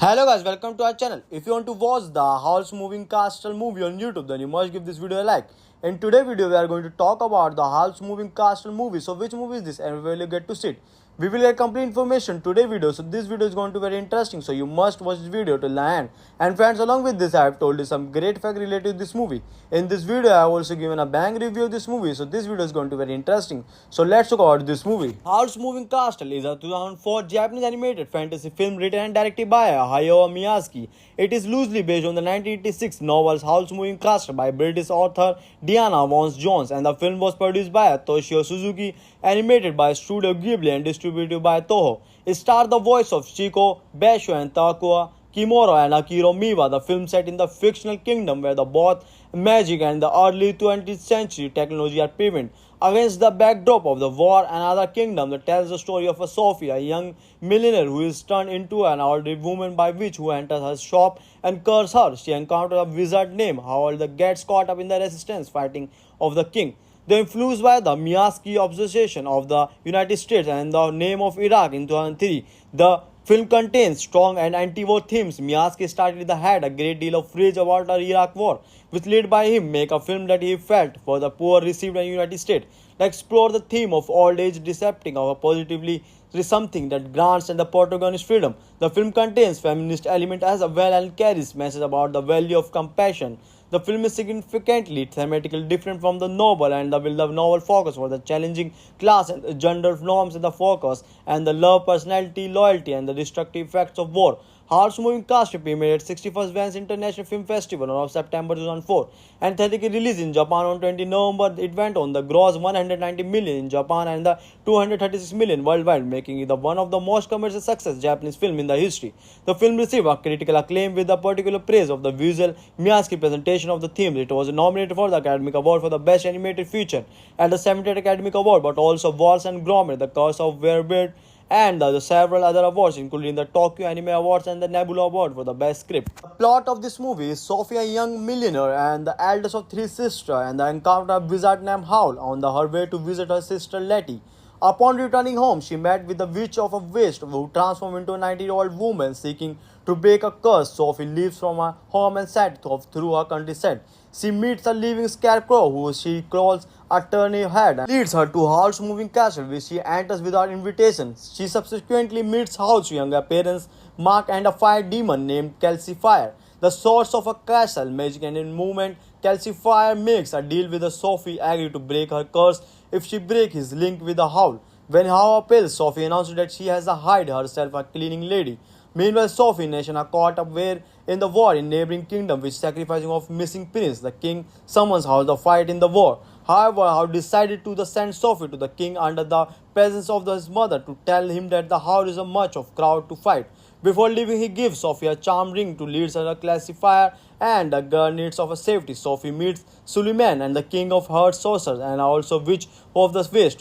Hello guys, welcome to our channel. If you want to watch the House Moving Castle movie on YouTube, then you must give this video a like. In today's video, we are going to talk about the House Moving Castle movie. So which movie is this and where will you get to see it? We will get complete information today video. So this video is going to be very interesting. So you must watch this video till the end. And friends, along with this, I have told you some great fact related to this movie. In this video, I have also given a bang review of this movie. So this video is going to be very interesting. So let's talk about this movie. House Moving Castle is a 2004 Japanese animated fantasy film written and directed by Hayao Miyazaki. It is loosely based on the 1986 novel House Moving Castle by British author Diana Vance Jones, and the film was produced by Toshio Suzuki, animated by Studio Ghibli and distributed by Toho. It stars the voice of Shiko, Basho and Takua Kimura and Akiro Miwa. The film set in the fictional kingdom where the both magic and the early 20th century technology are prevalent. Against the backdrop of the war, another kingdom that tells the story of a Sophie, a young millionaire who is turned into an elderly woman by witch who enters her shop and curses her. She encounters a wizard named Howard that gets caught up in the resistance fighting of the king. They influenced by the Miyazaki obsession of the United States and the name of Iraq in 2003. The film contains strong and anti-war themes. Miyazaki started had a great deal of rage about the Iraq war, which led by him make a film that he felt for the poor received in the United States. To explore the theme of old age decepting of a positively is something that grants and the protagonist freedom. The film contains feminist element as well and carries message about the value of compassion. The film is significantly thematically different from the novel, and the novel focus for the challenging class and gender norms in the focus and the love, personality, loyalty, and the destructive effects of war. House Moving Castle premiered at 61st Venice International Film Festival on September 2004 and theatrically released in Japan on 20 November. It went on the gross 190 million in Japan and the 236 million worldwide, making it one of the most commercial success Japanese film in the history. The film received a critical acclaim with the particular praise of the visual Miyazaki presentation of the themes. It was nominated for the Academy Award for the Best Animated Feature at the 70th Academy Award, but also Wallace and Gromit, The Curse of Werebeard, and the several other awards, including the Tokyo Anime Awards and the Nebula Award for the Best Script. The plot of this movie is Sophie, a young millionaire and the eldest of three sisters, and the encounter of a wizard named Howl on her way to visit her sister Letty. Upon returning home, she met with the Witch of a Waste, who transformed into a 90-year-old woman seeking to break a curse. Sophie leaves from her home and set off through her countryside. She meets a living scarecrow who she calls a turnip head and leads her to Howl's Moving Castle, which she enters without invitation. She subsequently meets Howl's younger parents, Mark, and a fire demon named Calcifier. The source of a castle, magic, and in movement, Calcifier makes a deal with Sophie, agree to break her curse if she breaks his link with the Howl. When Howl appeals, Sophie announces that she has hired herself a cleaning lady. Meanwhile, Sophie and Nation are caught up in the war in neighboring kingdom, which sacrificing of missing prince. The king summons Howl to fight in the war. However, Howl decided to send Sophie to the king under the presence of his mother to tell him that the Howl is a much of crowd to fight. Before leaving, he gives Sophie a charm ring to lead her a classifier and a girl needs of a safety. Sophie meets Suleiman and the king of her sorcerers and also witch of the waste.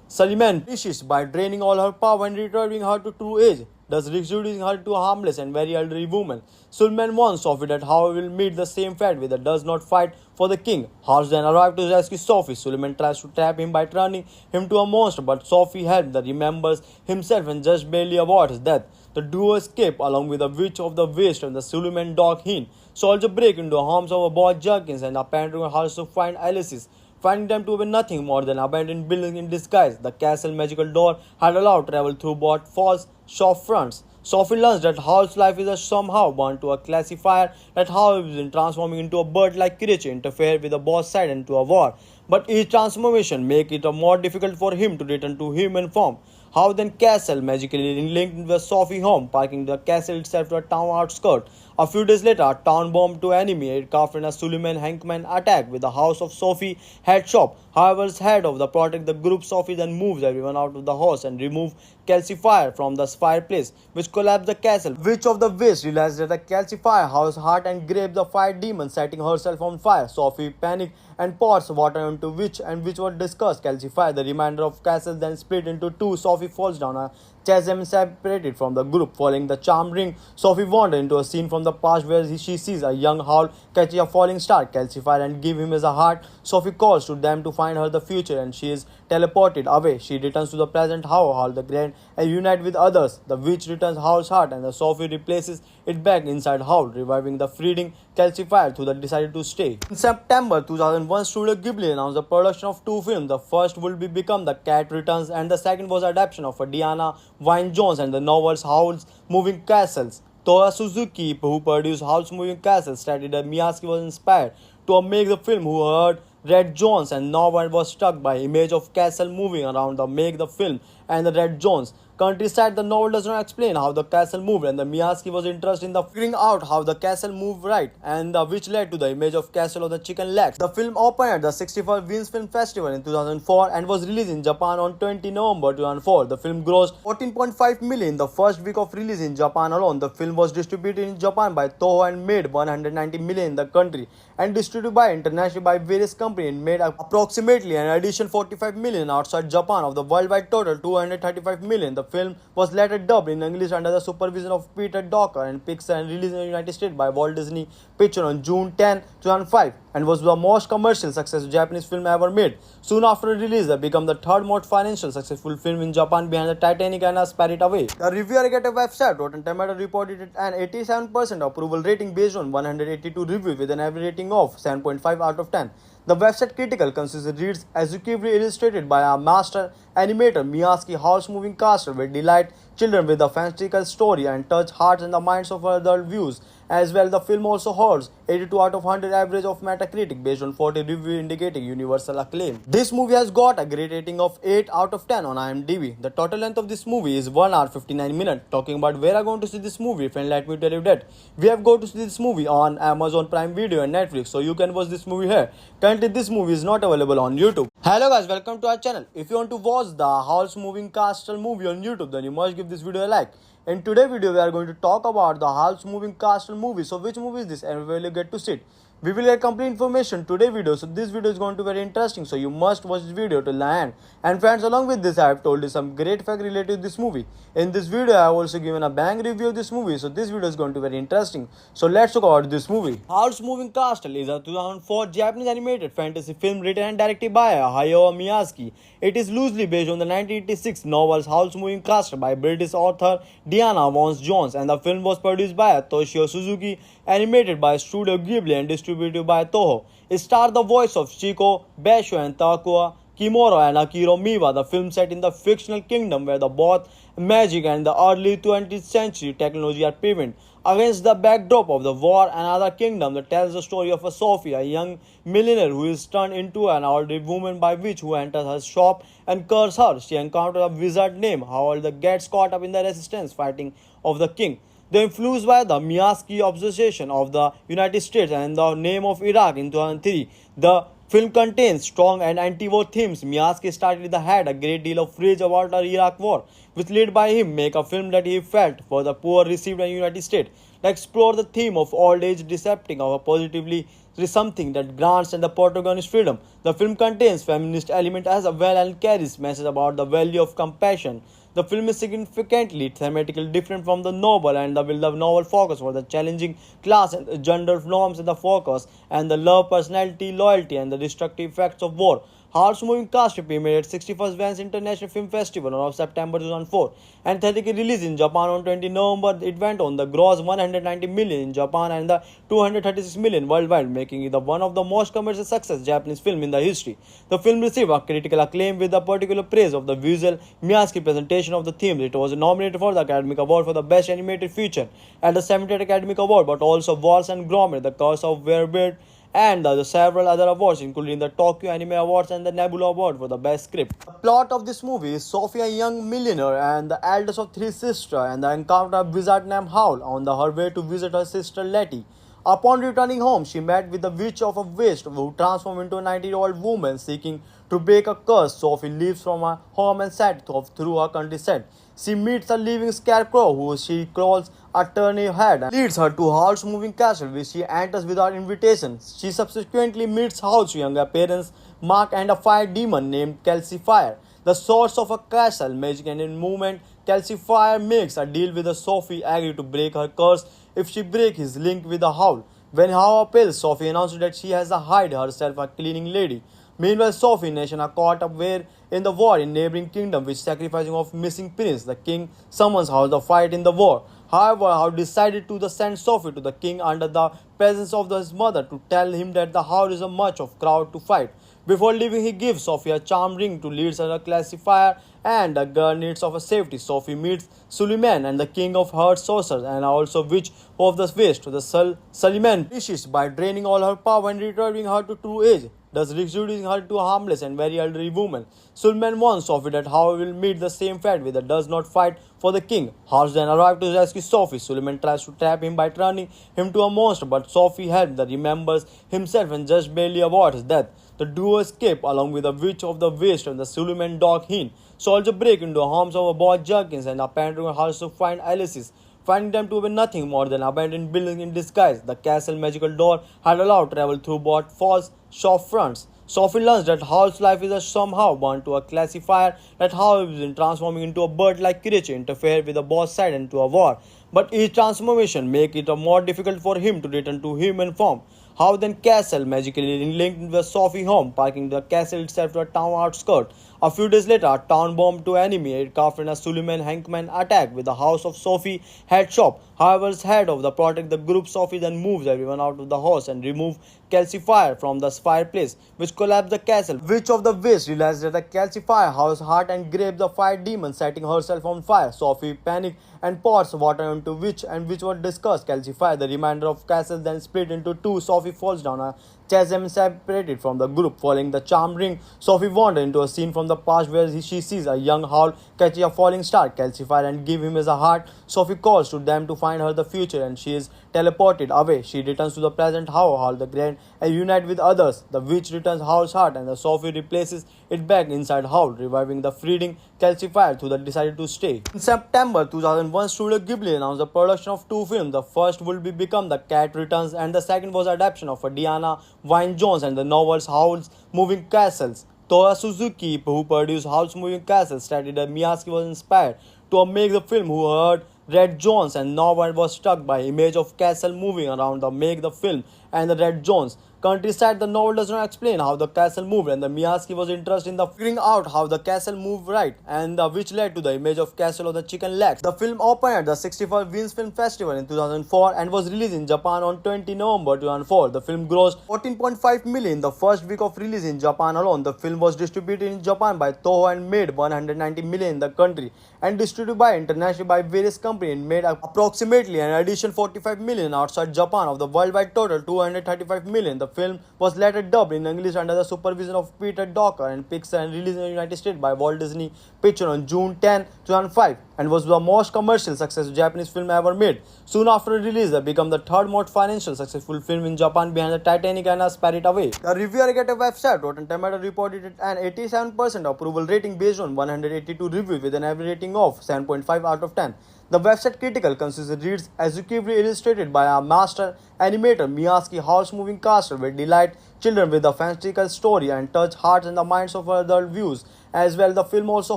Suleiman finishes by draining all her power and returning her to true age, thus reducing her to a harmless and very elderly woman. Suleiman warns Sophie that Howl will meet the same fate with that does not fight for the king. Howl then arrives to rescue Sophie. Suleiman tries to trap him by turning him to a monster, but Sophie helps that remembers himself and just barely avoids death. The duo escape along with the witch of the waste and the Suleiman dog Heen. Soldier break into the homes of a boy Jerkins and apparently also find Alice's, finding them to be nothing more than abandoned building in disguise. The castle magical door had allowed travel through both false shop fronts. Sophie learns that Howl's life is somehow bound to a classifier, that Howl is transforming into a bird-like creature interfere with the boss side into a war. But each transformation makes it more difficult for him to return to human form. How then castle magically linked with Sophie home, parking the castle itself to a town outskirt. A few days later, a town bomb to enemy aircraft and a Suleiman Hankman attack with the house of Sophie head shop. However, as head of the protect the group, Sophie then moves everyone out of the house and remove Calcifier from the fireplace, which collapsed the castle. Witch of the Waste realized that the Calcifier house heart and grabs the fire demon, setting herself on fire. Sophie panics and pours water into Witch, and which was discussed. Calcifier, the remainder of castle then split into two. Sophie Sophie falls down a chasm and separated from the group. Following the charm ring, Sophie wanders into a scene from the past where she sees a young Howl catch a falling star, calcify and give him as a heart. Sophie calls to them to find her the future and she is teleported away. She returns to the present Howl the Grand and unite with others. The witch returns Howl's heart and the Sophie replaces it back inside Howl, reviving the fleeting calcifier who decided to stay. In September 2001, Studio Ghibli announced the production of two films. The first will become The Cat Returns and the second was adaptation of Diana Wynne Jones and the novels Howl's Moving Castles. Toya Suzuki, who produced Howl's Moving Castle, stated that Miyazaki was inspired to make the film who heard Red Jones and Norway was struck by image of castle moving around the make the film and the Red Jones. Countryside, the novel does not explain how the castle moved and the Miyazaki was interested in the figuring out how the castle moved right and which led to the image of castle of the chicken legs. The film opened at the 61st Venice Film Festival in 2004 and was released in Japan on 20 November 2004. The film grossed 14.5 million in the first week of release in Japan alone. The film was distributed in Japan by Toho and made 190 million in the country and distributed by internationally by various companies and made approximately an additional 45 million outside Japan of the worldwide total 235 million. The film was later dubbed in English under the supervision of Peter Docker and Pixar and released in the United States by Walt Disney Pictures on June 10, 2005 and was the most commercial successful Japanese film ever made. Soon after release, it became the third most financial successful film in Japan behind the Titanic and A Spirited Away. The review aggregator website Rotten Tomatoes reported it an 87% approval rating based on 182 reviews with an average rating of 7.5 out of 10. The website critical consensus reads executively illustrated by a master animator Miyazaki. Howl's Moving Castle will delight children with a fanciful story and touch hearts and the minds of adult viewers. As well, the film also holds 82 out of 100 average of Metacritic based on 40 reviews indicating universal acclaim. This movie has got a great rating of 8 out of 10 on IMDb. The total length of this movie is 1 hour 59 minutes. Talking about where I'm going to see this movie, friend, let me tell you that we have go to see this movie on Amazon Prime Video and Netflix, so you can watch this movie here. Currently, this movie is not available on YouTube. Hello guys, welcome to our channel. If you want to watch the Howl's Moving Castle movie on YouTube, then you must give this video a like. In today's video, we are going to talk about the Howl's Moving Castle movie. So which movie is this and where will you get to see it? We will get complete information today's video. So this video is going to be very interesting. So you must watch this video till the end. And friends, along with this, I have told you some great fact related to this movie. In this video, I have also given a bang review of this movie. So this video is going to be very interesting. So let's talk about this movie. Howl's Moving Castle is a 2004 Japanese animated fantasy film written and directed by Hayao Miyazaki. It is loosely based on the 1986 novels Howl's Moving Castle by British author Diana Wynne Jones, and the film was produced by Toshio Suzuki, animated by Studio Ghibli and distributed by Toho. It starred the voice of Chico, Basho and Takua Kimura and Akiro Miwa. The film set in the fictional kingdom where the both magic and the early 20th century technology are prevalent. Against the backdrop of the war and other kingdom that tells the story of a Sophie, a young millionaire who is turned into an elderly woman by witch who enters her shop and curses her. She encounters a wizard named Howl that gets caught up in the resistance fighting of the king. They are influenced by the Miyazaki obsession of the United States and the name of Iraq in 2003. The film contains strong and anti-war themes. Miyazaki started had a great deal of rage about the Iraq war, which led by him make a film that he felt for the poor received in the United States. To explore the theme of old age decepting of a positively is something that grants and the protagonist freedom. The film contains feminist element as well and carries message about the value of compassion. The film is significantly thematically different from the novel, and the novel focus for the challenging class and the gender norms in the focus and the love, personality, loyalty, and the destructive effects of war. Howl's Moving Castle premiered at 61st Venice International Film Festival on September 2004 and theatrically released in Japan on 20 November. It went on the gross 190 million in Japan and the 236 million worldwide, making it one of the most commercial success Japanese film in the history. The film received a critical acclaim with the particular praise of the visual Miyazaki presentation of the themes. It was nominated for the Academy Award for the Best Animated Feature at the 70th Academy Award, but also Wallace and Gromit, The Curse of Werebeard, and the several other awards, including the Tokyo Anime Awards and the Nebula Award for the Best Script. The plot of this movie is Sophie, a young millionaire and the eldest of three sisters, and the encounter a wizard named Howl on her way to visit her sister Letty. Upon returning home, she met with the Witch of a Waste, who transformed into a 90-year-old woman seeking to break a curse. Sophie leaves from her home and set off through her countryside. She meets a living scarecrow who she calls a turnip head and leads her to Howl's Moving Castle, which she enters without invitation. She subsequently meets Howl's younger parents, Mark, and a fire demon named Calcifier. the source of a castle, magic and in movement. Calcifier makes a deal with Sophie, agree to break her curse if she breaks his link with the Howl. When Howl appeals, Sophie announces that she has hired herself a cleaning lady. Meanwhile, Sophie and Nation are caught up where in the war in neighboring kingdom with sacrificing of missing prince. The king summons Howl to fight in the war. However, Howl decided to send Sophie to the king under the presence of his mother to tell him that the Howl is a much of crowd to fight. Before leaving, he gives Sophie a charm ring to lead her classifier and the girl needs of a safety. Sophie meets Suleiman and the king of her sorcerers and also witch of the west. The Suleiman wishes by draining all her power and returning her to true age, thus reducing her to a harmless and very elderly woman. Suleiman warns Sophie that Howl will meet the same fate with that does not fight for the king. Howl then arrives to rescue Sophie. Suleiman tries to trap him by turning him to a monster, but Sophie helps the remembers himself and just barely avoids death. The duo escape along with the witch of the west and the Suleiman dog Heen. Soldier break into the homes of boy Jerkins and apparently also find Alice's, finding them to be nothing more than abandoned building in disguise. The castle magical door had allowed travel through both false shop fronts. Sophie learns that Howl's life is somehow bound to a classifier, that Howl is in transforming into a bird-like creature interfere with the boss side into a war. But each transformation make it more difficult for him to return to human form. Howl then castle magically linked with Sophie home, parking the castle itself to a town outskirt. A few days later, a town bomb to enemy aircraft and a Suleiman Hankman attack with the house of Sophie head shop. However, as head of the protect the group, Sophie then moves everyone out of the house and remove calcifier from the fireplace, which collapsed the castle. Witch of the West realized that the calcifier house heart and grabs the fire demon, setting herself on fire. Sophie panics and pours water into Witch, and which was discussed calcifier. The remainder of castle then split into two. Sophie falls down a chasm separated from the group. Following the charm ring, Sophie wanders into a scene from the past where she sees a young Howl catch a falling star, calcify and give him as a heart. Sophie calls to them to find her the future and she is teleported away. She returns to the present Howl the Grand and unite with others. The witch returns Howl's heart and the Sophie replaces it back inside Howl, reviving the freeding calcifier who decided to stay. In September 2001, Studio Ghibli announced the production of two films. The first will become The Cat Returns and the second was adaptation of Diana Wynne Jones and the novels Howl's Moving Castles. Toya Suzuki, who produced Howl's Moving Castles, stated that Miyazaki was inspired to make the film who heard Red Jones and no one was struck by image of castle moving around the make the film and the Red Jones. Countryside, the novel does not explain how the castle moved and the Miyazaki was interested in the figuring out how the castle moved right and which led to the image of castle of the chicken legs. The film opened at the 61st Venice Film Festival in 2004 and was released in Japan on 20 November 2004. The film grossed 14.5 million the first week of release in Japan alone. The film was distributed in Japan by Toho and made 190 million in the country and distributed by internationally by various companies and made approximately an additional 45 million outside Japan of the worldwide total 235 million. The film was later dubbed in English under the supervision of Peter Docker and Pixar and released in the United States by Walt Disney Pictures on June 10, 2005 and was the most commercial successful Japanese film ever made. Soon after release, it became the third most financial successful film in Japan behind the Titanic and Spirited Away. The review aggregator website Rotten Tomatoes reported an 87% approval rating based on 182 reviews with an average rating of 7.5 out of 10. The website critical consensus reads executively illustrated by a master animator Miyazaki. Howl's Moving Castle will delight children with a fanciful story and touch hearts and the minds of adult viewers. As well, the film also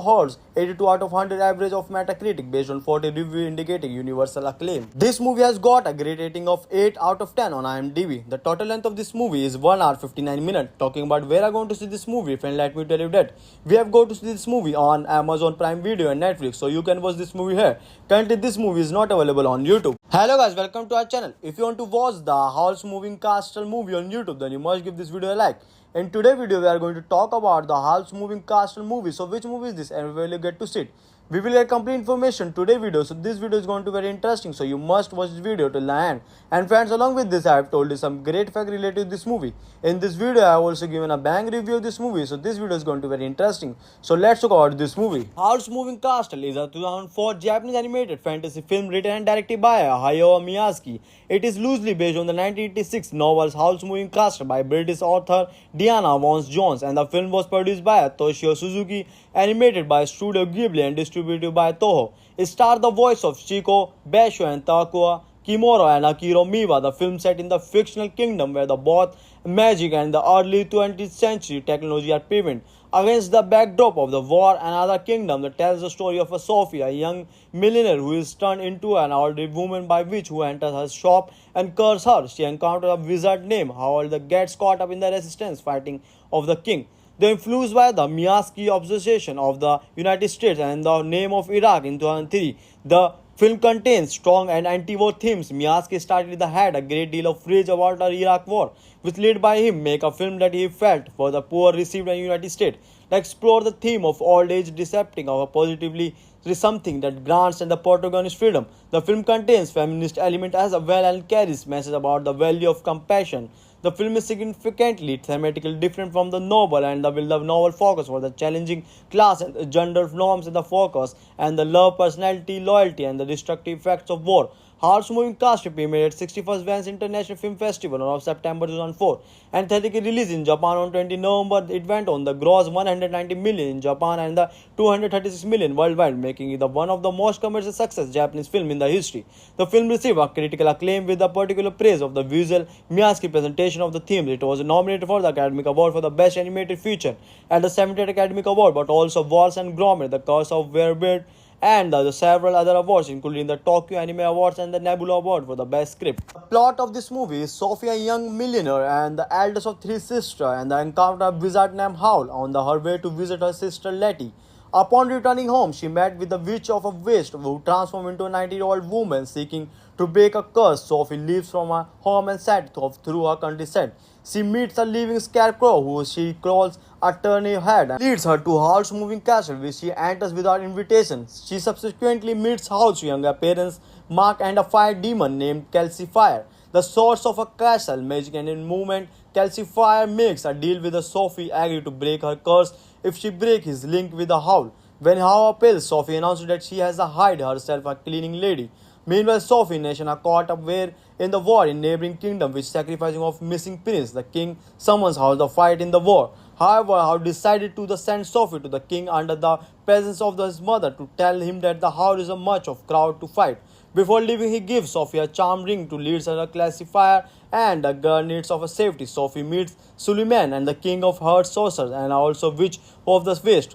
holds 82 out of 100 average of Metacritic based on 40 reviews indicating universal acclaim. This movie has got a great rating of 8 out of 10 on IMDb. The total length of this movie is 1 hour 59 minutes. Talking about where I'm going to see this movie, friend, let me tell you that we have go to see this movie on Amazon Prime Video and Netflix, so you can watch this movie here. Currently, this movie is not available on YouTube. Hello guys, welcome to our channel. If you want to watch the Howl's Moving Castle movie on YouTube, then you must give this video a like. In today's video, we are going to talk about the Howl's Moving Castle movie. So which movie is this and where will you get to see it? We will get complete information today's video. So this video is going to be very interesting. So you must watch this video till the end. And friends, along with this, I have told you some great fact related to this movie. In this video, I have also given a bang review of this movie. So this video is going to be very interesting. So let's talk about this movie. Howl's Moving Castle is a 2004 Japanese animated fantasy film written and directed by Hayao Miyazaki. It is loosely based on the 1986 novel Howl's Moving Castle by British author Diana Wynne Jones, and the film was produced by Toshio Suzuki, animated by Studio Ghibli and distributed by Toho. It stars the voice of Chico, Basho and Takua Kimura and Akira Miwa. The film set in the fictional kingdom where the both magic and the early 20th century technology are prevalent. Against the backdrop of the war, another kingdom that tells the story of a Sophie, a young millionaire who is turned into an elderly woman by witch who enters her shop and curses her. She encounters a wizard named Howell that gets caught up in the resistance fighting of the king. They influenced by the Miyaski obsession of the United States and the name of Iraq in 2003. The film contains strong and anti-war themes. Miyaski started had a great deal of rage about the Iraq war, which led by him make a film that he felt for the poor received in the United States. To explore the theme of old age decepting of a positively is something that grants and the protagonist freedom. The film contains feminist element as well and carries message about the value of compassion. The film is significantly thematically different from the novel and the novel focus for the challenging class and the gender norms in the focus and the love, personality, loyalty and the destructive effects of war. Hearts Moving Cast premiered at 61st Venice International Film Festival on September 2004 and theatrically released in Japan on 20 November. It went on the gross 190 million in Japan and the 236 million worldwide, making it one of the most commercial success Japanese film in the history. The film received a critical acclaim with the particular praise of the visual Miyazaki presentation of the themes. It was nominated for the Academy Award for the Best Animated Feature at the 70th Academy Award, but also Wallace and Gromit, The Curse of Werebird, and several other awards, including the Tokyo Anime Awards and the Nebula Award for the Best Script. The plot of this movie is Sophie, a young millionaire and the eldest of three sisters, and the encounter of a wizard named Howl on her way to visit her sister Letty. Upon returning home, she met with the Witch of a Waste, who transformed into a 90-year-old woman seeking to break a curse. Sophie leaves from her home and set off through her countryside. She meets a living scarecrow who she calls a turnip head and leads her to Howl's moving castle, which she enters without invitation. She subsequently meets Howl's younger parents, Mark, and a fire demon named Calcifier. The source of a castle, magic and in movement, Calcifier makes a deal with Sophie, agree to break her curse if she breaks his link with the Howl. When Howl appeals, Sophie announces that she has hired herself a cleaning lady. Meanwhile, Sophie and Nation are caught up in the war in neighboring kingdom, which sacrificing of missing prince. The king summons Howl to fight in the war. However, Howl decided to send Sophie to the king under the presence of his mother to tell him that the Howl is a much of crowd to fight. Before leaving, he gives Sophie a charm ring to lead her a classifier and a girl needs of a safety. Sophie meets Suleiman and the king of her sorcerers and also witch of the west.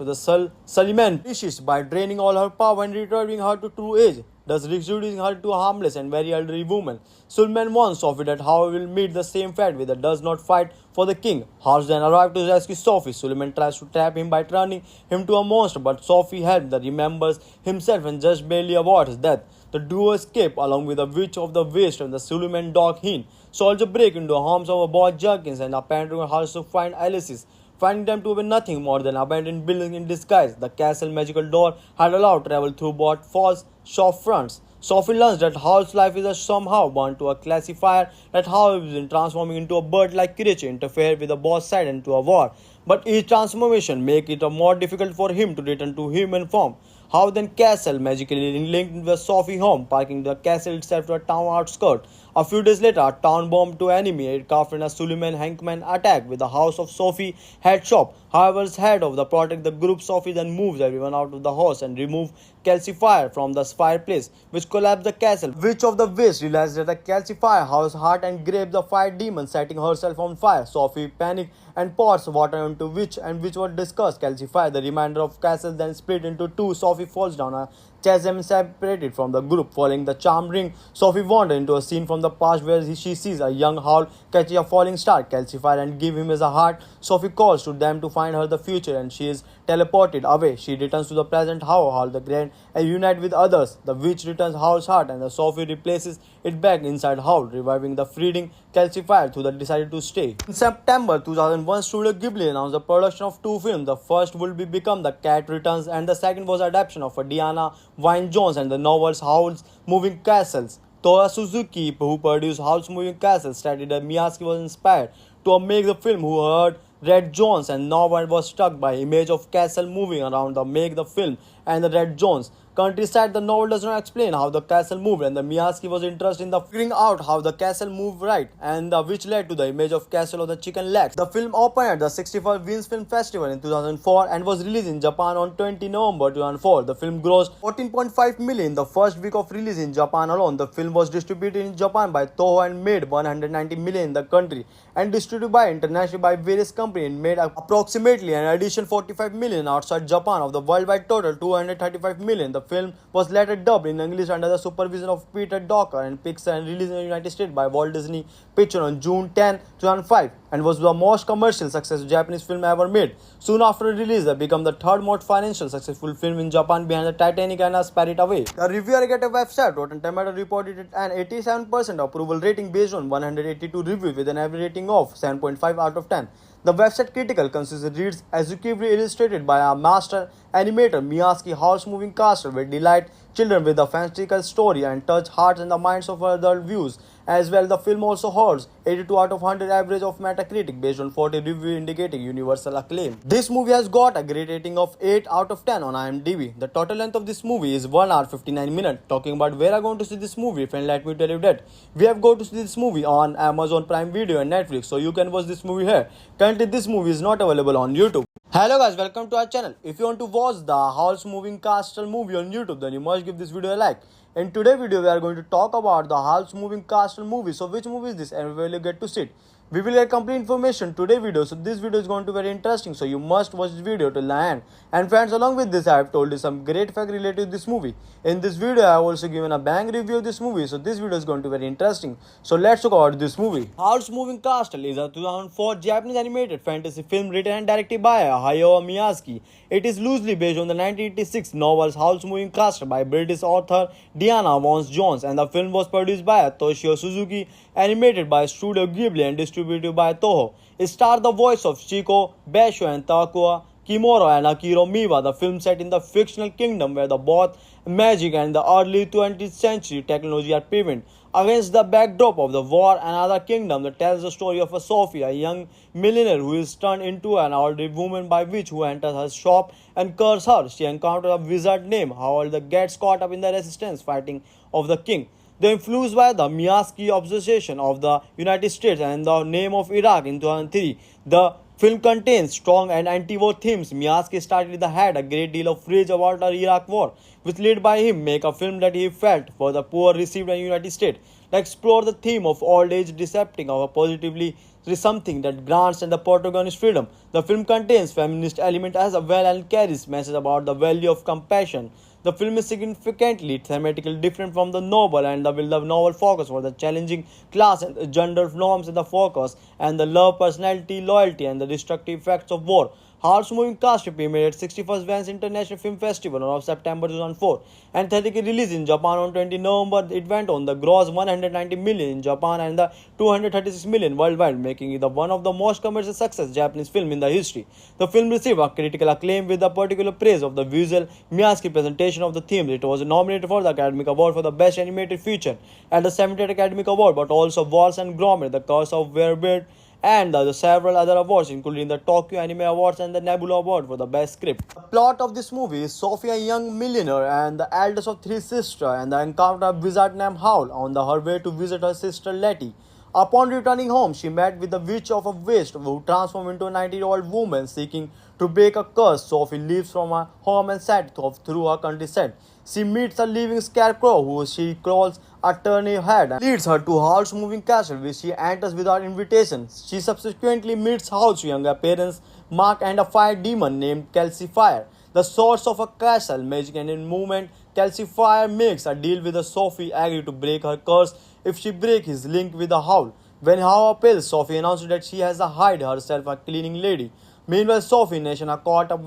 Suleiman perishes by draining all her power and returning her to true age, thus reducing her to a harmless and very elderly woman. Suleiman warns Sophie that Howl will meet the same fate with does not fight for the king. Howl then arrives to rescue Sophie. Suleiman tries to trap him by turning him to a monster, but Sophie helps the remembers himself and just barely avoids death. The duo escape along with the witch of the west and the Suleiman dog Heen. Soldier break into the homes of boy Jerkins and apparently also find Alice's, finding them to be nothing more than abandoned building in disguise. The castle magical door had allowed travel through both false shop fronts. Sophie learns that Howl's life is somehow bound to a classifier, that Howl is in transforming into a bird-like creature interfere with the boss side into a war. But each transformation make it more difficult for him to return to human form. Howl then castle magically linked with Sophie home, parking the castle itself to a town outskirt. A few days later, a town bomb to enemy aircraft and a Suleiman Hankman attack with the house of Sophie head shop. However, as head of the protect the group, Sophie then moves everyone out of the house and remove Calcifier from the fireplace, which collapsed the castle. Witch of the West realized that the Calcifier house heart and grabs the fire demon, setting herself on fire. Sophie panics and pours water into Witch, and Witch was discussed. Calcifier, the remainder of castle then split into two. Sophie falls down a chasm separated from the group. Following the charm ring, Sophie wanders into a scene from the past where she sees a young Howl catch a falling star, Calcifier, and give him as a heart. Sophie calls to them to find her the future, and she is teleported away. She returns to the present Howl the Grand and unite with others. The witch returns Howl's heart, and the Sophie replaces it back inside Howl, reviving the freeing Calcifier, who decided to stay. In September 2001, Studio Ghibli announced the production of two films. The first will become The Cat Returns, and the second was adaptation of Diana Wynne Jones and the novels Howl's Moving Castles. Toya Suzuki, who produced Howl's Moving Castle, stated that Miyazaki was inspired to make the film who heard Red Jones and now was struck by image of castle moving around the make the film and the Red Jones. countryside. The novel does not explain how the castle moved, and the Miyazaki was interested in the figuring out how the castle moved right, and which led to the image of castle of the chicken legs. The film opened at the 61st Venice Film Festival in 2004 and was released in Japan on 20 November 2004. The film grossed 14.5 million in the first week of release in Japan alone. The film was distributed in Japan by Toho and made 190 million in the country, and distributed by internationally by various companies and made approximately an additional 45 million outside Japan. Of the worldwide total 235 million, the film was later dubbed in English under the supervision of Peter Docker and Pixar and released in the United States by Walt Disney Pictures on June 10, 2005, and was the most commercial successful Japanese film ever made. Soon after release, it became the third most financial successful film in Japan behind the Titanic and A Spirited Away. The review aggregator website Rotten Tomatoes reported it an 87% approval rating based on 182 reviews with an average rating of 7.5 out of 10. The website critical consensus reads, executively illustrated by a master animator Miyazaki, house-moving castle will delight children with a fanciful story and touch hearts and the minds of adult views. As well, the film also holds 82 out of 100 average of Metacritic based on 40 reviews indicating universal acclaim. This movie has got a great rating of 8 out of 10 on IMDb. The total length of this movie is 1 hour 59 minutes. Talking about where I'm going to see this movie, friend, let me tell you that we have go to see this movie on Amazon Prime Video and Netflix, so you can watch this movie here. Currently, this movie is not available on YouTube. Hello guys, welcome to our channel. If you want to watch the House Moving Castle movie on YouTube, then you must give this video a like. In today's video, we are going to talk about the House Moving Castle movie. So which movie is this and where will you get to see it? We will get complete information today video. So this video is going to be very interesting. So you must watch this video till the end. And friends, along with this, I have told you some great fact related to this movie. In this video, I have also given a bang review of this movie. So this video is going to be very interesting. So let's talk about this movie. House Moving Castle is a 2004 Japanese animated fantasy film written and directed by Hayao Miyazaki. It is loosely based on the 1986 novel House Moving Castle by British author Diana Vance Jones, and the film was produced by Toshio Suzuki, animated by Studio Ghibli and distributed by Toho. It stars the voice of Chico, Basho and Takua Kimura and Akiro Miwa. The film set in the fictional kingdom where the both magic and the early 20th century technology are prevalent. Against the backdrop of the war and other kingdom that tells the story of a Sophie, a young millionaire who is turned into an elderly woman by witch who enters her shop and curses her. She encounters a wizard named Howell that gets caught up in the resistance fighting of the king. They influenced by the Miyazaki obsession of the United States and the name of Iraq in 2003. The film contains strong and anti-war themes. Miyazaki started had a great deal of rage about the Iraq war, which led by him make a film that he felt for the poor received in the United States. To explore the theme of old age decepting of a positively is something that grants and the protagonist freedom. The film contains feminist element as well and carries message about the value of compassion. The film is significantly thematically different from the novel, and the novel focus for the challenging class and the gender norms in the focus and the love, personality, loyalty, and the destructive effects of war. House Moving Castle premiered at 61st Venice International Film Festival on September 2004 and theatrically released in Japan on 20 November. It went on the gross 190 million in Japan and the 236 million worldwide, making it one of the most commercial success Japanese film in the history. The film received a critical acclaim with the particular praise of the visual Miyazaki presentation of the themes. It was nominated for the Academy Award for the Best Animated Feature at the 70th Academy Award, but also Wallace and Gromit, The Curse of Werebeard, and the several other awards, including the Tokyo Anime Awards and the Nebula Award for the Best Script. The plot of this movie is Sophie, a young millionaire and the eldest of three sisters, and the encounter a wizard named Howl on her way to visit her sister Letty. Upon returning home, she met with the Witch of a Waste, who transformed into a 90-year-old woman seeking to break a curse. Sophie leaves from her home and set off through her countryside. She meets a living scarecrow who she calls a turnip head and leads her to Howl's Moving Castle, which she enters without invitation. She subsequently meets Howl's younger parents, Mark, and a fire demon named Calcifier, the source of a castle magic, and in movement, Calcifier makes a deal with Sophie, agree to break her curse if she breaks his link with the Howl. When Howl appeals, Sophie announces that she has hired herself a cleaning lady. Meanwhile, Sophie and Nation are caught up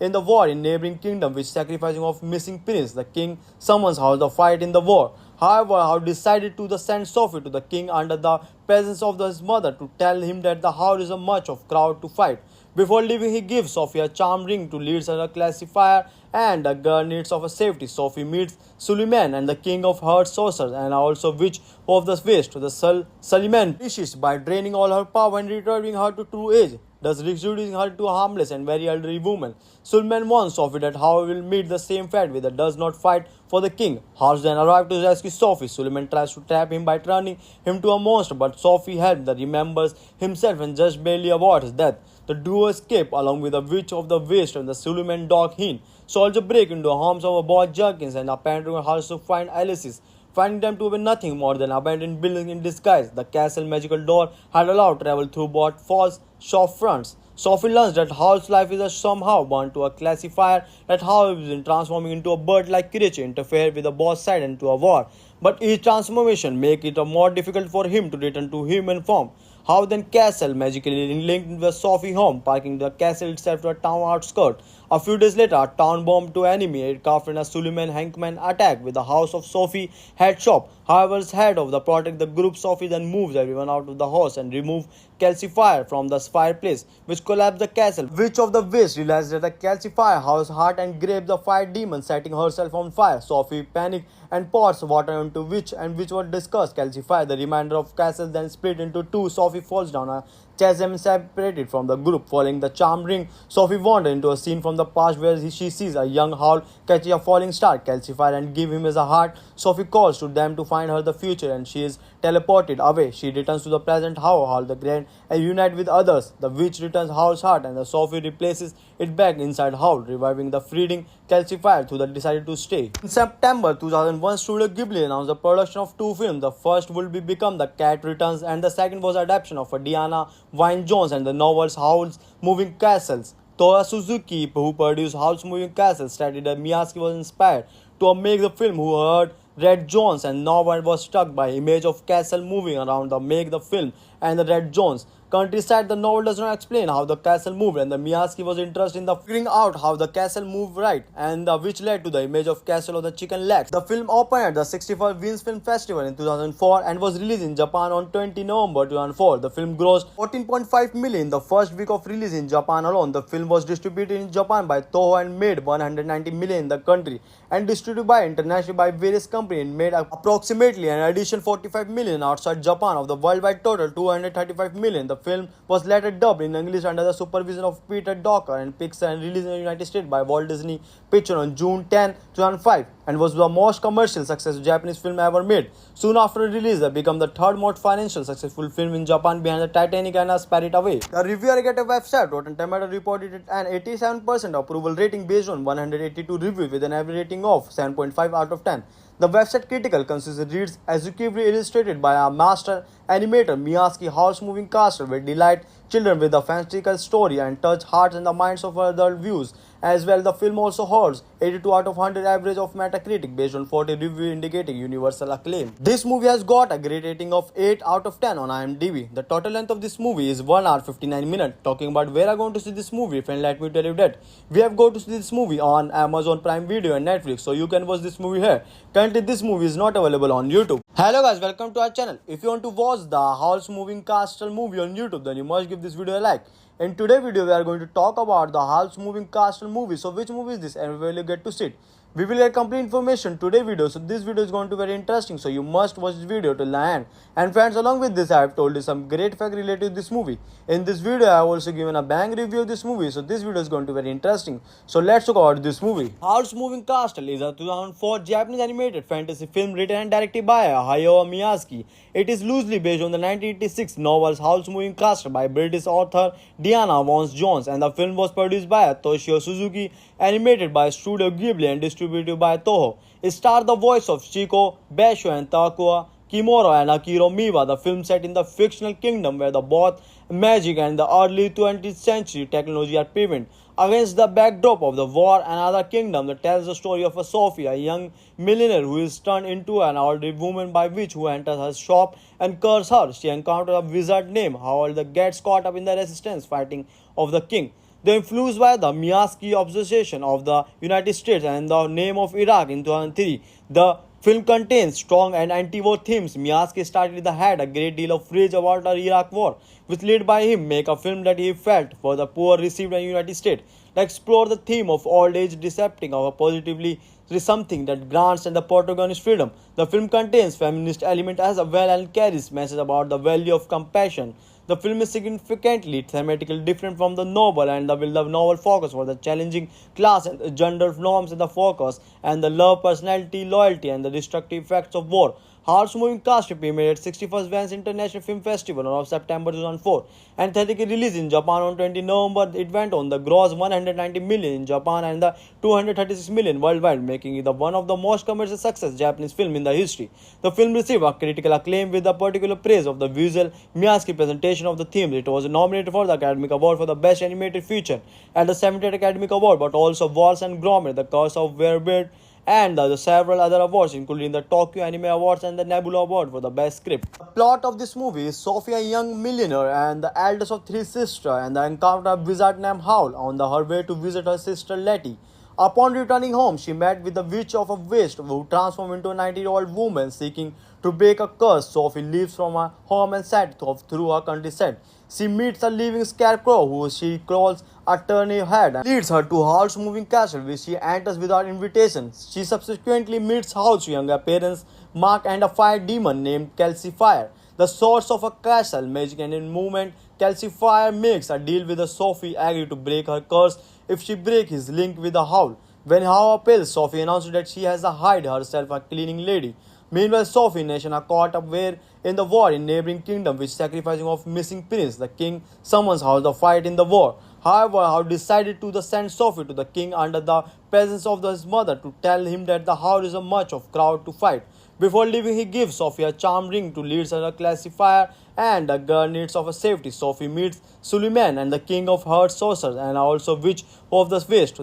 in the war in neighboring kingdom, which sacrificing of missing prince. The king summons Howl to fight in the war. However, Howl decided to send Sophie to the king under the presence of his mother to tell him that the Howl is a much of crowd to fight. Before leaving, he gives Sophie a charm ring to lead her a classifier and a girl needs of a safety. Sophie meets Suleiman and the king of her sorcerers and also witch of the waste. The Suleiman finishes by draining all her power and returning her to true age. thus reducing her to a harmless and very elderly woman. Suleiman warns Sophie that Howard will meet the same fate with that does not fight for the king. Harsh then arrives to rescue Sophie. Suleiman tries to trap him by turning him to a monster, but Sophie helps the remembers himself and just barely avoids death. The duo escape along with the Witch of the West and the Suleiman dog Heen. Soldier break into the homes of boy Jerkins and apparently also find Alice's, finding them to be nothing more than abandoned building in disguise. The castle magical door had allowed travel through both false shop fronts. Sophie learns that Howl's life is somehow bound to a classifier that Howl is in transforming into a bird-like creature interfere with the boss side into a war. But each transformation make it more difficult for him to return to human form. How then castle magically linked with Sophie home, parking the castle itself to a town outskirt. A few days later, a town bomb to enemy aircraft in a Suleiman Hankman attack with the house of Sophie head shop. However, head of the protect the group, Sophie then moves everyone out of the house and remove calcifier from the fireplace, which collapsed the castle. Witch of the West realizes that the calcifier house heart and grabs the fire demon, setting herself on fire. Sophie panics and pours water into Witch, and which was discussed calcify. The remainder of castle then split into two. Sophie falls down a chasm separated from the group. Following the charm ring, Sophie wanders into a scene from the past where she sees a young Howl catch a falling star, calcify and give him as a heart. Sophie calls to them to find her the future and she is teleported away. She returns to the present Howl the Grand and unite with others. The witch returns Howl's heart and the Sophie replaces it back inside Howl, reviving the freeding calcifier who decided to stay. In September 2001, Studio Ghibli announced the production of two films. The first will become The Cat Returns and the second was adaptation of Diana Wynne Jones and the novels Howl's Moving Castles. Toya Suzuki, who produced Howl's Moving Castles, stated that Miyazaki was inspired to make the film who heard Red Jones and no one was struck by image of castle moving around the make the film and the Red Jones. Countryside, the novel does not explain how the castle moved and the Miyazaki was interested in the figuring out how the castle moved right and which led to the image of castle of the chicken legs. The film opened at the 61st Venice Film Festival in 2004 and was released in Japan on 20 November 2004. The film grossed 14.5 million in the first week of release in Japan alone. The film was distributed in Japan by Toho and made 190 million in the country and distributed by internationally by various companies and made approximately an additional 45 million outside Japan of the worldwide total 235 million. The film was later dubbed in English under the supervision of Peter Docker and Pixar and released in the United States by Walt Disney Pictures on June 10, 2005 and was the most commercial successful Japanese film ever made. Soon after release, it became the third most financial successful film in Japan behind the Titanic and Spirited Away. The review aggregator website Rotten Tomatoes reported an 87% approval rating based on 182 reviews with an average rating of 7.5 out of 10. The website critical consensus reads executively illustrated by a master animator Miyazaki. Howl's Moving Castle will delight children with a fantastical story and touch hearts and the minds of adult viewers. As well, the film also holds 82 out of 100 average of Metacritic based on 40 reviews indicating universal acclaim. This movie has got a great rating of 8 out of 10 on IMDb. The total length of this movie is 1 hour 59 minutes. Talking about where I'm going to see this movie, friend, let me tell you that we have go to see this movie on Amazon Prime Video and Netflix, so you can watch this movie here. Currently, this movie is not available on YouTube. Hello guys, welcome to our channel. If you want to watch the Howl's Moving Castle movie on YouTube, then you must give this video a like. In today's video, we are going to talk about the Howl's Moving Castle movie. So which movie is this and where will you get to see it? We will get complete information today's video. So this video is going to be very interesting. So you must watch this video till the end. And friends, along with this, I have told you some great fact related to this movie. In this video, I have also given a bang review of this movie. So this video is going to be very interesting. So let's talk about this movie. Howl's Moving Castle is a 2004 Japanese animated fantasy film written and directed by Hayao Miyazaki. It is loosely based on the 1986 novel Howl's Moving Castle by British author Diana Wynne Jones, and the film was produced by Toshio Suzuki, animated by Studio Ghibli and distributed by Toho. It stars the voice of Chico, Basho and Takua Kimura and Akiro Miwa. The film set in the fictional kingdom where the both magic and the early 20th century technology are prevalent. Against the backdrop of the war and other kingdom that tells the story of a Sophie, a young millionaire who is turned into an elderly woman by witch who enters her shop and curses her. She encounters a wizard named Howell that gets caught up in the resistance fighting of the king. They influenced by the Miyazaki obsession of the United States and the name of Iraq in 2003. The film contains strong and anti-war themes. Miyazaki started had a great deal of rage about the Iraq war, which led by him make a film that he felt for the poor received in the United States. To explore the theme of old age decepting of a positively is something that grants and the protagonist freedom. The film contains feminist element as well and carries message about the value of compassion, The film is significantly thematically different from the novel, and the novel focus for the challenging class and the gender norms in the focus, and the love, personality, loyalty, and the destructive effects of war. Hearts Moving Cast premiered at 61st Venice International Film Festival on September 2004 and theatrically released in Japan on 20 November. It went on the gross 190 million in Japan and the 236 million worldwide, making it one of the most commercial success Japanese film in the history. The film received a critical acclaim with the particular praise of the visual Miyazaki presentation of the themes. It was nominated for the Academy Award for the Best Animated Feature at the 70th Academy Award, but also Wallace and Gromit, The Curse of Werebeard, and the several other awards, including the Tokyo Anime Awards and the Nebula Award for the Best Script. The plot of this movie is Sophie, a young millionaire and the eldest of three sisters, and encounter a wizard named Howl on her way to visit her sister Letty. Upon returning home, she met with the Witch of a Waste, who transformed into a 90-year-old woman seeking to break a curse. Sophie leaves from her home and set off through her countryside. She meets a living scarecrow who she calls a turnip head and leads her to Howl's Moving Castle, which she enters without invitation. She subsequently meets Howl's younger parents, Mark, and a fire demon named Calcifier, the source of a castle magic, and in movement, Calcifier makes a deal with Sophie, agree to break her curse if she breaks his link with the Howl. When Howl appeals, Sophie announces that she has hired herself a cleaning lady. Meanwhile, Sophie and Nation are caught up in the war in neighboring kingdom, which sacrificing of missing prince. The king summons Howl to fight in the war. However, Howl decided to send Sophie to the king under the presence of his mother to tell him that the Howl is a much of crowd to fight. Before leaving, he gives Sophie a charm ring to lead her a classifier and a girl needs of a safety. Sophie meets Suleiman and the king of her sorcerers and also witch of the waste.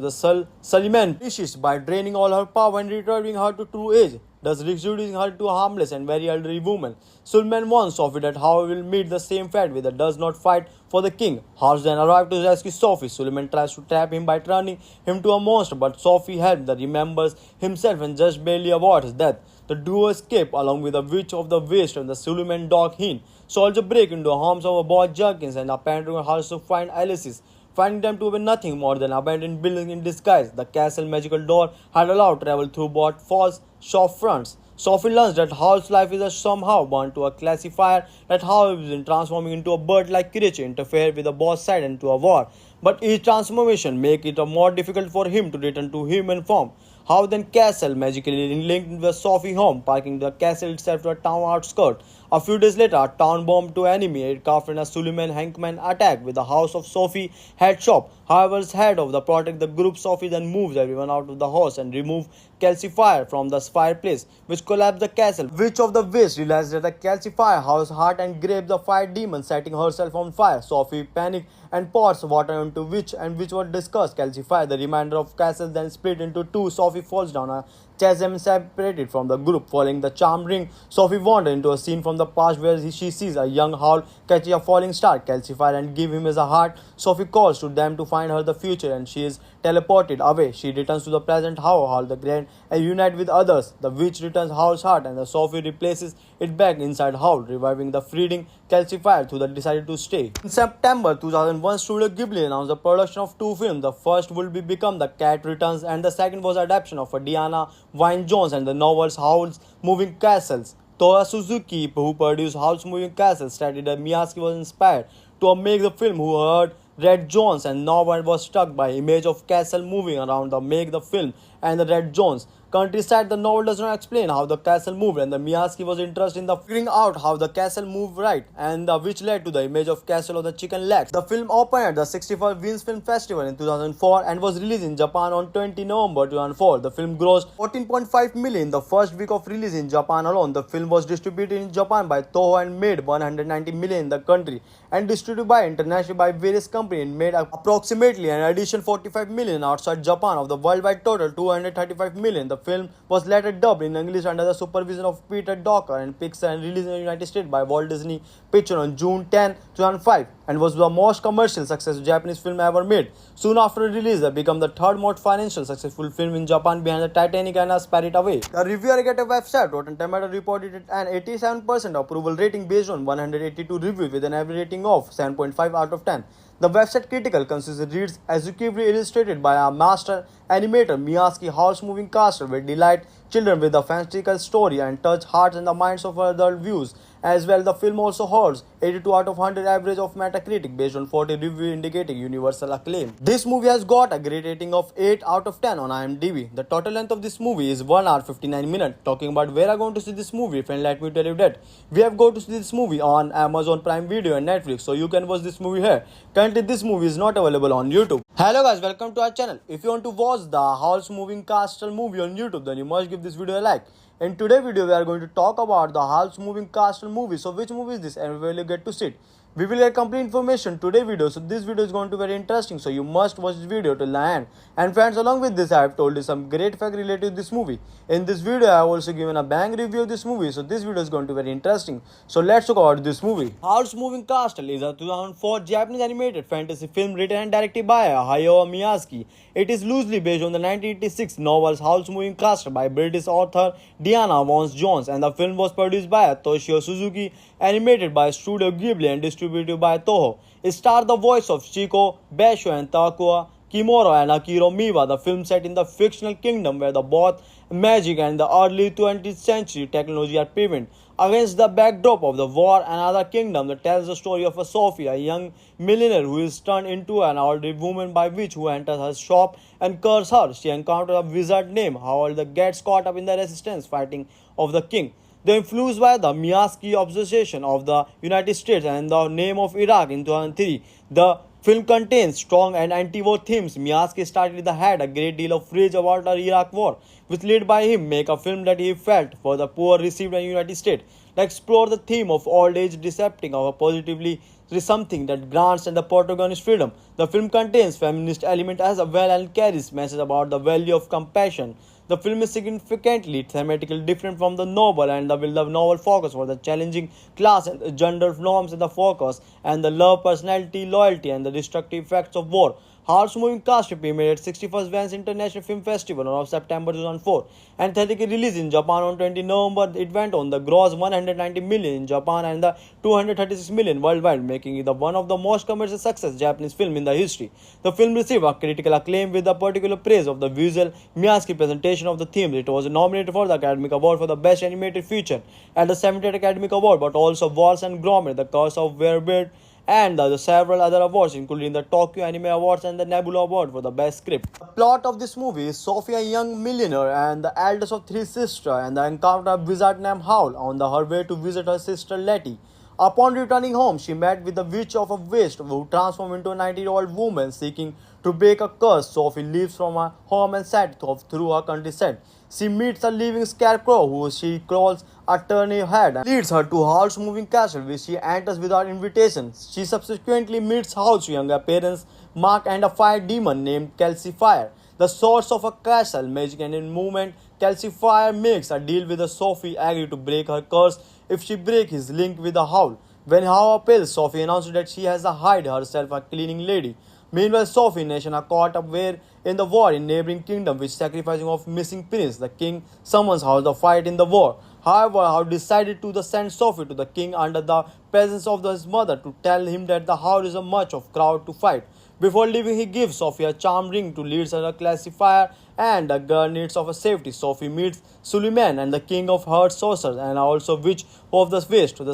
Suleiman finishes by draining all her power and returning her to true age, thus reducing her to a harmless and very elderly woman. Suleiman warns Sophie that Howl will meet the same fate with her does not fight for the king. Howl then arrives to rescue Sophie. Suleiman tries to trap him by turning him to a monster, but Sophie helps the remembers himself and just barely avoids death. The duo escape along with the witch of the waste and the Suleiman dog Heen. Soldier break into the homes of boy Jerkins and apparently also find Alice's, finding them to be nothing more than abandoned building in disguise. The castle magical door had allowed travel through both false shop fronts. Sophie learns that Howl's life is somehow bound to a classifier, that Howl is in transforming into a bird-like creature interfere with the boss side into a war. But each transformation make it more difficult for him to return to human form. Howl then castle magically linked with Sophie home, parking the castle itself to a town outskirt. A few days later, a town bomb to enemy aircraft and a Suleiman Hankman attack with the house of Sophie head shop. However, as head of the protect the group, Sophie then moves everyone out of the house and remove Calcifier from the fireplace, which collapsed the castle. Witch of the Waste realizes that the Calcifier house heart and grabs the fire demon, setting herself on fire. Sophie panics and pours water into Witch, and Witch was discussed. Calcifier, the remainder of castle then split into two. Sophie falls down a chasm separated from the group. Following the charm ring, Sophie wanders into a scene from the past where she sees a young Howl catch a falling star, Calcifier, and give him as a heart. Sophie calls to them to find her the future, and she is teleported away. She returns to the present Howl the Grand and unite with others. The witch returns Howl's heart, and the Sophie replaces it back inside Howl, reviving the freeing Calcifier, who decided to stay. In September 2001, Studio Ghibli announced the production of two films. The first will become The Cat Returns, and the second was adaptation of Diana Wynne Jones and the novels Howl's Moving Castles. Toya Suzuki, who produced Howl's Moving Castles, stated that Miyazaki was inspired to make the film who heard Red Jones and Norman was struck by image of castle moving around the make the film and the Red Jones. Countryside, the novel does not explain how the castle moved, and the Miyazaki was interested in the figuring out how the castle moved right, and which led to the image of castle of the chicken legs. The film opened at the 61st Venice Film Festival in 2004 and was released in Japan on 20 November 2004. The film grossed 14.5 million the first week of release in Japan alone. The film was distributed in Japan by Toho and made 190 million in the country, and distributed by internationally by various companies and made approximately an additional 45 million outside Japan. Of the worldwide total 235 million. The film was later dubbed in English under the supervision of Peter Docker and Pixar and released in the United States by Walt Disney Pictures on June 10, 2005, and was the most commercial successful Japanese film ever made. Soon after release, it became the third most financial successful film in Japan behind the Titanic and A Spirited Away. The review aggregator website Rotten Tomatoes reported it an 87% approval rating based on 182 reviews with an average rating of 7.5 out of 10. The website critical consists reads executively illustrated by a master animator Miyazaki House Moving Castle will delight children with a fanciful story and touch hearts and the minds of adult views. As well, the film also holds 82 out of 100 average of Metacritic based on 40 reviews indicating universal acclaim. This movie has got a great rating of 8 out of 10 on IMDb. The total length of this movie is 1 hour 59 minutes. Talking about where I'm going to see this movie, friend, let me tell you that we have go to see this movie on Amazon Prime Video and Netflix, so you can watch this movie here. Currently, this movie is not available on YouTube. Hello guys, welcome to our channel. If you want to watch the House Moving Castle movie on YouTube, then you must give this video a like. In today's video, we are going to talk about the House Moving Castle movie. So which movie is this and where will you get to see it? We will get complete information today's video. So this video is going to be very interesting. So you must watch this video till the end. And friends, along with this, I have told you some great fact related to this movie. In this video, I have also given a bang review of this movie. So this video is going to be very interesting. So let's talk about this movie. House Moving Castle is a 2004 Japanese animated fantasy film written and directed by Hayao Miyazaki. It is loosely based on the 1986 novel House Moving Castle by British author Diana Vance Jones, and the film was produced by Toshio Suzuki, animated by Studio Ghibli and distributed by Toho. It stars the voice of Chico, Basho and Takua Kimura and Akiro Miwa. The film set in the fictional kingdom where the both magic and the early 20th century technology are prevalent. Against the backdrop of the war and other kingdom that tells the story of a Sophie, a young millionaire who is turned into an elderly woman by witch who enters her shop and curses her. She encounters a wizard named Howard that gets caught up in the resistance fighting of the king. They influenced by the Miyazaki obsession of the United States and the name of Iraq in 2003. The film contains strong and anti-war themes. Miyazaki started had a great deal of rage about the Iraq war, which led by him make a film that he felt for the poor received in the United States. To explore the theme of old age decepting of a positively is something that grants and the protagonist freedom. The film contains feminist element as well and carries message about the value of compassion. The film is significantly thematically different from the novel, and the novel focus for the challenging class and gender norms in the focus and the love, personality, loyalty, and the destructive effects of war. House Moving Castle premiered at 61st Venice International Film Festival on September 2004 and theatrically released in Japan on 20 November. It went on the gross 190 million in Japan and the 236 million worldwide, making it one of the most commercial success Japanese film in the history. The film received a critical acclaim with the particular praise of the visual Miyazaki presentation of the theme. It was nominated for the Academy Award for the Best Animated Feature at the 70th Academy Award, but also Wallace and Gromit, The Curse of Werebeard, and the several other awards, including the Tokyo Anime Awards and the Nebula Award for the Best Script. The plot of this movie is Sophie, a young millionaire and the eldest of three sisters, and the encounter of a wizard named Howl on her way to visit her sister Letty. Upon returning home, she met with the Witch of a Waste, who transformed into a 90-year-old woman seeking to break a curse. Sophie leaves from her home and set off through her countryside. She meets a living scarecrow who she calls a turnip head and leads her to Howl's Moving Castle, which she enters without invitation. She subsequently meets Howl's younger parents, Mark, and a fire demon named Calcifier, the source of a castle magic, and in movement, Calcifier makes a deal with Sophie, agree to break her curse if she breaks his link with the Howl. When Howl appeals, Sophie announces that she has hired herself a cleaning lady. Meanwhile, Sophie and Nation are caught up in the war in neighboring kingdom, which sacrificing of missing prince. The king summons Howl to fight in the war. However, Howl decided to send Sophie to the king under the presence of his mother to tell him that the Howl is a much of crowd to fight. Before leaving, he gives Sophie a charm ring to lead her a classifier and a girl needs of a safety. Sophie meets Suleiman and the king of her sorcerers and also witch of the waste to the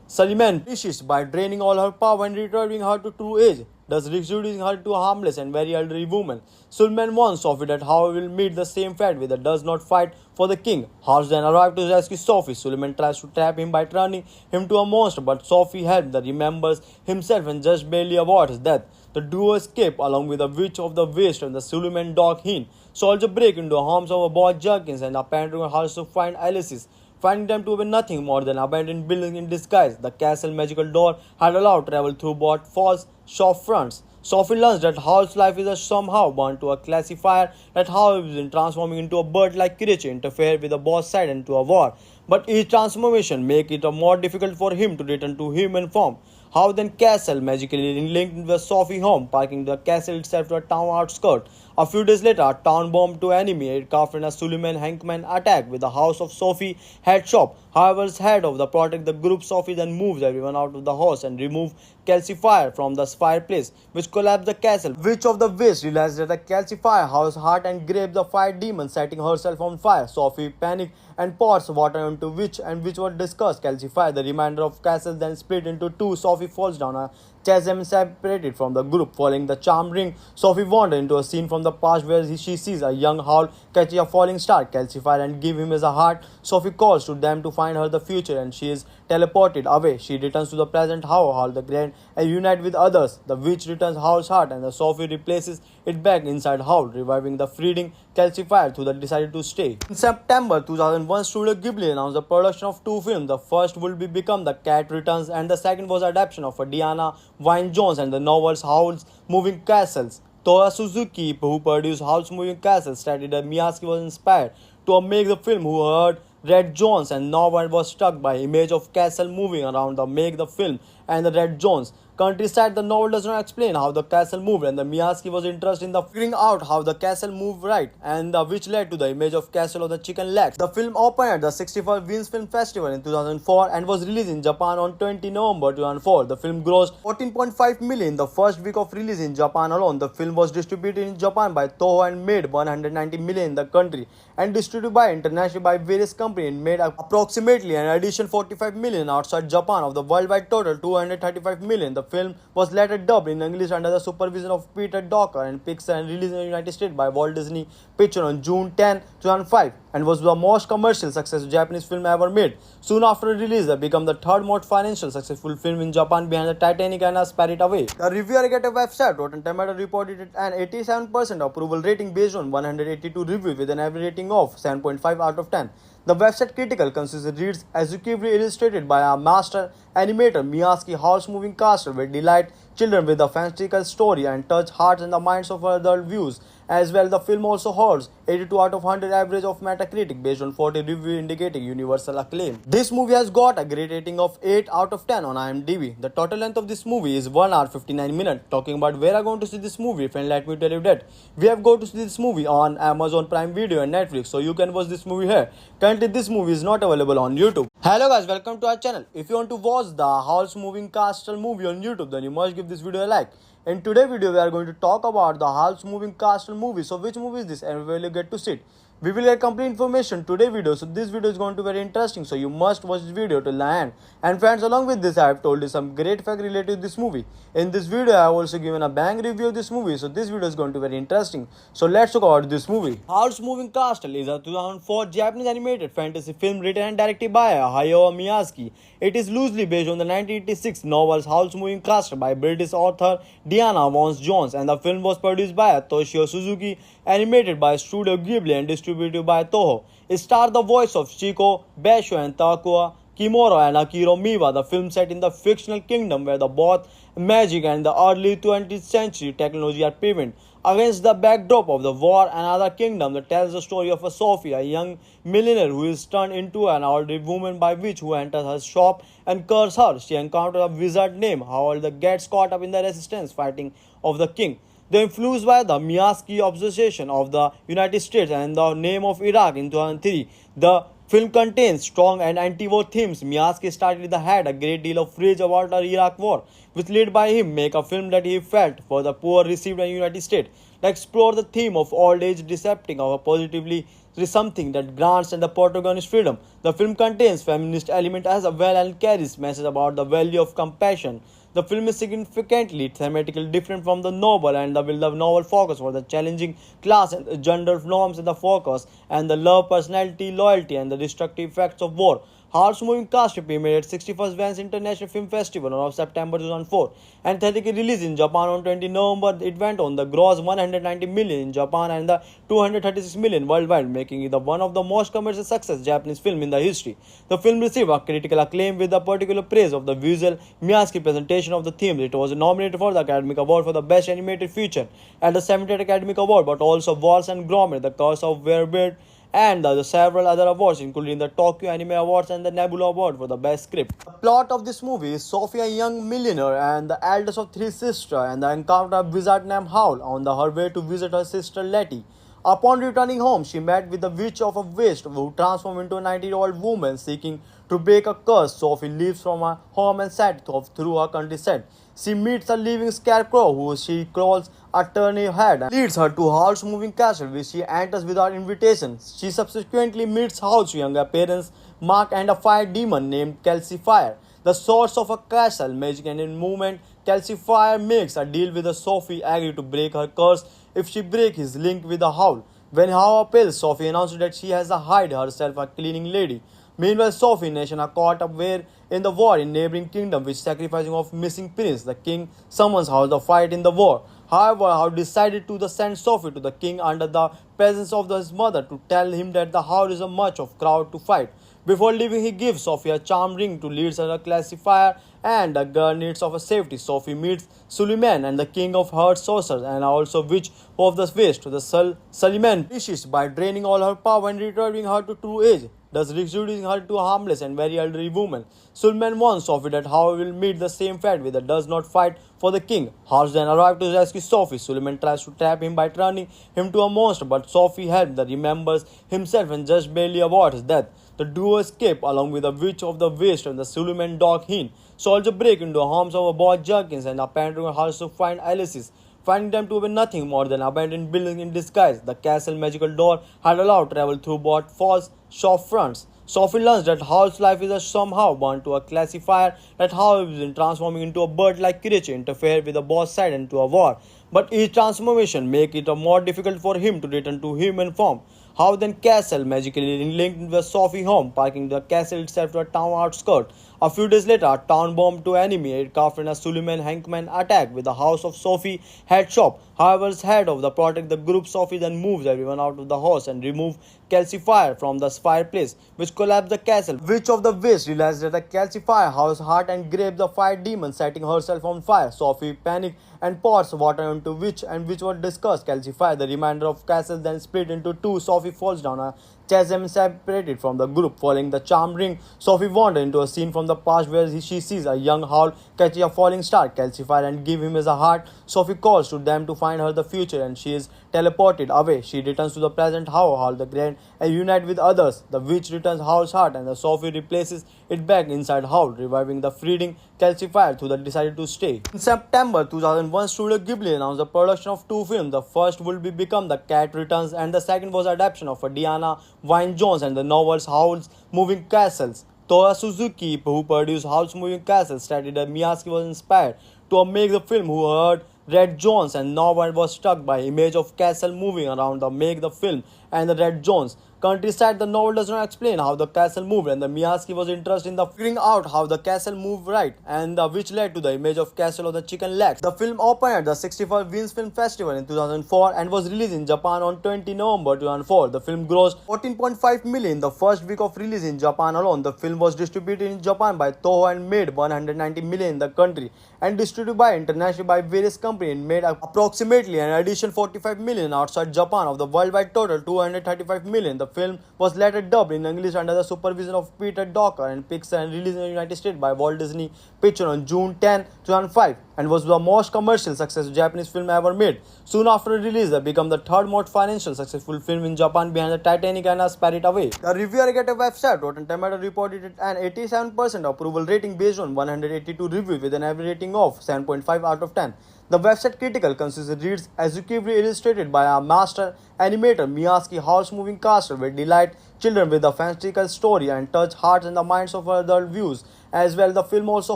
Suleiman perishes by draining all her power and returning her to true age, thus reducing her to a harmless and very elderly woman. Suleiman warns Sophie that Howl will meet the same fate with that does not fight for the king. Howl then arrives to rescue Sophie. Suleiman tries to trap him by turning him to a monster, but Sophie helps that remembers himself and just barely avoids death. The duo escape along with the witch of the waste and the Suleiman dog Heen. Soldier break into the homes of boy Jerkins and apparently also find Alice's, finding them to be nothing more than abandoned building in disguise. The castle magical door had allowed travel through both false shop fronts. Sophie learns that Howl's life is somehow bound to a classifier, that Howl is transforming into a bird-like creature interfere with the boss side into a war. But each transformation makes it more difficult for him to return to human form. How then castle magically linked with Sophie home, parking the castle itself to a town outskirt. A few days later, a town bomb to enemy aircraft and a Suleiman Hankman attack with the house of Sophie head shop. However, as head of the protect the group, Sophie then moves everyone out of the house and remove calcifier from the fireplace, which collapsed the castle. Witch of the West realized that the calcifier housed heart and grabs the fire demon, setting herself on fire. Sophie panics and pours water into Witch, and Witch was discussed. Calcifier, the remainder of castle, then split into two. Sophie falls down a chasm and separated from the group. Following the charm ring, Sophie wanders into a scene from the past where she sees a young Howl catch a falling star, calcify and give him as a heart. Sophie calls to them to find her the future, and she is teleported away. She returns to the present. Howl the Grand and unite with others. The witch returns Howl's heart, and the Sophie replaces it back inside Howl, reviving the freeding calcifier who decided to stay. In September 2001, Studio Ghibli announced the production of two films. The first will become The Cat Returns, and the second was adaptation of Diana Wynne Jones and the novels Howl's Moving Castles. Toya Suzuki, who produced Howl's Moving Castle, stated that Miyazaki was inspired to make the film who heard Red Jones and no one was struck by image of castle moving around the make the film and the Red Jones. Countryside, the novel does not explain how the castle moved, and the Miyazaki was interested in the figuring out how the castle moved right, and which led to the image of castle of the chicken legs. The film opened at the 61st Venice Film Festival in 2004 and was released in Japan on 20 November 2004. The film grossed 14.5 million in the first week of release in Japan alone. The film was distributed in Japan by Toho and made 190 million in the country, and distributed by internationally by various companies and made approximately an additional 45 million outside Japan of the worldwide total 235 million. The film was later dubbed in English under the supervision of Peter Docker and Pixar and released in the United States by Walt Disney Pictures on June 10, 2005, and was the most commercial successful Japanese film ever made. Soon after release, it became the third most financial successful film in Japan behind the Titanic and Spirit Away. The review aggregator website Rotten Tomatoes reported it an 87% approval rating based on 182 reviews with an average rating of 7.5 out of 10. The website critical consensus reads, executively illustrated by a master animator, Miyazaki Howl's Moving Castle will delight children with a fanciful story and touch hearts and the minds of adult viewers. As well, the film also holds 82 out of 100 average of Metacritic based on 40 reviews indicating universal acclaim. This movie has got a great rating of 8 out of 10 on IMDb. The total length of this movie is 1 hour 59 minutes. Talking about where I'm going to see this movie, friend, let me tell you that we have go to see this movie on Amazon Prime Video and Netflix, so you can watch this movie here. Currently, this movie is not available on YouTube. Hello guys, welcome to our channel. If you want to watch the Howl's Moving Castle movie on YouTube, then you must give this video a like. In today's video, we are going to talk about the Howl's Moving Castle movie. So which movie is this and where will you get to see it? We will get complete information today's video. So this video is going to be very interesting. So you must watch this video till the end. And friends, along with this, I have told you some great fact related to this movie. In this video, I have also given a bang review of this movie. So this video is going to be very interesting. So let's talk about this movie. Howl's Moving Castle is a 2004 Japanese animated fantasy film written and directed by Hayao Miyazaki. It is loosely based on the 1986 novel Howl's Moving Castle by British author Diana Wynne Jones, and the film was produced by Toshio Suzuki, animated by Studio Ghibli and distributed by Toho. It stars the voice of Chico, Basho and Takua Kimura and Akiro Miwa. The film set in the fictional kingdom where the both magic and the early 20th century technology are prevalent. Against the backdrop of the war and other kingdom that tells the story of a Sophie, a young millionaire who is turned into an elderly woman by witch who enters her shop and curses her. She encounters a wizard named Howl that gets caught up in the resistance fighting of the king. They influenced by the Miyazaki obsession of the United States and the name of Iraq in 2003. The film contains strong and anti-war themes. Miyazaki started had a great deal of rage about the Iraq war, which led by him make a film that he felt for the poor received in the United States. To explore the theme of old age decepting of a positively is something that grants and the protagonist freedom. The film contains feminist element as well and carries message about the value of compassion. The film is significantly thematically different from the novel, and the novel focus for the challenging class and the gender norms in the focus and the love, personality, loyalty, and the destructive effects of war. Howl's Moving Castle premiered at 61st Venice International Film Festival on September 2004 and theatrically released in Japan on 20 November. It went on the gross 190 million in Japan and the 236 million worldwide, making it one of the most commercial success Japanese film in the history. The film received a critical acclaim with the particular praise of the visual Miyazaki presentation of the themes. It was nominated for the Academy Award for the Best Animated Feature at the 70th Academy Award, but also Wallace and Gromit, The Curse of Werebird, and the several other awards, including the Tokyo Anime Awards and the Nebula Award for the Best Script. The plot of this movie is Sophie, a young millionaire and the eldest of three sisters, and the encounter of wizard named Howl on her way to visit her sister Letty. Upon returning home, she met with the Witch of a Waste, who transformed into a 90-year-old woman seeking to break a curse. Sophie leaves from her home and set off through her countryside. She meets a living scarecrow who she calls a turnip head and leads her to Howl's moving castle, which she enters without invitation. She subsequently meets Howl's younger parents, Mark, and a fire demon named Kelsey Fire. The source of a castle, magic, and in movement, Kelsey Fire makes a deal with Sophie, agree to break her curse if she breaks his link with the Howl. When Howl appeals, Sophie announces that she has hired herself a cleaning lady. Meanwhile, Sophie and Nation are caught up in the war in neighboring kingdom, which sacrificing of missing prince. The king summons Howl to fight in the war. However, Howl decided to send Sophie to the king under the presence of his mother to tell him that the Howl is a much of crowd to fight. Before leaving, he gives Sophie a charm ring to lead her a classifier and the girl needs of a safety. Sophie meets Suleiman and the king of her sorcerers and also witch of the waste. The Suleiman wishes by draining all her power and returning her to true age, thus reducing her to a harmless and very elderly woman. Suleiman warns Sophie that Howl will meet the same fate with that does not fight for the king. Howl then arrives to rescue Sophie. Suleiman tries to trap him by turning him to a monster, but Sophie helps that remembers himself and just barely avoids his death. The duo escape along with the Witch of the Waste and the Suleiman dog Heen. Soldier break into the homes of boy Jerkins and apparently also find Alice's, finding them to be nothing more than abandoned building in disguise. The castle magical door had allowed travel through both false shop fronts. Sophie learns that Howl's life is somehow bound to a classifier, that Howl is transforming into a bird-like creature interfere with the boss side into a war. But each transformation make it more difficult for him to return to human form. Howl then castle magically linked with Sophie home, parking the castle itself to a town outskirt. A few days later, a town bomb to enemy aircraft and a Suleiman Hankman attack with the house of Sophie head shop. However, as head of the protect the group, Sophie then moves everyone out of the house and remove Kelsey Fire from the fireplace, which collapsed the castle. Witch of the Waste realized that the Kelsey Fire house heart and grabs the fire demon, setting herself on fire. Sophie panics and pours water into Witch, and which was discussed Kelsey Fire. The remainder of castle then split into two. Sophie falls down a chasm separated from the group. Following the charm ring, Sophie wanders into a scene from the past where she sees a young Howl catch a falling star, Kelsey Fire, and give him as a heart. Sophie calls to them to find her the future, and she is teleported away. She returns to the present Howl the Grand and unite with others. The witch returns Howl's heart, and the Sophie replaces it back inside Howl, reviving the freeing Kelsey Fire, who decided to stay. In September 2001, Studio Ghibli announced the production of two films. The first will become The Cat Returns, and the second was adaptation of Diana Wynne Jones and the novels Howl's Moving Castles. Toya Suzuki, who produced Howl's Moving Castles, stated that Miyazaki was inspired to make the film who heard Red Jones and no one was struck by image of castle moving around the make the film and the Red Jones countryside. The novel does not explain how the castle moved, and the Miyazaki was interested in the figuring out how the castle moved right, and which led to the image of castle of the chicken legs. The film opened at the 61st Venice Film Festival in 2004 and was released in Japan on 20 November 2004. The film grossed 14.5 million the first week of release in Japan alone. The film was distributed in Japan by Toho and made 190 million in the country, and distributed by internationally by various companies and made approximately an additional 45 million outside Japan of the worldwide total 235 million. The film was later dubbed in English under the supervision of Peter Docker and Pixar and released in the United States by Walt Disney Pictures on June 10, 2005, and was the most commercial successful Japanese film ever made. Soon after release, it became the third most financial successful film in Japan behind the Titanic and Spirited Away. The review aggregator website Rotten Tomatoes reported it an 87% approval rating based on 182 reviews with an average rating of 7.5 out of 10. The website critical consensus reads executively illustrated by a master animator Miyazaki. Howl's Moving Castle will delight children with a fantastical story and touch hearts and the minds of adult viewers. As well, the film also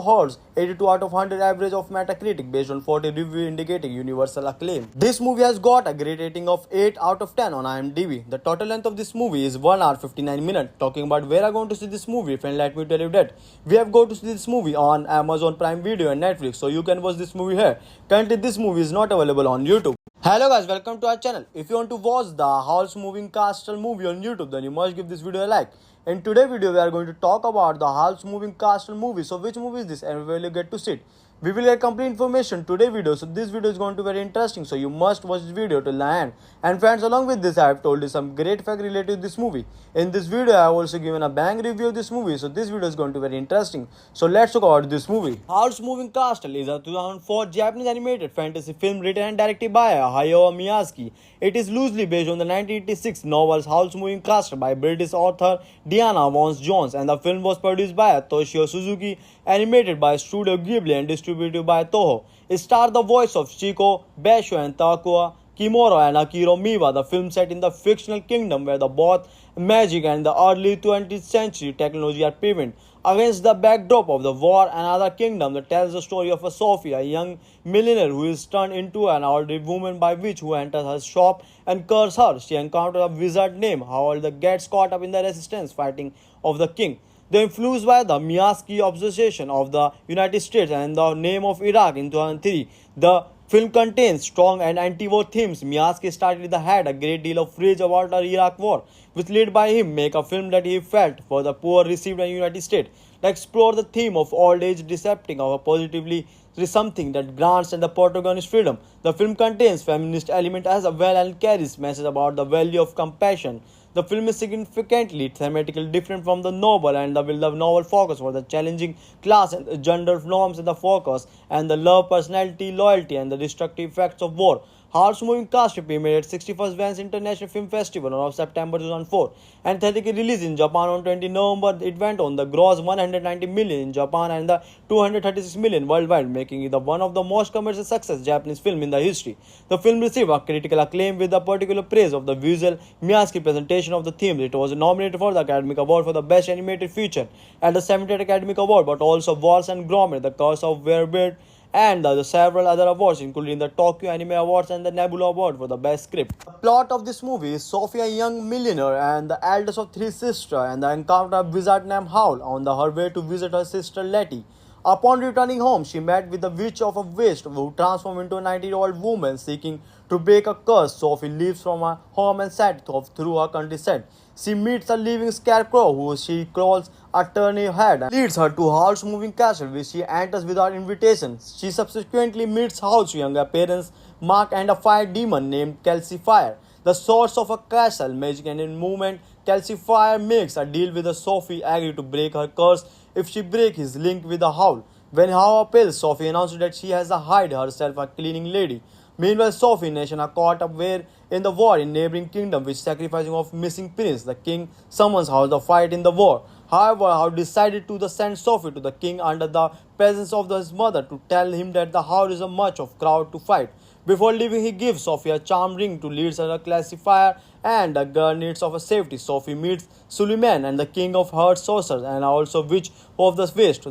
holds 82 out of 100 average of Metacritic based on 40 reviews indicating universal acclaim. This movie has got a great rating of 8 out of 10 on IMDb. The total length of this movie is 1 hour 59 minutes. Talking about where I'm going to see this movie, friend, let me tell you that we have go to see this movie on Amazon Prime Video and Netflix, so you can watch this movie here. Currently, this movie is not available on YouTube. Hello guys, welcome to our channel. If you want to watch the Howl's Moving Castle movie on YouTube, then you must give this video a like. In today's video, we are going to talk about the Howl's Moving Castle movie. So which movie is this and where will you get to see it? We will get complete information today video, so this video is going to be very interesting, so you must watch this video till the end. And friends, along with this I have told you some great fact related to this movie. In this video I have also given a bang review of this movie, so this video is going to be very interesting. So let's talk about this movie. Howl's Moving Castle is a 2004 Japanese animated fantasy film written and directed by Hayao Miyazaki. It is loosely based on the 1986 novel Howl's Moving Castle by British author Diana Vance Jones, and the film was produced by Toshio Suzuki, animated by Studio Ghibli and distributed by Toho. It stars the voice of Chico, Basho and Takua Kimura and Akiro Miwa. The film set in the fictional kingdom where the both magic and the early 20th century technology are prevalent. Against the backdrop of the war, another kingdom that tells the story of a Sophie, a young millionaire who is turned into an elderly woman by witch who enters her shop and curses her. She encounters a wizard named Howell that gets caught up in the resistance fighting of the king. They influenced by the Miyazaki obsession of the United States and the name of Iraq in 2003. The film contains strong and anti-war themes. Miyazaki started had a great deal of rage about the Iraq war, which led by him make a film that he felt for the poor received in the United States. To explore the theme of old age decepting of a positively is something that grants and the protagonist freedom. The film contains feminist element as well and carries message about the value of compassion. The film is significantly thematically different from the novel, and the novel focus for the challenging class and the gender norms in the focus, and the love, personality, loyalty, and the destructive effects of war. Howl's Moving Castle premiered at 61st Venice International Film Festival on September 2004 and theatrically released in Japan on 20 November. It went on the gross 190 million in Japan and the 236 million worldwide, making it one of the most commercial success Japanese film in the history. The film received a critical acclaim with the particular praise of the visual Miyazaki presentation of the themes. It was nominated for the Academy Award for the Best Animated Feature at the 70th Academy Award, but also Wallace and Gromit, The Curse of Werebeard, and the several other awards, including the Tokyo Anime Awards and the Nebula Award for the Best Script. The plot of this movie is Sophie, a young millionaire and the eldest of three sisters, and the encounter of a wizard named Howl on her way to visit her sister Letty. Upon returning home, she met with the Witch of a Waste, who transformed into a 90-year-old woman seeking to break a curse. Sophie leaves from her home and set off through her countryside. She meets a living scarecrow who she calls a turnip head and leads her to Howl's Moving Castle, which she enters without invitation. She subsequently meets Howl's younger parents, Mark, and a fire demon named Calcifier. The source of a castle, magic, and in movement, Calcifier makes a deal with Sophie, agree to break her curse if she breaks his link with the Howl. When Howl appeals, Sophie announces that she has hired herself a cleaning lady. Meanwhile, Sophie nation are caught up in the war in neighboring kingdom, which sacrificing of missing prince. The king summons Howl to fight in the war. However, Howl decided to send Sophie to the king under the presence of his mother to tell him that the Howl is a much of crowd to fight. Before leaving, he gives Sophie a charm ring to lead her a classifier, and the girl needs of a safety. Sophie meets Suleiman and the king of her sorcerers and also witch of the waste.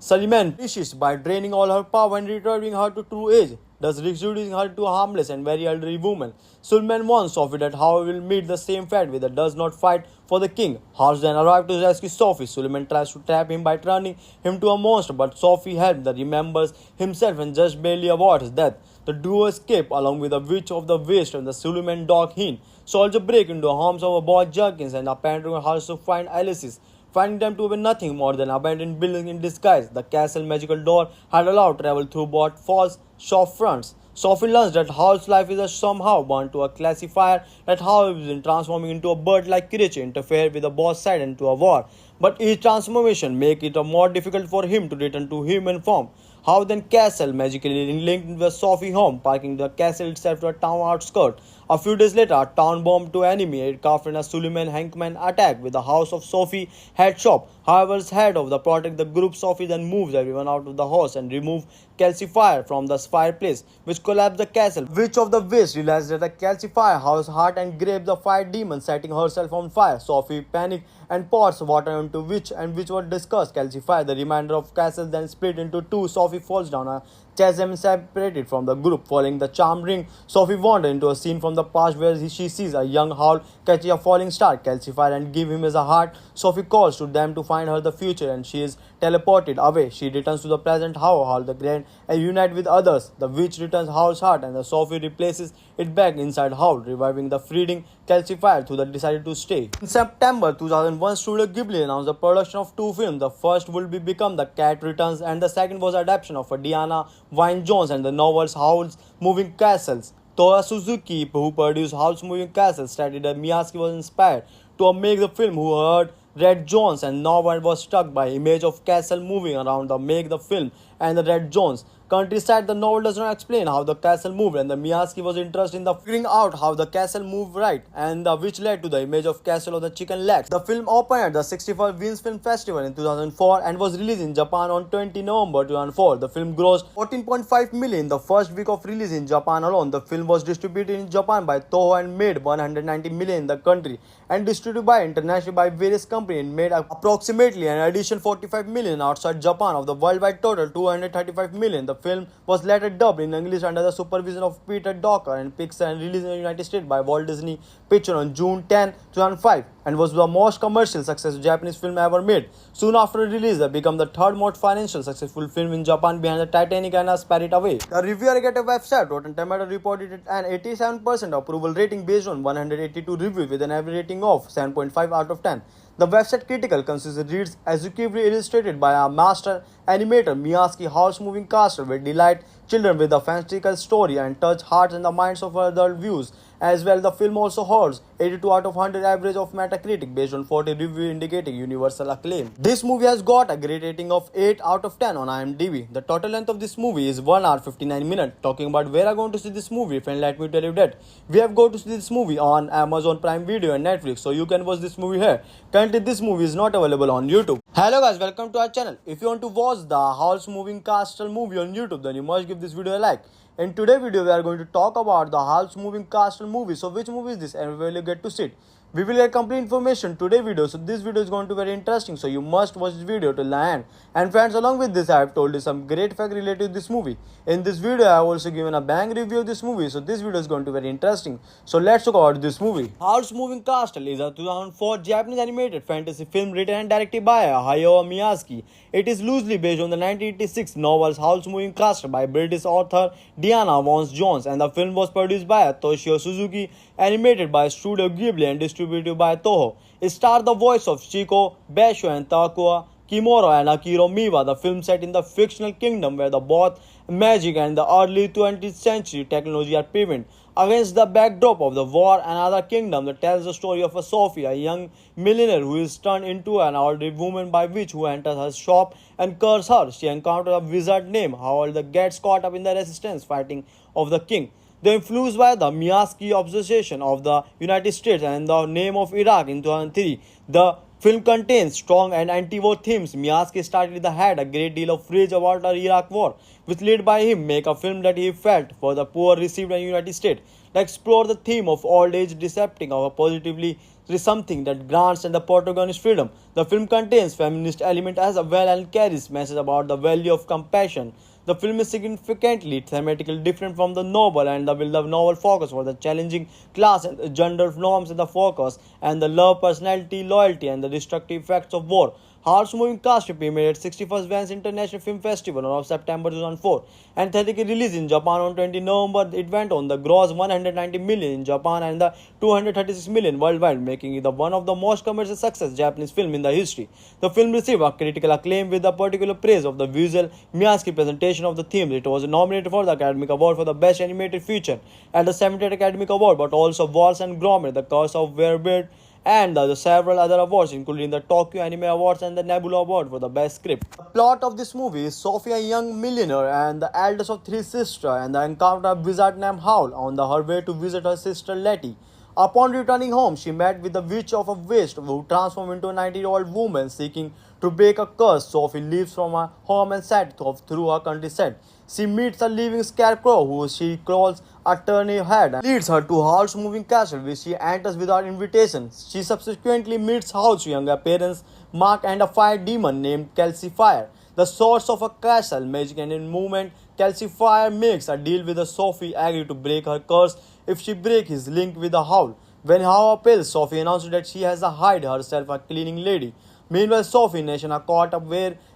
Suleiman finishes by draining all her power and returning her to true age, thus reducing her to a harmless and very elderly woman. Suleiman warns Sophie that Howl will meet the same fate with does not fight for the king. Howl then arrives to rescue Sophie. Suleiman tries to trap him by turning him to a monster, but Sophie helps that remembers himself and just barely avoids his death. The duo escape along with the witch of the waste and the Suleiman dog Heen. Soldier break into the homes of boy Jerkins and apparently also find Alice's, finding them to be nothing more than abandoned building in disguise. The castle magical door had allowed travel through both false shop fronts. Sophie learns that Howl's life is somehow bound to a classifier, that Howl is transforming into a bird-like creature interfere with the boss side into a war. But each transformation makes it more difficult for him to return to human form. Howl then castle magically linked with Sophie home, parking the castle itself to a town outskirt. A few days later, a town bomb to enemy aircraft and a Suleiman Hankman attack with the house of Sophie head shop. However, head of the protect the group, Sophie then moves everyone out of the house and remove Calcifier from the fireplace, which collapsed the castle. Witch of the Waste realized that the Calcifier house heart and grabs the fire demon, setting herself on fire. Sophie panics and pours water into Witch, and which was discussed. Calcifier, the remainder of castle, then split into two. Sophie falls down a chasm and separated from the group. Following the charm ring, Sophie wanders into a scene from the past where she sees a young Howl catch a falling star, Calcifier, and give him as a heart. Sophie calls to them to find her the future, and she is teleported away. She returns to the present Howl the Grand and unite with others. The witch returns Howl's heart, and the Sophie replaces it back inside Howl, reviving the fleeting calcifier who decided to stay. In September 2001, Studio Ghibli announced the production of two films. The first would become The Cat Returns, and the second was adaptation of Diana Wynne-Jones and the novels Howl's Moving Castles. Toya Suzuki, who produced Howl's Moving Castle, stated that Miyazaki was inspired to make the film who heard Red Jones and no one was struck by image of castle moving around the make the film and the Red Jones. Countryside, the novel does not explain how the castle moved, and the Miyazaki was interested in the figuring out how the castle moved right, and which led to the image of castle of the chicken legs. The film opened at the 61st Venice Film Festival in 2004 and was released in Japan on 20 November 2004. The film grossed 14.5 million in the first week of release in Japan alone. The film was distributed in Japan by Toho and made 190 million in the country, and distributed by internationally by various companies and made approximately an additional 45 million outside Japan of the worldwide total 235 million. The film was later dubbed in English under the supervision of Peter Docker and Pixar and released in the United States by Walt Disney Pictures on June 10, 2005, and was the most commercial successful Japanese film ever made. Soon after release, it became the third most financial successful film in Japan behind the Titanic and Spirited Away. The review aggregator website Rotten Tomatoes reported an 87% approval rating based on 182 reviews with an average rating of 7.5 out of 10. The website critical consensus reads, executively illustrated by a master animator Miyazaki, Howl's Moving Castle will delight children with a fanciful story and touch hearts and the minds of adult viewers. As well, the film also holds 82 out of 100 average of Metacritic based on 40 reviews indicating universal acclaim. This movie has got a great rating of 8 out of 10 on IMDb. The total length of this movie is 1 hour 59 minutes. Talking about where I'm going to see this movie, friend, let me tell you that we have go to see this movie on Amazon Prime Video and Netflix, so you can watch this movie here. Currently, this movie is not available on YouTube. Hello guys, welcome to our channel. If you want to watch the Howl's Moving Castle movie on YouTube, then you must give this video a like. In today's video, we are going to talk about the Howl's Moving Castle movie. So which movie is this and where will you get to see it? We will get complete information today's video. So this video is going to be very interesting. So you must watch this video till the end. And friends, along with this, I have told you some great fact related to this movie. In this video, I have also given a bang review of this movie. So this video is going to be very interesting. So let's talk about this movie. Howl's Moving Castle is a 2004 Japanese animated fantasy film written and directed by Hayao Miyazaki. It is loosely based on the 1986 novels Howl's Moving Castle by British author Diana Wynne-Jones, and the film was produced by Toshio Suzuki, animated by Studio Ghibli and distributed by Toho. It stars the voice of Chico, Basho and Takua Kimura and Akira Miwa. The film set in the fictional kingdom where the both magic and the early 20th century technology are prevalent. Against the backdrop of the war and other kingdom that tells the story of a Sophie, a young millionaire who is turned into an elderly woman by witch who enters her shop and curses her. She encounters a wizard named Howl that gets caught up in the resistance fighting of the king. They influenced by the Miyazaki obsession of the United States and the name of Iraq in 2003. The film contains strong and anti-war themes. Miyazaki started had a great deal of rage about the Iraq war, which led by him make a film that he felt for the poor received in the United States. To explore the theme of old age decepting of a positively is something that grants and the protagonist freedom. The film contains feminist element as well and carries message about the value of compassion. The film is significantly thematically different from the novel, and the novel focus for the challenging class and the gender norms in the focus and the love, personality, loyalty, and the destructive effects of war. Howl's Moving Castle premiered at 61st Venice International Film Festival on September 2004 and theatrically released in Japan on 20 November. It went on the gross 190 million in Japan and the 236 million worldwide, making it one of the most commercial success Japanese film in the history. The film received a critical acclaim with the particular praise of the visual Miyazaki presentation of the themes. It was nominated for the Academy Award for the Best Animated Feature at the 70th Academy Award, but also Wallace and Gromit, The Curse of Werebeard, and the several other awards, including the Tokyo Anime Awards and the Nebula Award for the Best Script. The plot of this movie is Sophie, a young millionaire and the eldest of three sisters, and the encounter a wizard named Howl on her way to visit her sister Letty. Upon returning home, she met with the witch of a waste who transformed into a 90-year-old woman seeking to break a curse. Sophie leaves from her home and set off through her countryside. She meets a living scarecrow who she calls a turnip head and leads her to Howl's Moving Castle, which she enters without invitation. She subsequently meets Howl's younger parents, Mark, and a fire demon named Calcifier. The source of a castle, magic, and in movement, Calcifier makes a deal with Sophie, agree to break her curse if she breaks his link with the Howl. When Howl appeals, Sophie announces that she has hired herself a cleaning lady. Meanwhile, Sophie and Nation are caught up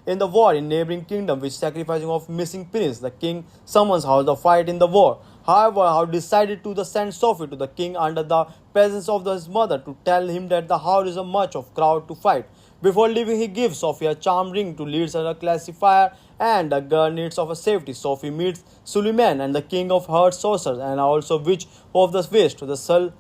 in the war in neighboring kingdom, which sacrificing of missing prince. The king summons Howl to fight in the war. However, Howard decided to send Sophie to the king under the presence of his mother to tell him that the Howard is a much of crowd to fight. Before leaving, he gives Sophie a charm ring to lead as a classifier, and the girl needs of a safety. Sophie meets Suleiman and the king of her sorcerers and also witch of the west to the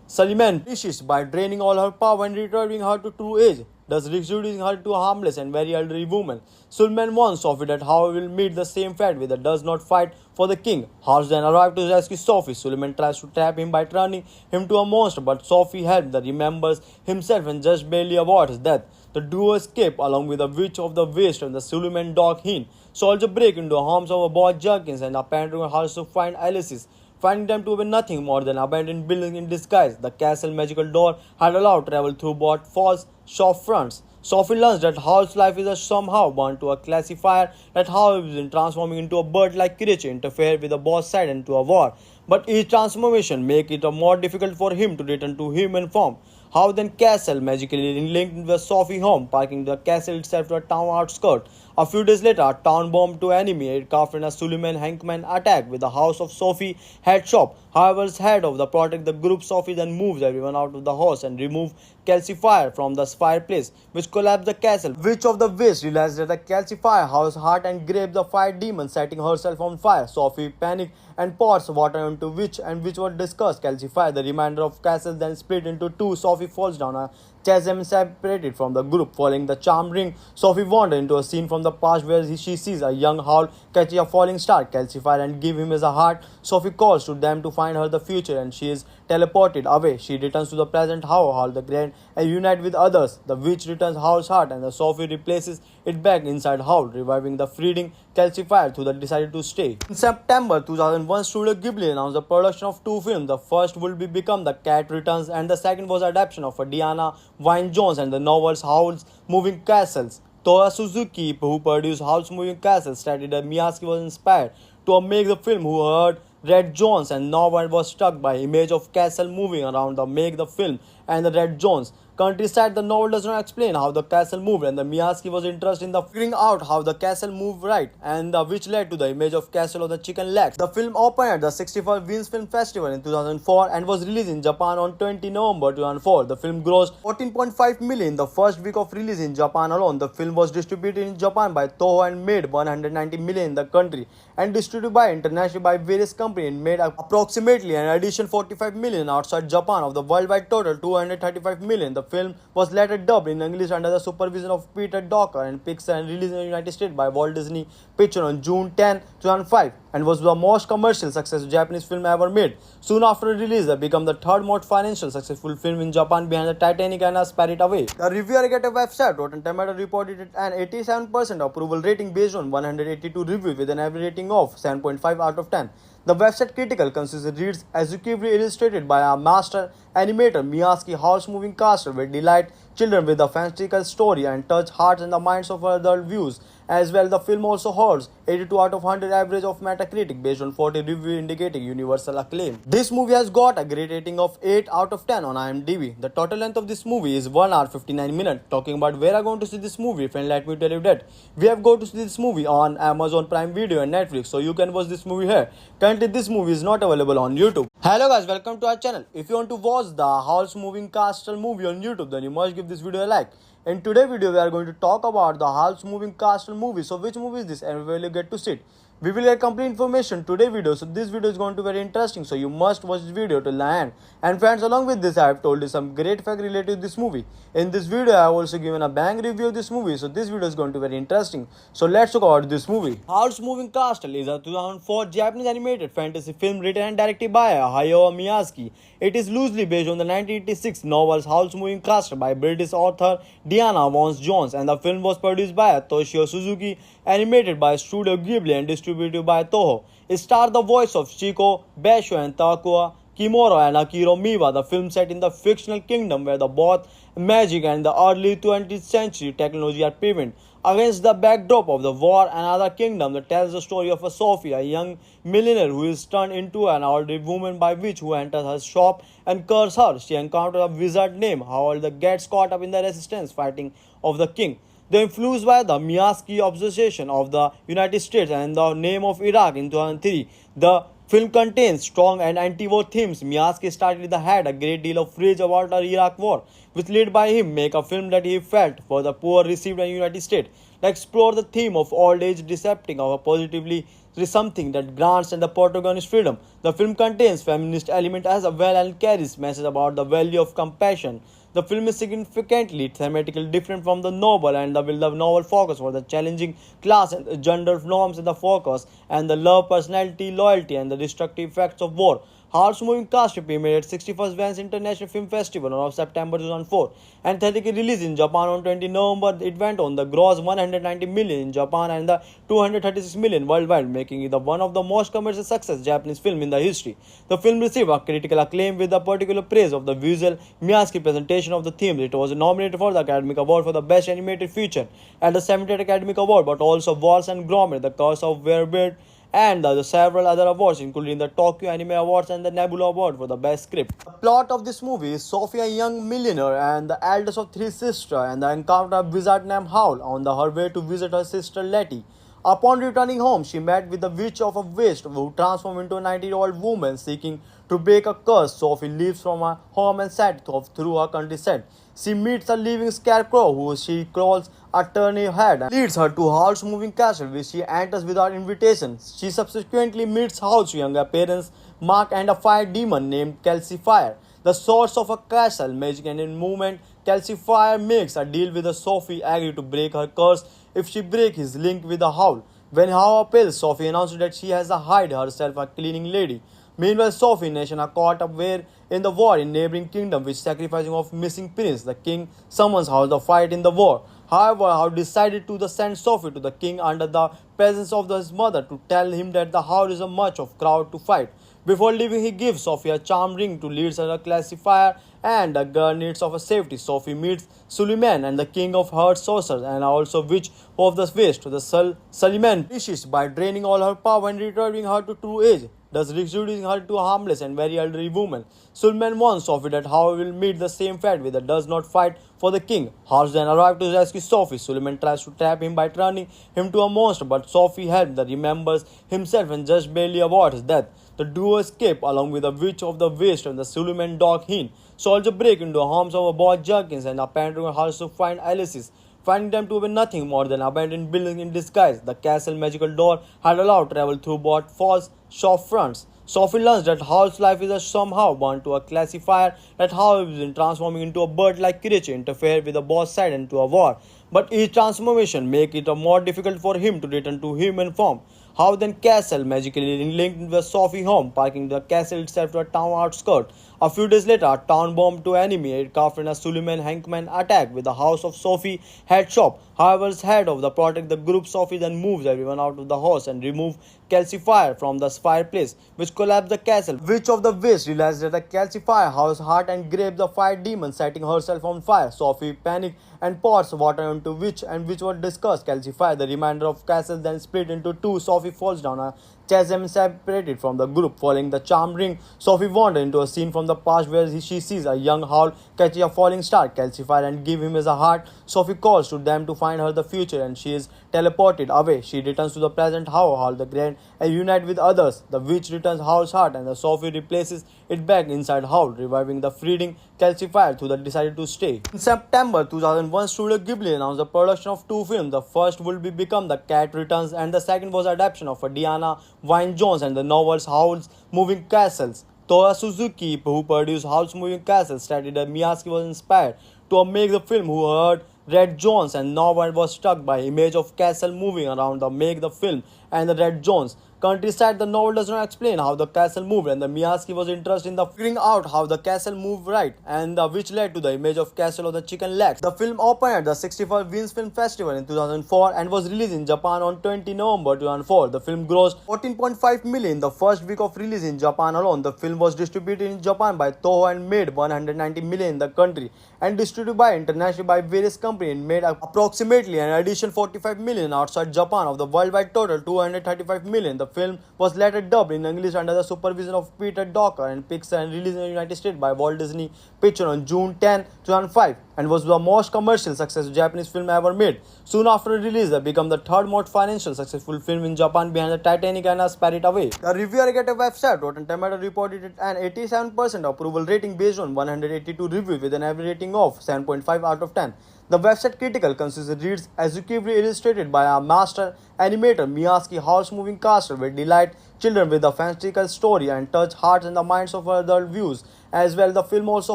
Suleiman wishes by draining all her power and returning her to true age, thus reducing her to a harmless and very elderly woman. Suleiman warns Sophie that Howard will meet the same fate with that does not fight for the king. Howard then arrives to rescue Sophie. Suleiman tries to trap him by turning him to a monster, but Sophie helps the remembers himself and just barely avoids death. The duo escape along with the witch of the west and the Suleiman dog Heen. Soldier break into the homes of boy Jerkins and apparently also find Alice's, finding them to be nothing more than abandoned building in disguise. The castle magical door had allowed travel through both false shop fronts. Sophie learns that Howard's life is somehow bound to a classifier, that Howard is transforming into a bird-like creature interfere with the boss side into a war. But each transformation make it more difficult for him to return to human form. How then castle magically linked with Sophie home, parking the castle itself to a town outskirt. A few days later, a town bomb to enemy aircraft and a Suleiman Hankman attack with the house of Sophie head shop. However, as head of the protect the group, Sophie then moves everyone out of the house and remove calcifier from the fireplace, which collapsed the castle. Witch of the West realized that the calcifier house heart and grabs the fire demon, setting herself on fire. Sophie panics and pours water into Witch, and Witch was discussed calcify. The remainder of castle then split into two. Sophie falls down a chasm separated from the group. Following the charm ring, Sophie wanders into a scene from the past where she sees a young Howl catch a falling star, calcify and give him as a heart. Sophie calls to them to find her the future and she is teleported away. She returns to the present Howl the Grand and unite with others. The witch returns Howl's heart and the Sophie replaces it back inside Howl, reviving the freeding calcifier who decided to stay. In September 2001, Studio Ghibli announced the production of two films. The first will become The Cat Returns and the second was adaptation of Diana Wynne Jones and the novels Howl's Moving Castles. Toya Suzuki, who produced Howl's Moving Castles, stated that Miyazaki was inspired to make the film who heard Red Jones and no one was struck by image of castle moving around the make the film and the Red Jones countryside. The novel does not explain how the castle moved and the Miyazaki was interested in the figuring out how the castle moved right and which led to the image of castle of the chicken legs. The film opened at the 61st Venice Film Festival in 2004 and was released in Japan on 20 November 2004. The film grossed 14.5 million in the first week of release in Japan alone. The film was distributed in Japan by Toho and made 190 million in the country and distributed by internationally by various companies and made approximately an additional 45 million outside Japan of the worldwide total 235 million. The film was later dubbed in English under the supervision of Peter Docker and Pixar and released in the United States by Walt Disney Pictures on June 10, 2005 and was the most commercial successful Japanese film ever made. Soon after release, it became the third most financial successful film in Japan behind the Titanic and Spirited Away. The review aggregator website Rotten Tomatoes reported an 87% approval rating based on 182 reviews with an average rating of 7.5 out of 10. The website critical consensus reads executively illustrated by a master animator Miyazaki. Howl's Moving Castle will delight children with a fantastical story and touch hearts and the minds of adult viewers. As well, the film also holds 82 out of 100 average of Metacritic based on 40 reviews indicating universal acclaim. This movie has got a great rating of 8 out of 10 on IMDb. The total length of this movie is 1 hour 59 minutes. Talking about where I'm going to see this movie, friend, let me tell you that we have go to see this movie on Amazon Prime Video and Netflix, so you can watch this movie here. Currently, this movie is not available on YouTube. Hello guys, welcome to our channel. If you want to watch the Howl's Moving Castle movie on YouTube, then you must give this video a like. In today's video, we are going to talk about the Howl's Moving Castle movie. So which movie is this and where will you get to see it? We will get complete information today's video. So this video is going to be very interesting. So you must watch this video till the end. And friends, along with this, I have told you some great fact related to this movie. In this video, I have also given a bang review of this movie. So this video is going to be very interesting. So let's talk about this movie. Howl's Moving Castle is a 2004 Japanese animated fantasy film written and directed by Hayao Miyazaki. It is loosely based on the 1986 novel Howl's Moving Castle by British author Diana Wynne Jones, and the film was produced by Toshio Suzuki, animated by Studio Ghibli and distributed by Toho. It stars the voice of Chico, Basho and Takua Kimura and Akiro Miwa. The film set in the fictional kingdom where the both magic and the early 20th century technology are prevalent. Against the backdrop of the war and other kingdom that tells the story of a Sophie, a young millionaire who is turned into an elderly woman by witch who enters her shop and curses her. She encounters a wizard named Howell that gets caught up in the resistance fighting of the king. They influenced by the Miyazaki obsession of the United States and the name of Iraq in 2003. The Film contains strong and anti-war themes. Miyazaki started had a great deal of rage about the Iraq War, which led by him make a film that he felt for the poor received in the United States. To explore the theme of old age decepting of a positively is something that grants and the protagonist freedom. The film contains feminist element as well and carries message about the value of compassion. The film is significantly thematically different from the novel and the novel focus for the challenging class and gender norms in the focus and the love, personality, loyalty and the destructive effects of war. Hearts Moving Cast premiered at 61st Venice International Film Festival on September 2004 and theatrically released in Japan on 20 November. It went on the gross 190 million in Japan and the 236 million worldwide, making it one of the most commercial success Japanese film in the history. The film received a critical acclaim with the particular praise of the visual Miyazaki presentation of the themes. It was nominated for the Academy Award for the Best Animated Feature at the 70th Academy Award, but also Wallace and Gromit, The Curse of Werebird, and the several other awards, including the Tokyo Anime Awards and the Nebula Award for the Best Script. The plot of this movie is Sophie, a young millionaire and the eldest of three sisters, and the encounter a wizard named Howl on her way to visit her sister Letty. Upon returning home, she met with the Witch of a Waste, who transformed into a 90-year-old woman seeking to break a curse. Sophie leaves from her home and set off through her countryside. She meets a living scarecrow who she calls a turnip head and leads her to Howl's moving castle, which she enters without invitation. She subsequently meets Howl's younger parents, Mark, and a fire demon named Calcifier. The source of a castle, magic and in movement, Calcifier makes a deal with Sophie, agree to break her curse if she breaks his link with the Howl. When Howl appeals, Sophie announces that she has hired herself a cleaning lady. Meanwhile, Sophie and Nation are caught up in the war in neighboring kingdom, which sacrificing of missing prince. The king summons Howl to fight in the war. However, Howl decided to send Sophie to the king under the presence of his mother to tell him that the Howl is a much of crowd to fight. Before leaving, he gives Sophie a charm ring to lead her a classifier and the girl needs of a safety. Sophie meets Suleiman and the king of her sorcerers and also witch of the west. Suleiman wishes by draining all her power and returning her to true age, thus reducing her to a harmless and very elderly woman. Suleiman warns Sophie that Howl will meet the same fate with does not fight for the king. Howl then arrives to rescue Sophie. Suleiman tries to trap him by turning him to a monster, but Sophie helps the remembers himself and just barely avoids death. The duo escape along with the witch of the west and the Suleiman dog Heen. Soldier break into the homes of boy Jerkins and apparently also find Alice's, finding them to be nothing more than abandoned building in disguise. The castle magical door had allowed travel through both false shop fronts. Sophie learns that Howl's life is somehow bound to a classifier, that Howl is in transforming into a bird-like creature interfere with the boss side into a war. But each transformation make it more difficult for him to return to human form. How then castle magically linked with Sophie home, parking the castle itself to a town outskirt. A few days later, a town bomb to enemy aircraft and a Suleiman Hankman attack with the house of Sophie head shop. However, as head of the protect the group, Sophie then moves everyone out of the house and remove Calcifier from the fireplace, which collapsed the castle. Witch of the West realized that the Calcifier house heart and grabs the fire demon, setting herself on fire. Sophie panics and pours water into Witch, and Witch was discussed. Calcifier, the remainder of castle then split into two. Sophie falls down a chasm separated from the group. Following the charm ring, Sophie wanders into a scene from the past where she sees a young Howl catch a falling star, Calcifier, and give him as a heart. Sophie calls to them to find her the future and she is teleported away. She returns to the present Howl the Grand and unite with others. The witch returns Howl's heart and the Sophie replaces it back inside Howl, reviving the freeing Calcifier who decided to stay. In September 2001, Studio Ghibli announced the production of two films. The first will become The Cat Returns and the second was adaptation of Diana Wynne Jones and the novels Howl's Moving Castles. Toya Suzuki, who produced Howl's Moving Castles, stated that Miyazaki was inspired to make the film who heard Red Jones and Norwood was struck by image of castle moving around the make the film and the Red Jones. Countryside, the novel does not explain how the castle moved and the Miyazaki was interested in the figuring out how the castle moved right and which led to the image of castle of the chicken legs. The film opened at the 61st Venice Film Festival in 2004 and was released in Japan on 20 November 2004. The film grossed 14.5 million the first week of release in Japan alone. The film was distributed in Japan by Toho and made 190 million in the country and distributed by internationally by various companies and made approximately an additional 45 million outside Japan of the worldwide total 235 million. The film was later dubbed in English under the supervision of Peter Docker and Pixar and released in the United States by Walt Disney Pictures on June 10, 2005 and was the most commercial successful Japanese film ever made. Soon after release, it became the third most financial successful film in Japan behind the Titanic and A Spirited Away. The review aggregator website Rotten Tomatoes reported it an 87% approval rating based on 182 reviews with an average rating of 7.5 out of 10. The website critical consensus reads executively illustrated by a master animator Miyazaki house-moving castle will delight children with a fantastical story and touch hearts and the minds of adult viewers. As well, the film also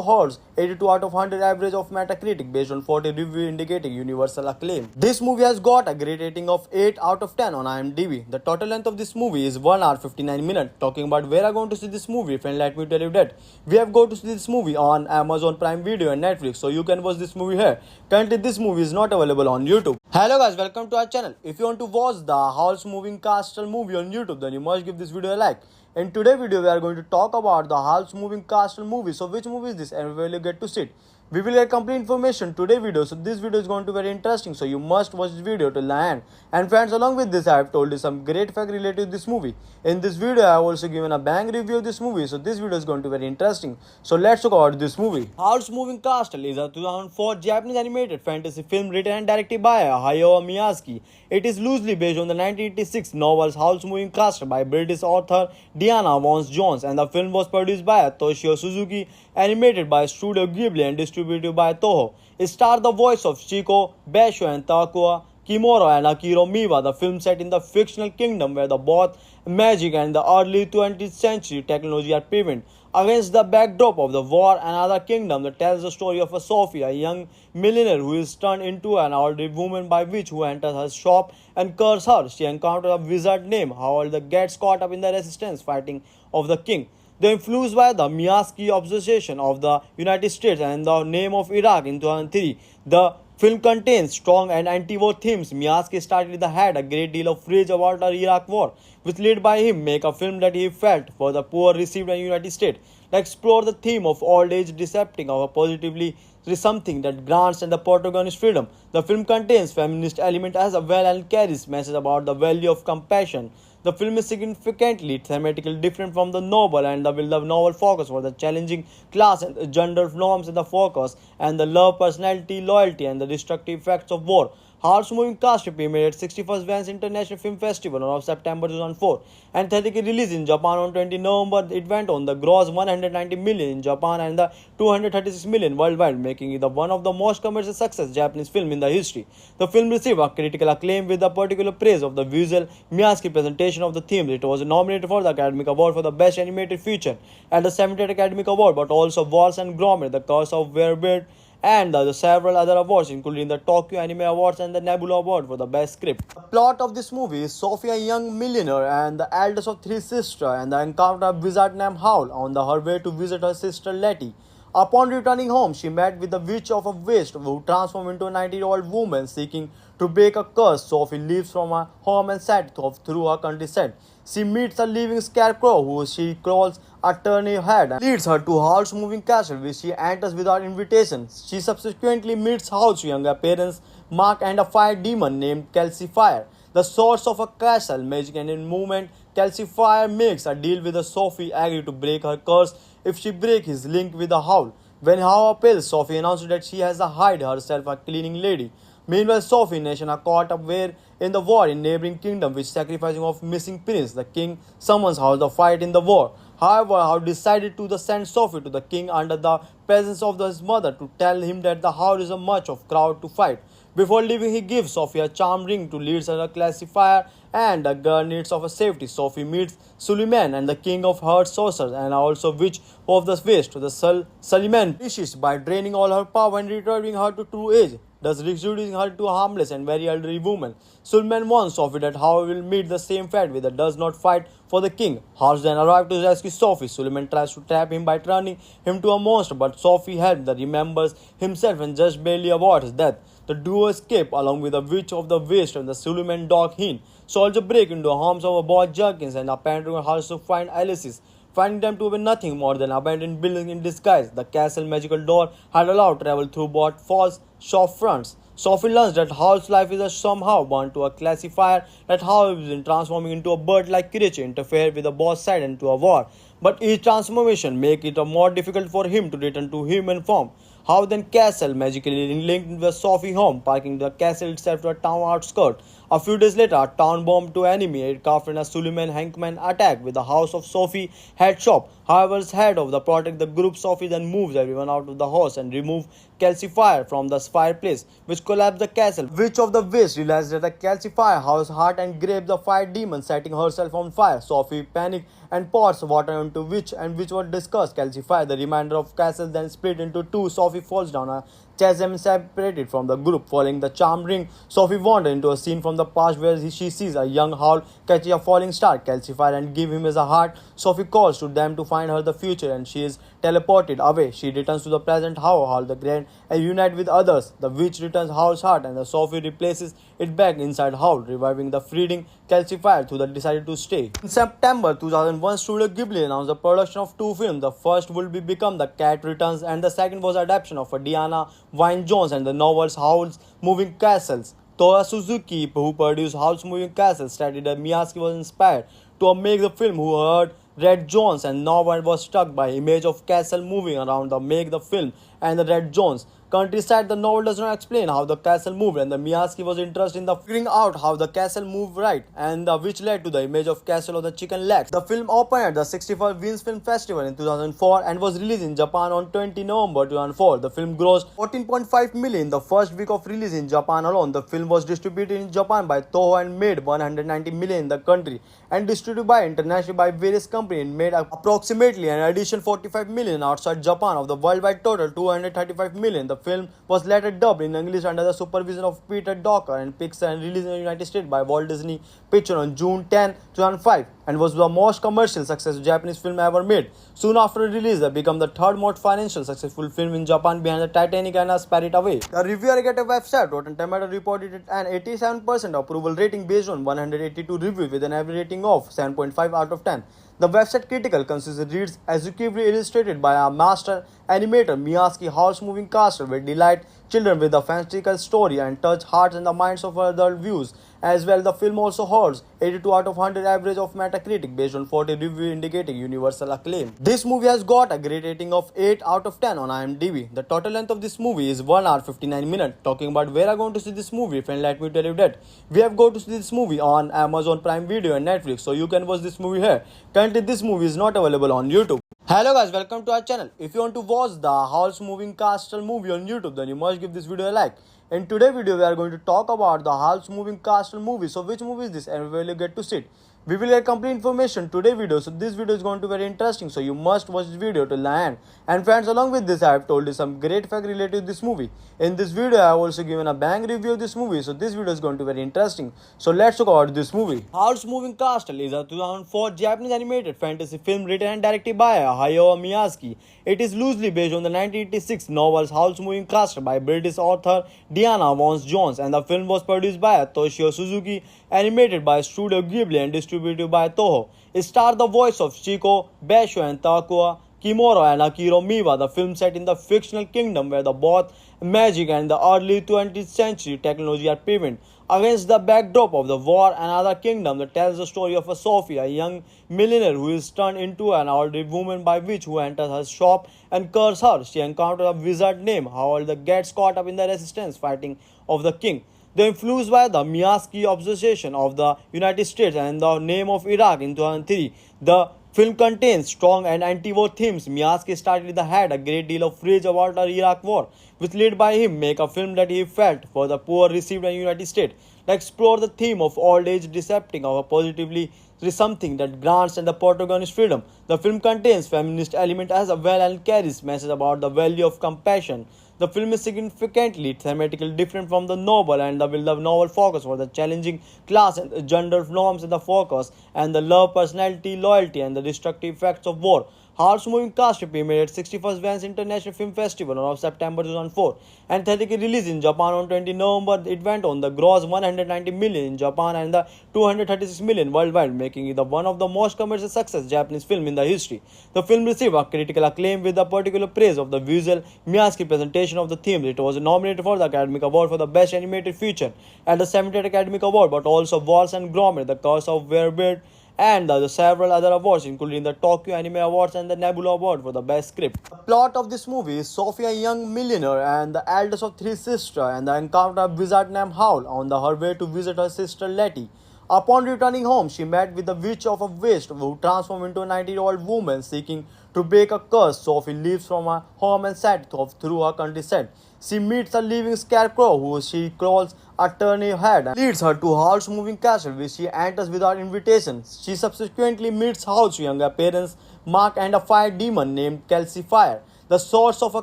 holds 82 out of 100 average of Metacritic based on 40 reviews indicating universal acclaim. This movie has got a great rating of 8 out of 10 on IMDb. The total length of this movie is 1 hour 59 minutes. Talking about where I'm going to see this movie, friend, let me tell you that we have go to see this movie on Amazon Prime Video and Netflix, so you can watch this movie here. Currently, this movie is not available on YouTube. Hello guys, welcome to our channel. If you want to watch the House Moving Castle movie on YouTube, then you must give this video a like. In today's video, we are going to talk about the House Moving Castle movie. So which movie is this and where will you get to see it? We will get complete information today's video. So this video is going to be very interesting. So you must watch this video till the end. And friends, along with this, I have told you some great fact related to this movie. In this video, I have also given a bang review of this movie. So this video is going to be very interesting. So let's talk about this movie. House Moving Castle is a 2004 Japanese animated fantasy film written and directed by Hayao Miyazaki. It is loosely based on the 1986 novel House Moving Castle by British author Diana Vance Jones, and the film was produced by Toshio Suzuki, animated by Studio Ghibli and distributed by Toho. It stars the voice of Shiko, Basho and Takua Kimura and Akiro Miwa. The film set in the fictional kingdom where the both magic and the early 20th century technology are prevalent. Against the backdrop of the war and other kingdom that tells the story of a Sophie, a young millionaire who is turned into an elderly woman by witch who enters her shop and curses her. She encounters a wizard named Howard that gets caught up in the resistance fighting of the king. They are influenced by the Miyazaki obsession of the United States and the name of Iraq in 2003. The film contains strong and anti-war themes. Miyazaki started had a great deal of rage about the Iraq war, which led by him make a film that he felt for the poor received in the United States. They explore the theme of old age decepting of a positively something that grants and the protagonist freedom. The film contains feminist element as well and carries message about the value of compassion. The film is significantly thematically different from the novel, and the novel focus for the challenging class and gender norms in the focus and the love, personality, loyalty, and the destructive effects of war. House Moving Castle premiered at 61st Venice International Film Festival on September 2004 and theatrically released in Japan on 20 November. It went on the gross 190 million in Japan and the 236 million worldwide, making it one of the most commercial success Japanese film in the history. The film received a critical acclaim with the particular praise of the visual Miyazaki presentation of the themes. It was nominated for the Academy Award for the Best Animated Feature at the 70th Academy Award, but also Wallace and Gromit, The Curse of Werebeard, and the several other awards, including the Tokyo Anime Awards and the Nebula Award for the Best Script. The plot of this movie is Sophie, a young millionaire and the eldest of three sisters, and the encounter of a wizard named Howl on her way to visit her sister Letty. Upon returning home, she met with the Witch of a West who transformed into a 90-year-old woman seeking to break a curse. Sophie leaves from her home and set off through her countryside. She meets a living scarecrow who she calls a turnip head and leads her to Howl's Moving Castle, which she enters without invitation. She subsequently meets Howl's younger parents, Mark, and a fire demon named Calcifier, the source of a castle magic, and in movement, Calcifier makes a deal with Sophie, agree to break her curse if she breaks his link with the Howl. When Howl appeals, Sophie announces that she has hired herself a cleaning lady. Meanwhile, Sophie and Nation are caught up in the war in neighboring kingdom, which sacrificing of missing prince. The king summons Howl to fight in the war. However, Howl decided to send Sophie to the king under the presence of his mother to tell him that the Howl is a much of crowd to fight. Before leaving, he gives Sophie a charm ring to lead her a classifier and a girl needs of a safety. Sophie meets Suleiman and the king of her sorcerers and also witch of the west. The Suleiman perishes by draining all her power and returning her to true age, thus reducing her to a harmless and very elderly woman. Suleiman warns Sophie that Howl will meet the same fate with that does not fight for the king. Howl then arrives to rescue Sophie. Suleiman tries to trap him by turning him to a monster, but Sophie helps that remembers himself and just barely avoids death. The duo escape along with the witch of the west and the Suleiman dog Heen. Soldier break into the homes of both Jerkins and apparently also find Alice's, finding them to be nothing more than abandoned building in disguise. The castle magical door had allowed travel through both false shop fronts. Sophie learns that Howl's life is somehow bound to a classifier, that Howl is transforming into a bird-like creature interfere with the boss side into a war. But each transformation makes it more difficult for him to return to human form. How then Castle magically linked with Sophie home, parking the castle itself to a town outskirt. A few days later, a town bomb to enemy aircraft and a Suleiman Hankman attack with the house of Sophie head shop. However, as head of the protect the group, Sophie then moves everyone out of the house and remove calcifier from the fireplace, which collapsed the castle. Witch of the West realized that the calcifier house heart and grabs the fire demon, setting herself on fire. Sophie panics and pours water into Witch, and Witch was discussed calcify. The remainder of castle then split into two. Sophie falls down a chasm separated from the group. Following the charm ring, Sophie wanders into a scene from the past where she sees a young Howl catch a falling star, calcify and give him as a heart. Sophie calls to them to find her the future, and she is teleported away. She returns to the present Howl the Grand and unite with others. The witch returns Howl's heart, and the Sophie replaces it back inside Howl, reviving the freeding calcifier who decided to stay. In September 2001, Studio Ghibli announced the production of two films. The first will be become The Cat Returns, and the second was adaptation of Diana Wynne Jones and the novels Howl's Moving Castles. Toya Suzuki, who produced Howl's Moving Castle, stated that Miyazaki was inspired to make the film who heard Red Jones and no one was struck by image of castle moving around the make the film and the Red Jones. Countryside, the novel does not explain how the castle moved, and the Miyazaki was interested in the figuring out how the castle moved right, and which led to the image of castle of the chicken legs. The film opened at the 61st Venice Film Festival in 2004 and was released in Japan on 20 November 2004. The film grossed 14.5 million in the first week of release in Japan alone. The film was distributed in Japan by Toho and made 190 million in the country, and distributed by internationally by various companies and made approximately an additional 45 million outside Japan of the worldwide total 235 million. The film was later dubbed in English under the supervision of Peter Docker and Pixar and released in the United States by Walt Disney Pictures on June 10, 2005, and was the most commercial successful Japanese film ever made. Soon after release, it became the third most financial successful film in Japan behind the Titanic and A Spirit Away. The review aggregator website Rotten Tomatoes reported it an 87% approval rating based on 182 reviews with an average rating of 7.5 out of 10. The website critical consensus reads executively illustrated by a master animator Miyazaki. Howl's Moving Castle will delight children with a fanciful story and touch hearts and the minds of adult viewers. As well, the film also holds 82 out of 100 average of Metacritic based on 40 reviews indicating universal acclaim. This movie has got a great rating of 8 out of 10 on IMDb. The total length of this movie is 1 hour 59 minutes. Talking about where I'm going to see this movie, friend, let me tell you that we have go to see this movie on Amazon Prime Video and Netflix, so you can watch this movie here. Currently, this movie is not available on YouTube. Hello guys, welcome to our channel. If you want to watch the Howl's Moving Castle movie on YouTube, then you must give this video a like. In today's video, we are going to talk about the Howl's Moving Castle movie. So which movie is this and where will you get to see it? We will get complete information today video. So this video is going to be very interesting. So you must watch this video till the end. And friends, along with this, I have told you some great fact related to this movie. In this video, I have also given a bang review of this movie. So this video is going to be very interesting. So let's talk about this movie. Howl's Moving Castle is a 2004 Japanese animated fantasy film written and directed by Hayao Miyazaki. It is loosely based on the 1986 novel Howl's Moving Castle by British author Diana Wynne Jones, and the film was produced by Toshio Suzuki, animated by Studio Ghibli and distributed by Toho. It stars the voice of Chico, Basho and Takua Kimura and Akiro Miwa. The film set in the fictional kingdom where the both magic and the early 20th century technology are prevalent. Against the backdrop of the war and other kingdom that tells the story of a Sophie, a young millionaire who is turned into an elderly woman by witch who enters her shop and curses her. She encounters a wizard named Howl that gets caught up in the resistance fighting of the king. They influenced by the Miyazaki obsession of the United States and the name of Iraq in 2003. The film contains strong and anti-war themes. Miyazaki started had a great deal of rage about the Iraq war, which led by him make a film that he felt for the poor received in the United States. To explore the theme of old age decepting of a positively is something that grants and the protagonist freedom. The film contains feminist element as well and carries message about the value of compassion. The film is significantly thematically different from the novel, and the novel focus for the challenging class and gender norms in the focus and the love, personality, loyalty, and the destructive effects of war. Hearts Moving Cast premiered at 61st Venice International Film Festival on September 2004 and theatrically released in Japan on 20 November. It went on the gross 190 million in Japan and the 236 million worldwide, making it one of the most commercial success Japanese film in the history. The film received a critical acclaim with the particular praise of the visual Miyazaki presentation of the themes. It was nominated for the Academy Award for the Best Animated Feature at the 70th Academy Award, but also Wallace and Gromit, The Curse of Werebeard, and the several other awards, including the Tokyo Anime Awards and the Nebula Award for the Best Script. The plot of this movie is Sophie, a young millionaire and the eldest of three sisters, and the encounter a wizard named Howl on her way to visit her sister Letty. Upon returning home, she met with the Witch of a Waste, who transformed into a 90-year-old woman seeking to break a curse. Sophie leaves from her home and set off through her countryside. She meets a living scarecrow who she calls a turnip head and leads her to Howl's moving castle, which she enters without invitation. She subsequently meets Howl's younger parents, Mark, and a fire demon named Calcifier, the source of a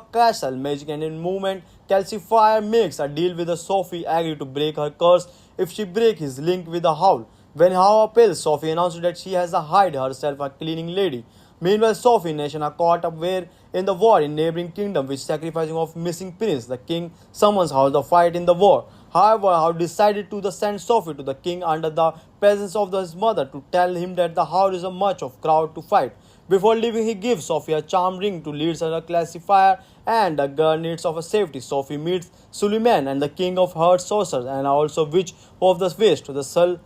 castle magic, and in movement, Calcifier makes a deal with Sophie, agree to break her curse if she breaks his link with the Howl. When Howl appeals, Sophie announces that she has hired herself a cleaning lady. Meanwhile, Sophie and Nation are caught up in the war in neighboring kingdom, which sacrificing of missing prince. The king summons Howl to fight in the war. However, Howl decided to send Sophie to the king under the presence of his mother to tell him that the Howl is a much of crowd to fight. Before leaving, he gives Sophie a charm ring to lead her a classifier and a girl needs of a safety. Sophie meets Suleiman and the king of her sorcerers and also witch of the waste.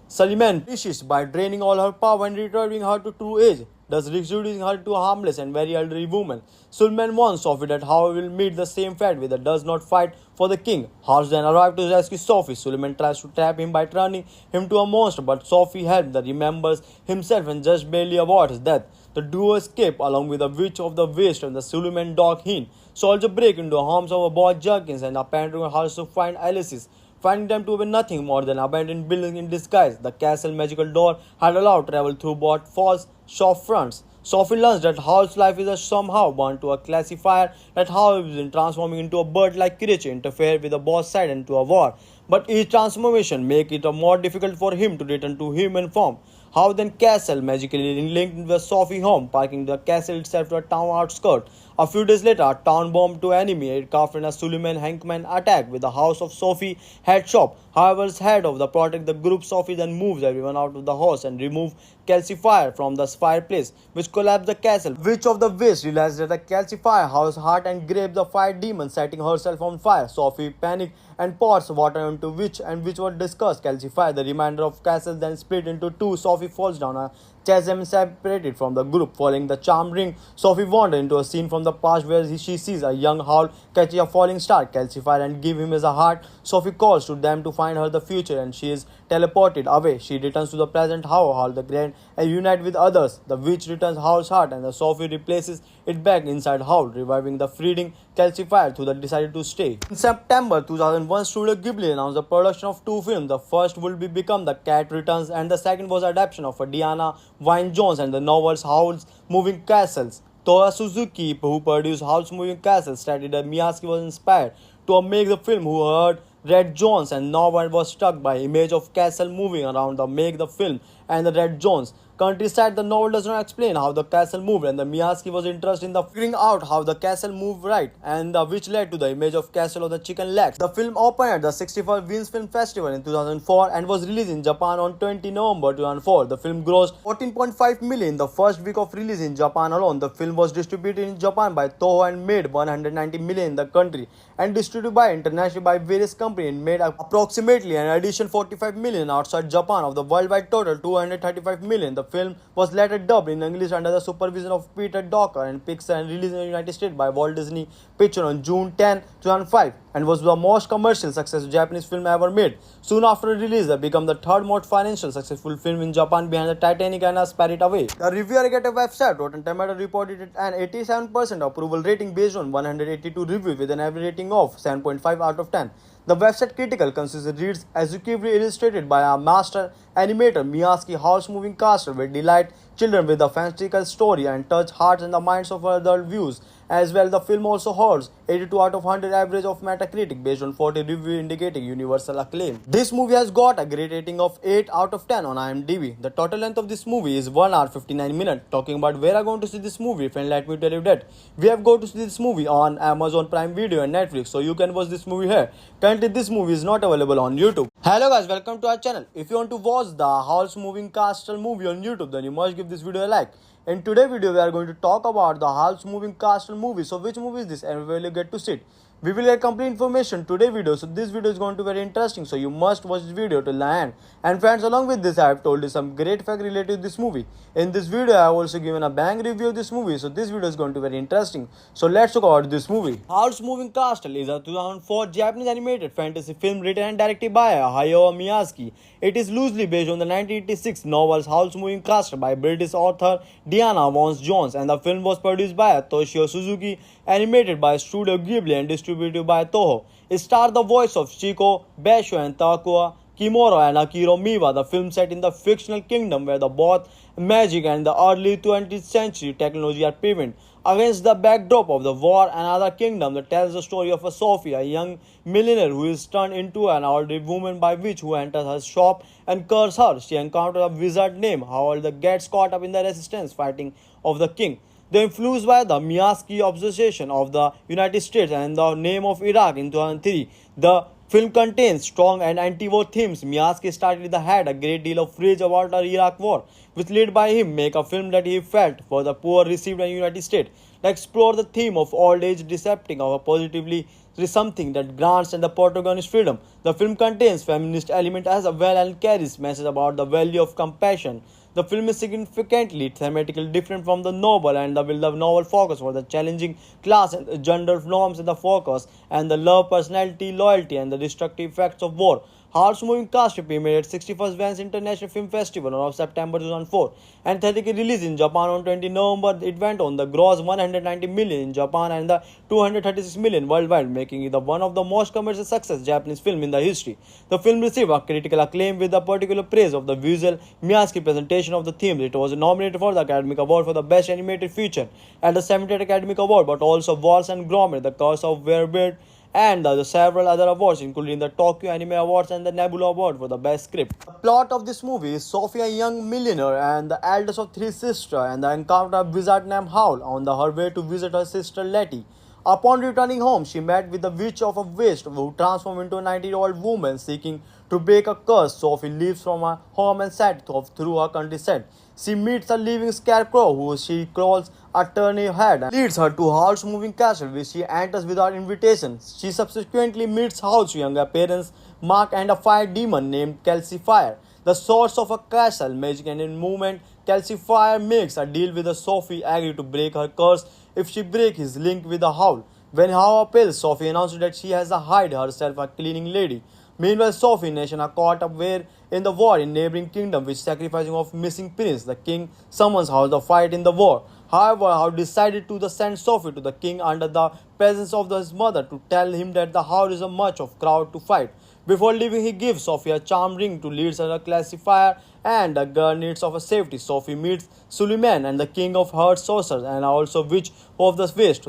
Suleiman punishes by draining all her power and returning her to true age, thus reducing her to a harmless and very elderly woman. Suleiman warns Sophie that Howl will meet the same fate with does not fight for the king. Howl then arrives to rescue Sophie. Suleiman tries to trap him by turning him to a monster, but Sophie helps that remembers himself and just barely avoids death. The duo escape along with the witch of the waste and the Suleiman dog Heen. Soldier break into the homes of boy Jerkins and apparently also find Alice's, finding them to be nothing more than abandoned building in disguise. The castle magical door had allowed travel through both false shop fronts. Sophie learns that Howl's life is somehow bound to a classifier, that Howl is in transforming into a bird-like creature interfere with the boss side into a war. But each transformation make it more difficult for him to return to human form. Howl then castle magically linked with Sophie home, parking the castle itself to a town outskirt. A few days later, a town bomb to enemy aircraft and a Suleiman Hankman attack with the house of Sophie head shop. However, as head of the protect the group, Sophie then moves everyone out of the house and remove Calcifier from the fireplace, which collapsed the castle. Witch of the Waste realized that the Calcifier house heart and grabs the fire demon, setting herself on fire. Sophie panics and pours water into Witch, and Witch was discussed. Calcifier, the remainder of castle then split into two. Sophie falls down a chasm separated from the group. Following the charm ring, Sophie wanders into a scene from the past where she sees a young Howl catch a falling star, Calcifier, and give him as a heart. Sophie calls to them to find her the future, and she is teleported away. She returns to the present Howl the Grand and unite with others. The witch returns Howl's heart, and the Sophie replaces it back inside Howl, reviving the freeing Calcifier, who decided to stay. In September 2001, Studio Ghibli announced the production of two films. The first will become The Cat Returns, and the second was adaptation of Diana Wynne Jones and the novels Howl's Moving Castles. Toya Suzuki, who produced Howl's Moving Castles, stated that Miyazaki was inspired to make the film, who heard Red Jones and Norwood was struck by image of castle moving around the make the film and the Red Jones. Countryside, the novel does not explain how the castle moved, and the Miyazaki was interested in the figuring out how the castle moved right, and which led to the image of castle of the chicken legs. The film opened at the 61st Venice Film Festival in 2004 and was released in Japan on 20 November 2004. The film grossed 14.5 million the first week of release in Japan alone. The film was distributed in Japan by Toho and made 190 million in the country, and distributed by internationally by various companies and made approximately an additional 45 million outside Japan. Of the worldwide total 235 million, the film was later dubbed in English under the supervision of Peter Docker and Pixar and released in the United States by Walt Disney Pictures on June 10, 2005, and was the most commercial successful Japanese film ever made. Soon after release, it became the third most financial successful film in Japan behind the Titanic and A Spirited Away. The review aggregator website Rotten Tomatoes reported it an 87% approval rating based on 182 reviews with an average rating of 7.5 out of 10. The website critical consensus reads executively illustrated by a master animator Miyazaki, Howl's Moving Castle will delight children with a fantastical story and touch hearts and the minds of adult views As well, the film also holds 82 out of 100 average of Metacritic based on 40 reviews indicating universal acclaim. This movie has got a great rating of 8 out of 10 on IMDb. The total length of this movie is 1 hour 59 minutes. Talking about where I'm going to see this movie, friend, let me tell you that we have go to see this movie on Amazon Prime Video and Netflix, so you can watch this movie here. Currently, this movie is not available on YouTube. Hello guys, welcome to our channel. If you want to watch the Howl's Moving Castle movie on YouTube, then you must give this video a like. In today's video, we are going to talk about the Howl's Moving Castle movie. So which movie is this and where will you get to see it? We will get complete information today video, so this video is going to be very interesting, so you must watch this video till the end. And friends, along with this I have told you some great fact related to this movie. In this video I have also given a bang review of this movie, so this video is going to be very interesting. So let's talk about this movie. Howl's Moving Castle is a 2004 Japanese animated fantasy film written and directed by Hayao Miyazaki. It is loosely based on the 1986 novel Howl's Moving Castle by British author Diana Vance Jones, and the film was produced by Toshio Suzuki, animated by Studio Ghibli and distributed by Toho. It stars the voice of Shiko, Basho and Takua Kimura and Akiro Miwa. The film set in the fictional kingdom where the both magic and the early 20th century technology are prevalent. Against the backdrop of the war, another kingdom that tells the story of a Sophie, a young millionaire who is turned into an elderly woman by witch who enters her shop and curses her. She encounters a wizard named Howell that gets caught up in the resistance fighting of the king. They influenced by the Miyazaki obsession of the United States and the name of Iraq in 2003. The film contains strong and anti-war themes. Miyazaki started had a great deal of rage about the Iraq war, which led by him make a film that he felt was the poor received in the United States. To explore the theme of old age decepting of a positively is something that grants and the protagonist freedom. The film contains feminist element as well and carries message about the value of compassion. The film is significantly thematically different from the novel, and the novel focus for the challenging class and gender norms in the focus and the love, personality, loyalty, and the destructive effects of war. Howl's Moving Castle premiered at 61st Venice International Film Festival on September 2004 and theatrically released in Japan on 20 November. It went on the gross 190 million in Japan and the 236 million worldwide, making it one of the most commercial success Japanese film in the history. The film received a critical acclaim with the particular praise of the visual Miyazaki presentation of the themes. It was nominated for the Academy Award for the Best Animated Feature at the 70th Academy Award, but also Wallace and Gromit, The Curse of Werebeard, and the several other awards, including the Tokyo Anime Awards and the Nebula Award for the Best Script. The plot of this movie is Sophie, a young millionaire and the eldest of three sisters, and the encounter of a wizard named Howl on her way to visit her sister Letty. Upon returning home, she met with the Witch of a Waste, who transformed into a 90-year-old woman seeking to break a curse. Sophie leaves from her home and set off through her countryside. She meets a living scarecrow who she calls a turnip head and leads her to Howl's Moving Castle, which she enters without invitation. She subsequently meets Howl's younger parents, Mark, and a fire demon named Calcifier. The source of a castle, magic, and in movement, Calcifier makes a deal with Sophie, agree to break her curse if she breaks his link with the Howl. When Howl appeals, Sophie announces that she has hired herself a cleaning lady. Meanwhile, Sophie and Nation are caught up in the war in neighboring kingdom, which sacrificing of missing prince. The king summons Howl to fight in the war. However, Howl decided to send Sophie to the king under the presence of his mother to tell him that the Howl is a much of crowd to fight. Before leaving, he gives Sophie a charm ring to lead her classifier and the girl needs of a safety. Sophie meets Suleiman and the king of her sorcerers and also witch of the waste.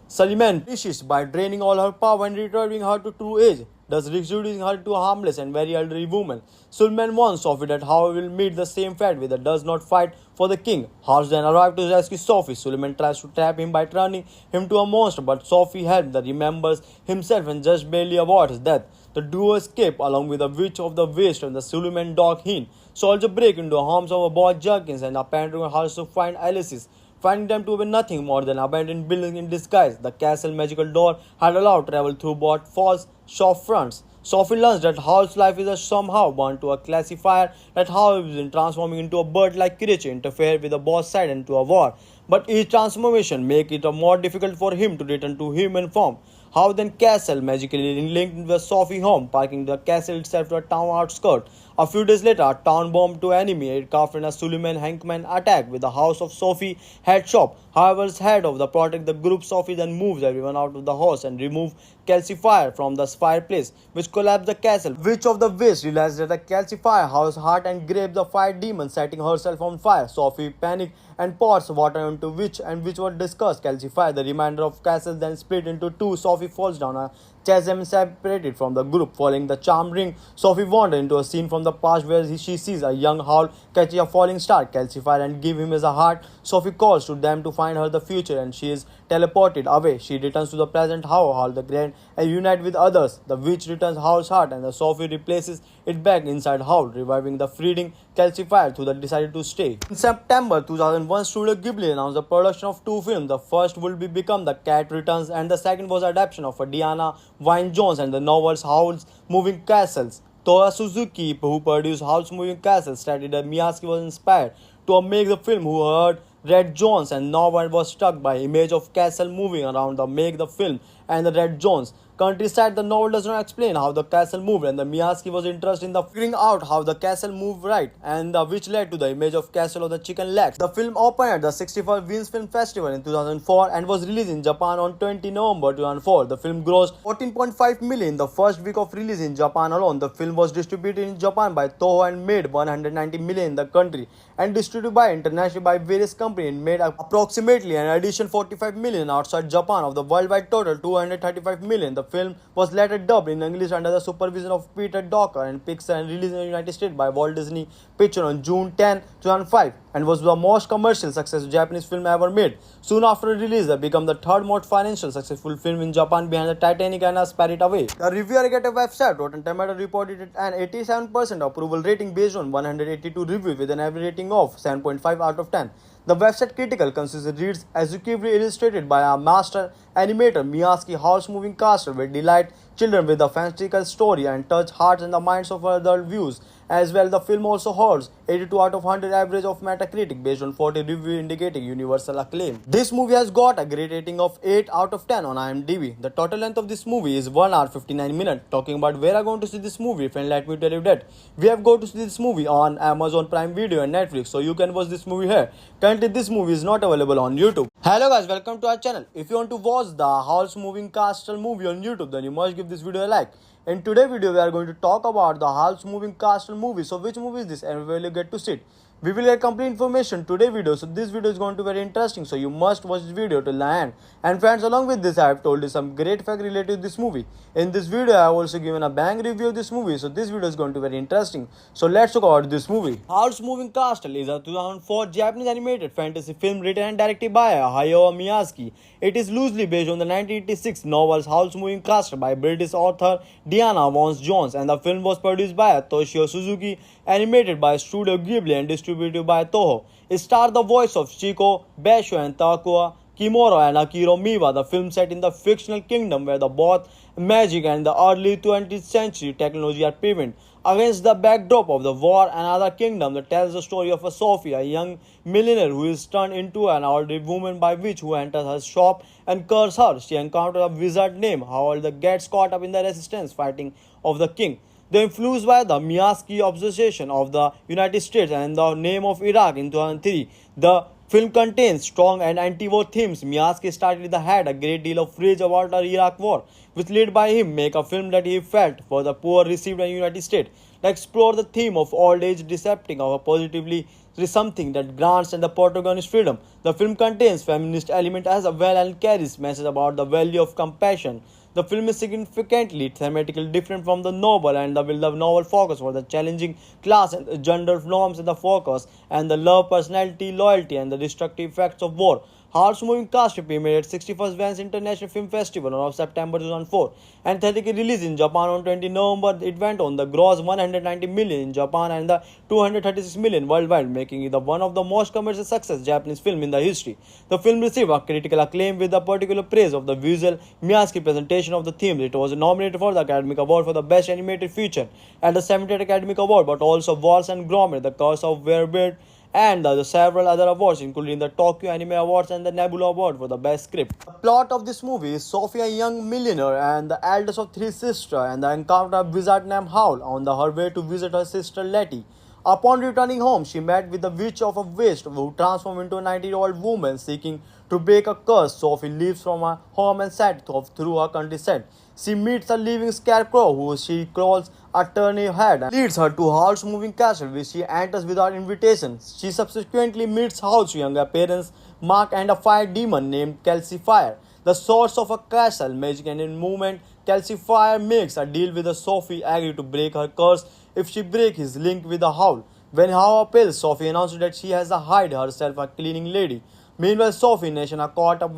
Suleiman finishes by draining all her power and returning her to true age, thus reducing her to a harmless and very elderly woman. Suleiman warns Sophie that Howl will meet the same fate with that does not fight for the king. Howl then arrives to rescue Sophie. Suleiman tries to trap him by turning him to a monster, but Sophie helps that remembers himself and just barely avoids death. The duo escape along with the witch of the waste and the Suleiman dog Heen. Soldier break into the homes of a boy Jerkins and apparently also find Alice's, finding them to be nothing more than abandoned building in disguise. The castle magical door had allowed travel through both false shop fronts. Sophie learns that Howl's life is somehow bound to a classifier, that Howl is transforming into a bird-like creature interfere with the boss side into a war. But each transformation makes it more difficult for him to return to human form. How then castle magically linked the Sophie home, parking the castle itself to a town outskirt. A few days later, a town bomb to enemy aircraft in a Suleiman Hankman attack with the house of Sophie head shop. However, head of the protect the group, Sophie then moves everyone out of the house and remove calcifier from the fireplace, which collapsed the castle. Witch of the West realized that the calcifier house heart and grabs the fire demon, setting herself on fire. Sophie panics and pours water into Witch, and Witch was discussed calcify. The remainder of castle then split into two. Sophie falls down a chasm and separated from the group. Following the charm ring, Sophie wanders into a scene from the past where she sees a young Howl catch a falling star, calcify and give him as a heart. Sophie calls to them to find her the future, and she is teleported away. She returns to the present. Howl the Grand and unite with others. The witch returns Howl's heart, and the Sophie replaces it back inside Howl, reviving the freeding calcifier who decided to stay. In September 2001, Studio Ghibli announced the production of two films. The first will be become The Cat Returns, and the second was adaptation of Diana Wynne Jones and the novels Howl's Moving Castles. Toya Suzuki, who produced Howl's Moving Castle, stated that Miyazaki was inspired to make the film who heard Red Jones and no one was struck by image of castle moving around the make the film and the Red Jones. Countryside, the novel does not explain how the castle moved, and the Miyazaki was interested in the figuring out how the castle moved right, and which led to the image of castle of the chicken legs. The film opened at the 61st Venice Film Festival in 2004 and was released in Japan on 20 November 2004. The film grossed 14.5 million in the first week of release in Japan alone. The film was distributed in Japan by Toho and made 190 million in the country, and distributed by internationally by various companies and made approximately an additional 45 million outside Japan of the worldwide total 235 million. The film was later dubbed in English under the supervision of Peter Docker and Pixar and released in the United States by Walt Disney Pictures on June 10, 2005, and was the most commercial successful Japanese film ever made. Soon after release, it became the third most financial successful film in Japan behind the Titanic and A Spirited Away. The review aggregator website Rotten Tomatoes reported it an 87% approval rating based on 182 reviews with an average rating of 7.5 out of 10. The website critical consensus reads, executively illustrated by a master animator, Miyazaki Howl's Moving Castle will delight children with a fanciful story and touch hearts and the minds of adult viewers. As well, the film also holds 82 out of 100 average of Metacritic based on 40 reviews indicating universal acclaim. This movie has got a great rating of 8 out of 10 on IMDb. The total length of this movie is 1 hour 59 minutes. Talking about where I'm going to see this movie, friend, let me tell you that we have go to see this movie on Amazon Prime Video and Netflix, so you can watch this movie here. Currently, this movie is not available on YouTube. Hello guys, welcome to our channel. If you want to watch the Howl's Moving Castle movie on YouTube, then you must give this video a like. In today's video, we are going to talk about the Howl's Moving Castle movie. So which movie is this and where will you get to see it? We will get complete information today's video. So this video is going to be very interesting. So you must watch this video till the end. And friends, along with this, I have told you some great fact related to this movie. In this video, I have also given a bang review of this movie. So this video is going to be very interesting. So let's talk about this movie. Howl's Moving Castle is a 2004 Japanese animated fantasy film written and directed by Hayao Miyazaki. It is loosely based on the 1986 novel Howl's Moving Castle by British author Diana Wynne Jones, and the film was produced by Toshio Suzuki, animated by Studio Ghibli and distributed by Toho. It starred the voice of Chico, Basho and Takua Kimura and Akiro Miwa. The film set in the fictional kingdom where the both magic and the early 20th century technology are prevalent. Against the backdrop of the war and other kingdom that tells the story of a Sophie, a young millionaire who is turned into an elderly woman by witch who enters her shop and curses her. She encounters a wizard named Howl that gets caught up in the resistance fighting of the king. They are influenced by the Miyazaki obsession of the United States and the name of Iraq in 2003. The film contains strong and anti-war themes. Miyazaki had a great deal of rage about the Iraq war, which led by him make a film that he felt for the poor received in the United States. To explore the theme of old age decepting of a positively is something that grants and the protagonist freedom. The film contains feminist element as well and carries message about the value of compassion. The film is significantly thematically different from the novel, and the novel focus for the challenging class and the gender norms in the focus and the love, personality, loyalty, and the destructive effects of war. Howl's Moving Castle premiered at 61st Venice International Film Festival on September 2004 and theatrically released in Japan on 20 November. It went on the gross 190 million in Japan and the 236 million worldwide, making it one of the most commercial success Japanese film in the history. The film received a critical acclaim with the particular praise of the visual Miyazaki presentation of the themes. It was nominated for the Academy Award for the Best Animated Feature at the 70th Academy Award, but also Wallace and Gromit: The Curse of Werewolf and several other awards, including the Tokyo Anime Awards and the Nebula Award for the best script. The plot of this movie is Sophie, a young millionaire and the eldest of three sisters, and encounter a wizard named Howl on her way to visit her sister Letty. Upon returning home, she met with the Witch of a Waste, who transformed into a 90-year-old woman seeking to break a curse. Sophie leaves from her home and set off through her countryside. She meets a living scarecrow who she calls a turnip head and leads her to Howl's moving castle, which she enters without invitation. She subsequently meets Howl's younger parents, Mark, and a fire demon named Calcifier. The source of a castle, magic, and in movement, Calcifier makes a deal with Sophie, agree to break her curse if she breaks his link with the Howl. When Howl appeals, Sophie announces that she has hired herself a cleaning lady. Meanwhile, Sophie and Nation are caught up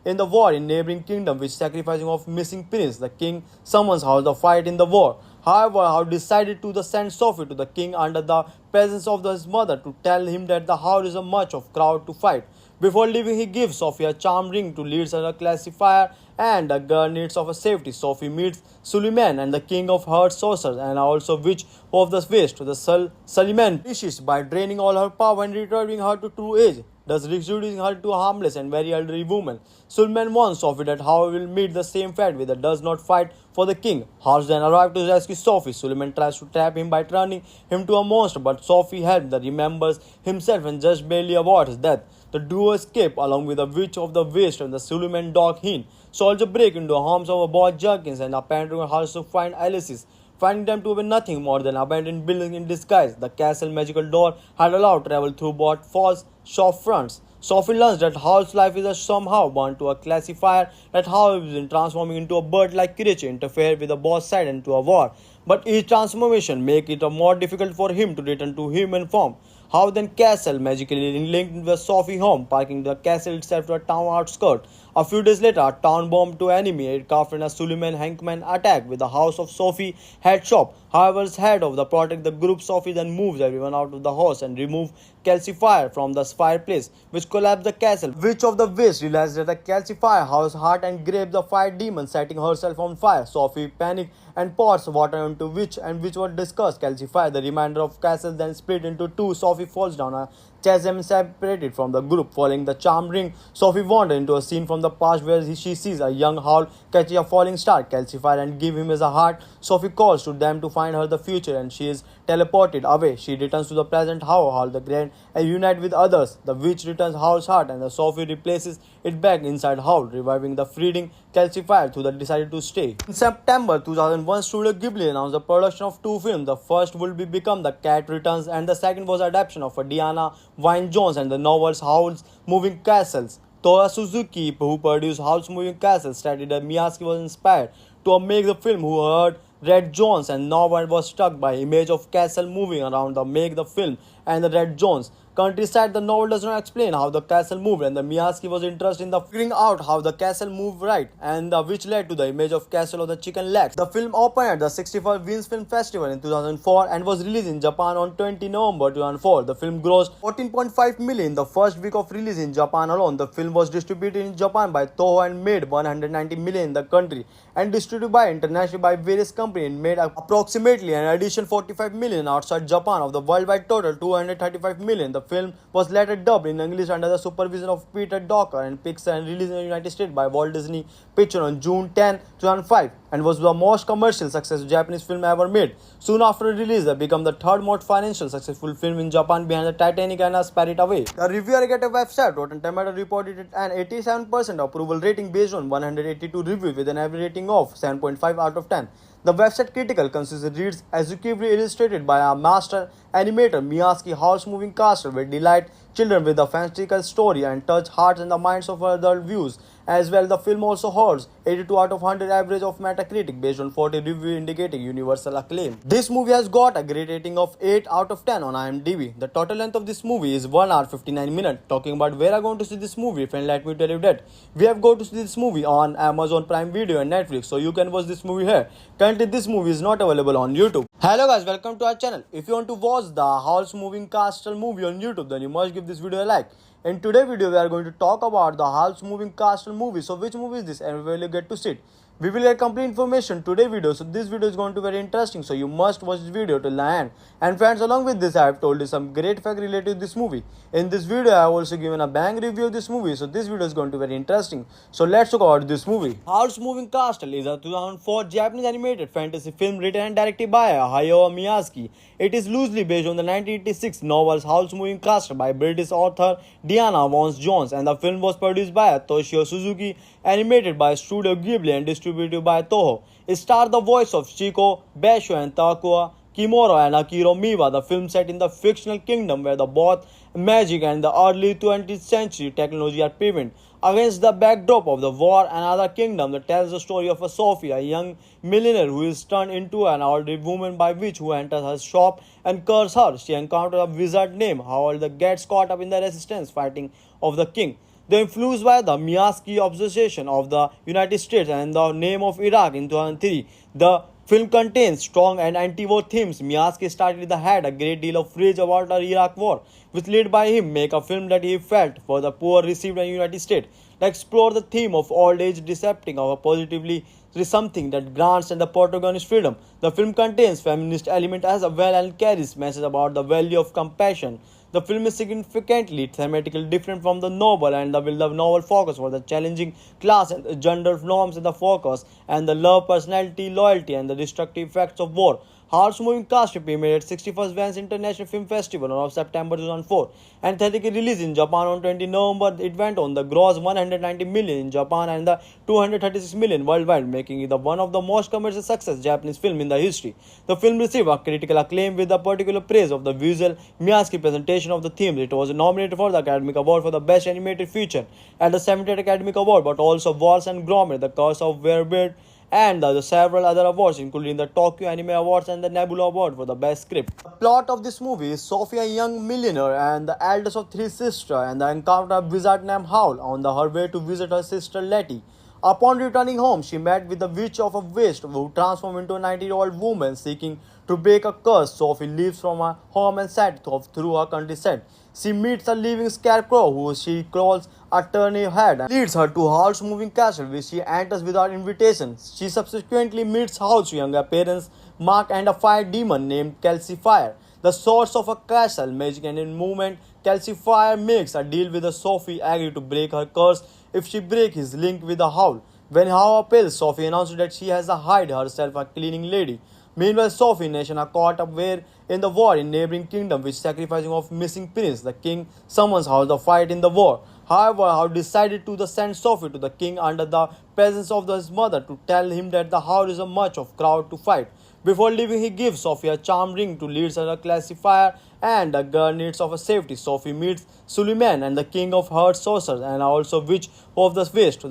in the war in neighboring kingdom, which sacrificing of missing prince. The king summons Howl to fight in the war. However, Howl decided to send Sophie to the king under the presence of his mother to tell him that the Howl is a much of crowd to fight. Before leaving, he gives Sophie a charm ring to lead her a classifier and a girl needs of a safety. Sophie meets Suleiman and the king of her sorcerers and also witch of the waste. The Suleiman perishes by draining all her power and returning her to true age, thus reducing her to a harmless and very elderly woman. Suleiman warns Sophie that Howl will meet the same fate with but does not fight for the king. Howl then arrives to rescue Sophie. Suleiman tries to trap him by turning him to a monster, but Sophie helps the remembers himself and just barely avoids his death. The duo escape along with the Witch of the Waste and the Suleiman dog Heen. Soldier break into the homes of boy Jerkins and apparently also find Alice's, finding them to be nothing more than abandoned building in disguise. The castle magical door had allowed travel through both false shop fronts. Sophie learns that Howl's life is somehow bound to a classifier, that Howl is transforming into a bird-like creature interfere with the boss side into a war. But each transformation make it more difficult for him to return to human form. Howl then castle magically linked with Sophie home, parking the castle itself to a town outskirt. A few days later, a town bomb to enemy aircraft and a Suleiman Hankman attack with the house of Sophie head shop. However, as head of the protect the group, Sophie then moves everyone out of the house and remove Calcifier from the fireplace, which collapsed the castle. Witch of the Waste realized that the Calcifier house heart and grabs the fire demon, setting herself on fire. Sophie panics and pours water into Witch, and which was discussed. Calcifier, the remainder of castle then split into two. Sophie falls down a chasm separated from the group. Following the charm ring, Sophie wanders into a scene from the past where she sees a young Howl catch a falling star, Calcifier, and give him as a heart. Sophie calls to them to find her the future, and she is teleported away. She returns to the present Howl the Grand and unite with others. The witch returns Howl's heart, and the Sophie replaces it back inside Howl, reviving the freeing Calcifier who decided to stay. In September 2001, Studio Ghibli announced the production of two films. The first will become The Cat Returns, and the second was adaptation of Diana Wynne Jones and the novels Howl's Moving Castles. Toya Suzuki, who produced Howl's Moving Castles, stated that Miyazaki was inspired to make the film who heard Red Jones and no one was struck by image of castle moving around the make the film and the Red Jones countryside. The novel does not explain how the castle moved, and the Miyazaki was interested in the figuring out how the castle moved right, and which led to the image of castle of the chicken legs. The film opened at the 61st Venice Film Festival in 2004 and was released in Japan on 20 November 2004. The film grossed 14.5 million the first week of release in Japan alone. The film was distributed in Japan by Toho and made 190 million in the country, and distributed by internationally by various companies and made approximately an additional 45 million outside Japan of the worldwide total 235 million. The film was later dubbed in English under the supervision of Peter Docker and Pixar and released in the United States by Walt Disney Pictures on June 10, 2005, and was the most commercial successful Japanese film ever made. Soon after release, it became the third most financial successful film in Japan behind the Titanic and Spirited Away. The review aggregator website Rotten Tomatoes reported it an 87% approval rating based on 182 reviews with an average rating of 7.5 out of 10. The website critical consensus reads executively illustrated by a master animator Miyazaki. Howl's Moving Castle will delight children with a fantastical story and touch hearts and the minds of adult views. As well, the film also holds 82 out of 100 average of Metacritic based on 40 reviews indicating universal acclaim. This movie has got a great rating of 8 out of 10 on IMDb. The total length of this movie is 1 hour 59 minutes. Talking about where I'm going to see this movie, friend, let me tell you that we have go to see this movie on Amazon Prime Video and Netflix, so you can watch this movie here. Currently, this movie is not available on YouTube. Hello guys, welcome to our channel. If you want to watch the Howl's Moving Castle movie on YouTube, then you must give this video a like. In today's video, we are going to talk about the Howl's Moving Castle movie. So which movie is this and where will you get to see it? We will get complete information today video. So this video is going to be very interesting. So you must watch this video till the end. And friends, along with this, I have told you some great fact related to this movie. In this video, I have also given a bang review of this movie. So this video is going to be very interesting. So let's talk about this movie. Howl's Moving Castle is a 2004 Japanese animated fantasy film written and directed by Hayao Miyazaki. It is loosely based on the 1986 novel Howl's Moving Castle by British author Diana Vance Jones, and the film was produced by Toshio Suzuki, animated by Studio Ghibli, and distributed by Toho. It starred the voice of Chico, Basho, and Takua Kimura and Akiro Miwa. The film set in the fictional kingdom where the both magic and the early 20th century technology are prevalent. Against the backdrop of the war and other kingdom that tells the story of a Sophie, a young millionaire who is turned into an elderly woman by witch who enters her shop and curses her. She encounters a wizard named Howell that gets caught up in the resistance fighting of the king. They influenced by the Miyazaki obsession of the United States and the name of Iraq in 2003. The film contains strong and anti-war themes. Miyazaki started had a great deal of rage about the Iraq war, which led by him make a film that he felt for the poor received in the United States. To explore the theme of old age decepting of a positively is something that grants and the protagonist freedom. The film contains feminist element as well and carries message about the value of compassion. The film is significantly thematically different from the novel, and the novel focus for the challenging class and the gender norms in the focus, and the love, personality, loyalty, and the destructive effects of war. Howl's Moving Castle premiered at 61st Venice International Film Festival on September 2004 and theatrically released in Japan on 20 November. It went on the gross 190 million in Japan and the 236 million worldwide, making it one of the most commercial success Japanese film in the history. The film received a critical acclaim with the particular praise of the visual Miyazaki presentation of the themes. It was nominated for the Academy Award for the Best Animated Feature at the 70th Academy Award, but also Wallace and Gromit, The Curse of Werebeard, and the several other awards, including the Tokyo Anime Awards and the Nebula Award for the Best Script. The plot of this movie is Sophie, a young millionaire and the eldest of three sisters, and the encounter of a wizard named Howl on her way to visit her sister Letty. Upon returning home, she met with the Witch of a Waste, who transformed into a 90-year-old woman seeking to break a curse. Sophie leaves from her home and set off through her countryside. She meets a living scarecrow who she calls a turnip head and leads her to Howl's Moving Castle, which she enters without invitation. She subsequently meets Howl's younger parents, Mark, and a fire demon named Calcifier. The source of a castle, magic, and in movement, Calcifier makes a deal with Sophie, agree to break her curse if she breaks his link with the Howl. When Howl appeals, Sophie announces that she has hired herself a cleaning lady. Meanwhile, Sophie and Nation are caught up in the war in neighboring kingdom, which sacrificing of missing prince. The king summons Howl to fight in the war. However, Howl decided to send Sophie to the king under the presence of his mother to tell him that the Howl is a much of crowd to fight. Before leaving, he gives Sophie a charm ring to lead her a classifier and a girl needs of a safety. Sophie meets Suleiman and the king of her sorcerers and also witch of the west.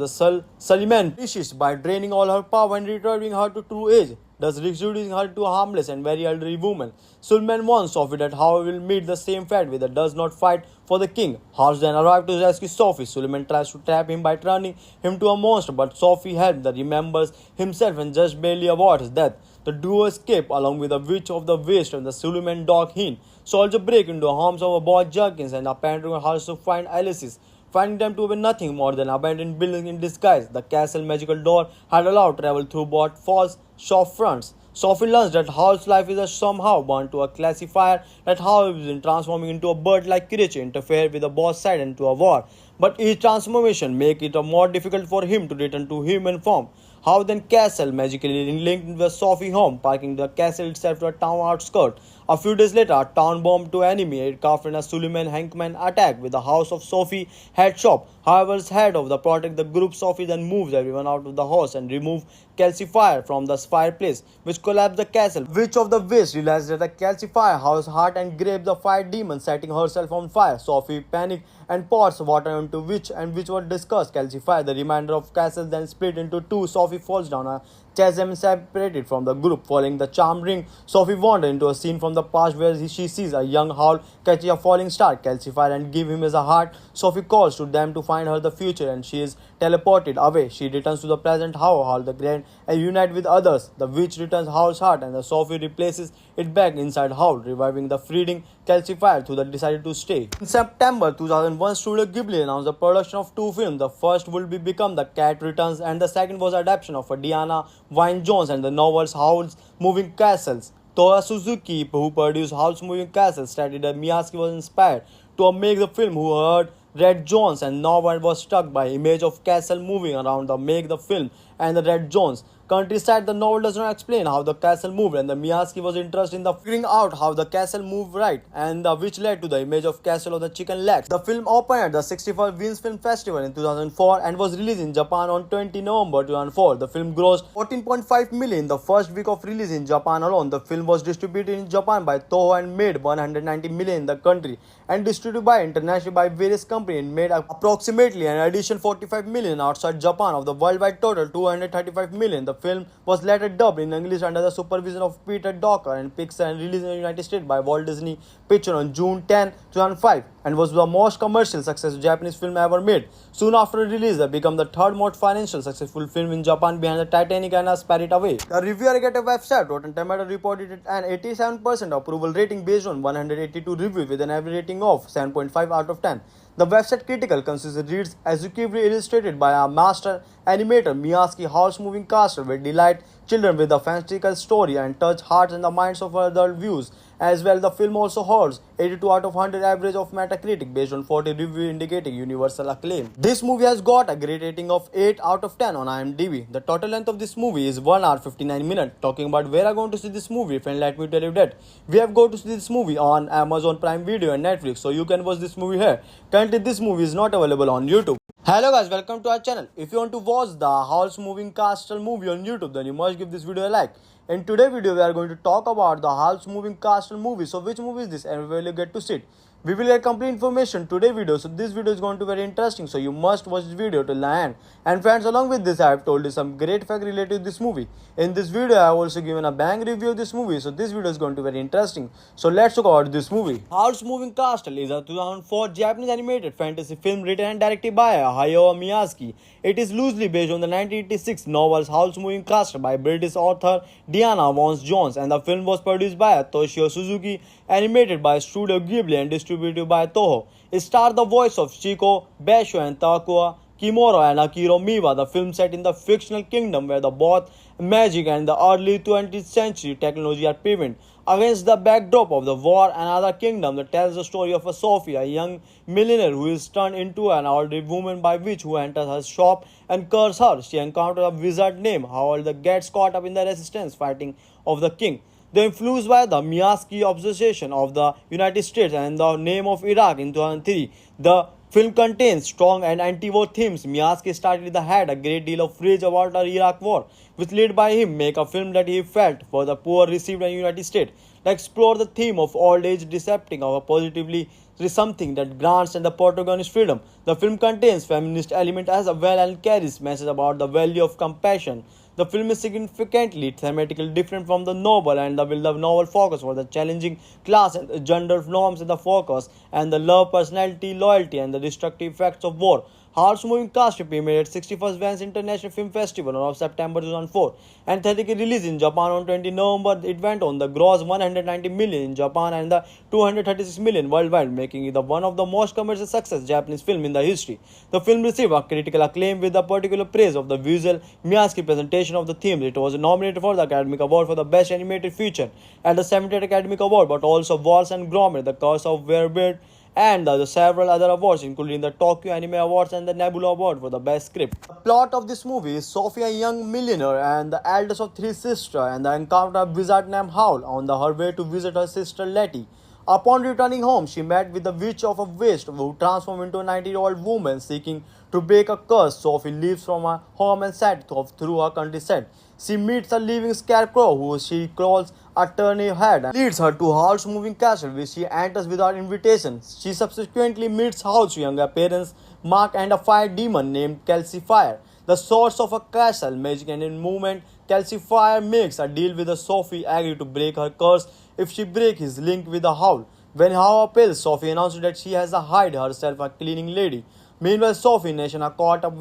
Suleiman perishes by draining all her power and returning her to true age, thus reducing her to a harmless and very elderly woman. Suleiman warns Sophie that Howl will meet the same fate with does not fight for the king. Howl then arrives to rescue Sophie. Suleiman tries to trap him by turning him to a monster, but Sophie helps the remembers himself and just barely avoids death. The duo escape along with the witch of the west and the Suleiman dog Heen. Soldier break into the homes of a boy Jerkins and apparently also find Alice's, finding them to be nothing more than abandoned building in disguise. The castle magical door had allowed travel through both false shop fronts. Sophie learns that Howl's life is somehow bound to a classifier, that Howl is in transforming into a bird-like creature interfere with the boss side into a war. But each transformation make it more difficult for him to return to human form. Howl then castle magically linked with Sophie home, parking the castle itself to a town outskirt. A few days later, a town bomb to enemy aircraft and a Suleiman Hankman attack with the house of Sophie head shop. However, as head of the protect the group, Sophie then moves everyone out of the house and remove Calcifier from the fireplace, which collapsed the castle. Witch of the West realized that the Calcifier house heart and grabs the fire demon, setting herself on fire. Sophie panics and pours water into Witch, and Witch was discussed Calcifier. The remainder of castle then split into two. Sophie falls down a chasm separated from the group. Following the charm ring, Sophie wanders into a scene from the past where she sees a young Howl catch a falling star, Calcifier, and give him as a heart. Sophie calls to them to find her the future, and she is teleported away. She returns to the present Howl the Grand and unite with others. The witch returns Howl's heart, and the Sophie replaces it back inside Howl, reviving the fleeting calcifier who decided to stay. In September 2001, Studio Ghibli announced the production of two films. The first would become The Cat Returns, and the second was adaptation of Diana Wynne Jones and the novels Howl's Moving Castles. Toya Suzuki, who produced Howl's Moving Castle, stated that Miyazaki was inspired to make the film who heard Red Jones and Norwood was struck by image of castle moving around the make the film and the Red Jones. Countryside, the novel does not explain how the castle moved, and the Miyazaki was interested in the figuring out how the castle moved right, and which led to the image of castle of the chicken legs. The film opened at the 61st Venice Film Festival in 2004 and was released in Japan on 20 November 2004. The film grossed 14.5 million in the first week of release in Japan alone. The film was distributed in Japan by Toho and made 190 million in the country, and distributed by internationally by various companies and made approximately an additional 45 million outside Japan. Of the worldwide total 235 million, the film was later dubbed in English under the supervision of Peter Docker and Pixar and released in the United States by Walt Disney Pictures on June 10, 2005, and was the most commercial successful Japanese film ever made. Soon after release, it became the third most financial successful film in Japan behind the Titanic and A Spirited Away. The review aggregator website Rotten Tomatoes reported it an 87% approval rating based on 182 reviews with an average rating of 7.5 out of 10. The website critical consensus reads, executively illustrated by a master animator Miyazaki, Howl's Moving Castle will delight children with a fanciful story and touch hearts and the minds of adult viewers. As well, the film also holds 82 out of 100 average of Metacritic based on 40 reviews indicating universal acclaim. This movie has got a great rating of 8 out of 10 on IMDb. The total length of this movie is 1 hour 59 minutes. Talking about where I'm going to see this movie, friend, let me tell you that we have go to see this movie on Amazon Prime Video and Netflix, so you can watch this movie here. Currently, this movie is not available on YouTube. Hello guys, welcome to our channel. If you want to watch the Howl's Moving Castle movie on YouTube, then you must give this video a like. In today's video, we are going to talk about the Howl's Moving Castle movie. So which movie is this and where will you get to see it? We will get complete information today's video. So this video is going to be very interesting. So you must watch this video till the end. And friends, along with this, I have told you some great fact related to this movie. In this video, I have also given a bang review of this movie. So this video is going to be very interesting. So let's talk about this movie. Howl's Moving Castle is a 2004 Japanese animated fantasy film written and directed by Hayao Miyazaki. It is loosely based on the 1986 novel Howl's Moving Castle by British author Diana Wynne Jones, and the film was produced by Toshio Suzuki, animated by Studio Ghibli and distributed by Toho. It stars the voice of Chico, Basho and Takua Kimura and Akira Miwa. The film set in the fictional kingdom where the both magic and the early 20th century technology are prevalent. Against the backdrop of the war and other kingdom that tells the story of a Sophia, a young millionaire who is turned into an elderly woman by witch who enters her shop and curses her. She encounters a wizard named Howl that gets caught up in the resistance fighting of the king. They influenced by the Miyazaki obsession of the United States and the name of Iraq in 2003. The film contains strong and anti-war themes. Miyazaki started had a great deal of rage about the Iraq war, which led by him make a film that he felt for the poor received in the United States. To explore the theme of old age decepting of a positively is something that grants and the protagonist freedom. The film contains feminist element as well and carries message about the value of compassion. The film is significantly thematically different from the novel, and the novel focus for the challenging class and the gender norms in the focus and the love, personality, loyalty, and the destructive effects of war. Howl's Moving Castle premiered at 61st Venice International Film Festival on September 2004 and theatrically released in Japan on 20 November. It went on the gross 190 million in Japan and the 236 million worldwide, making it one of the most commercial success Japanese film in the history. The film received a critical acclaim with the particular praise of the visual Miyazaki presentation of the themes. It was nominated for the Academy Award for the Best Animated Feature at the 70th Academy Award, but also Wallace and Gromit, The Curse of Werebeard, and the several other awards, including the Tokyo Anime Awards and the Nebula Award for the Best Script. The plot of this movie is Sophia, a young millionaire and the eldest of three sisters, and the encounter a wizard named Howl on her way to visit her sister Letty. Upon returning home, she met with the witch of a waste who transformed into a 90-year-old woman seeking to break a curse. Sophie leaves from her home and set off through her countryside. She meets a living scarecrow who she calls a turnip head and leads her to Howl's Moving Castle, which she enters without invitation. She subsequently meets Howl's younger parents, Mark, and a fire demon named Calcifier. The source of a castle, magic, and in movement, Calcifier makes a deal with Sophie, agree to break her curse if she breaks his link with the Howl. When Howl appeals, Sophie announces that she has hired herself a cleaning lady. Meanwhile, Sophie and Nation are caught up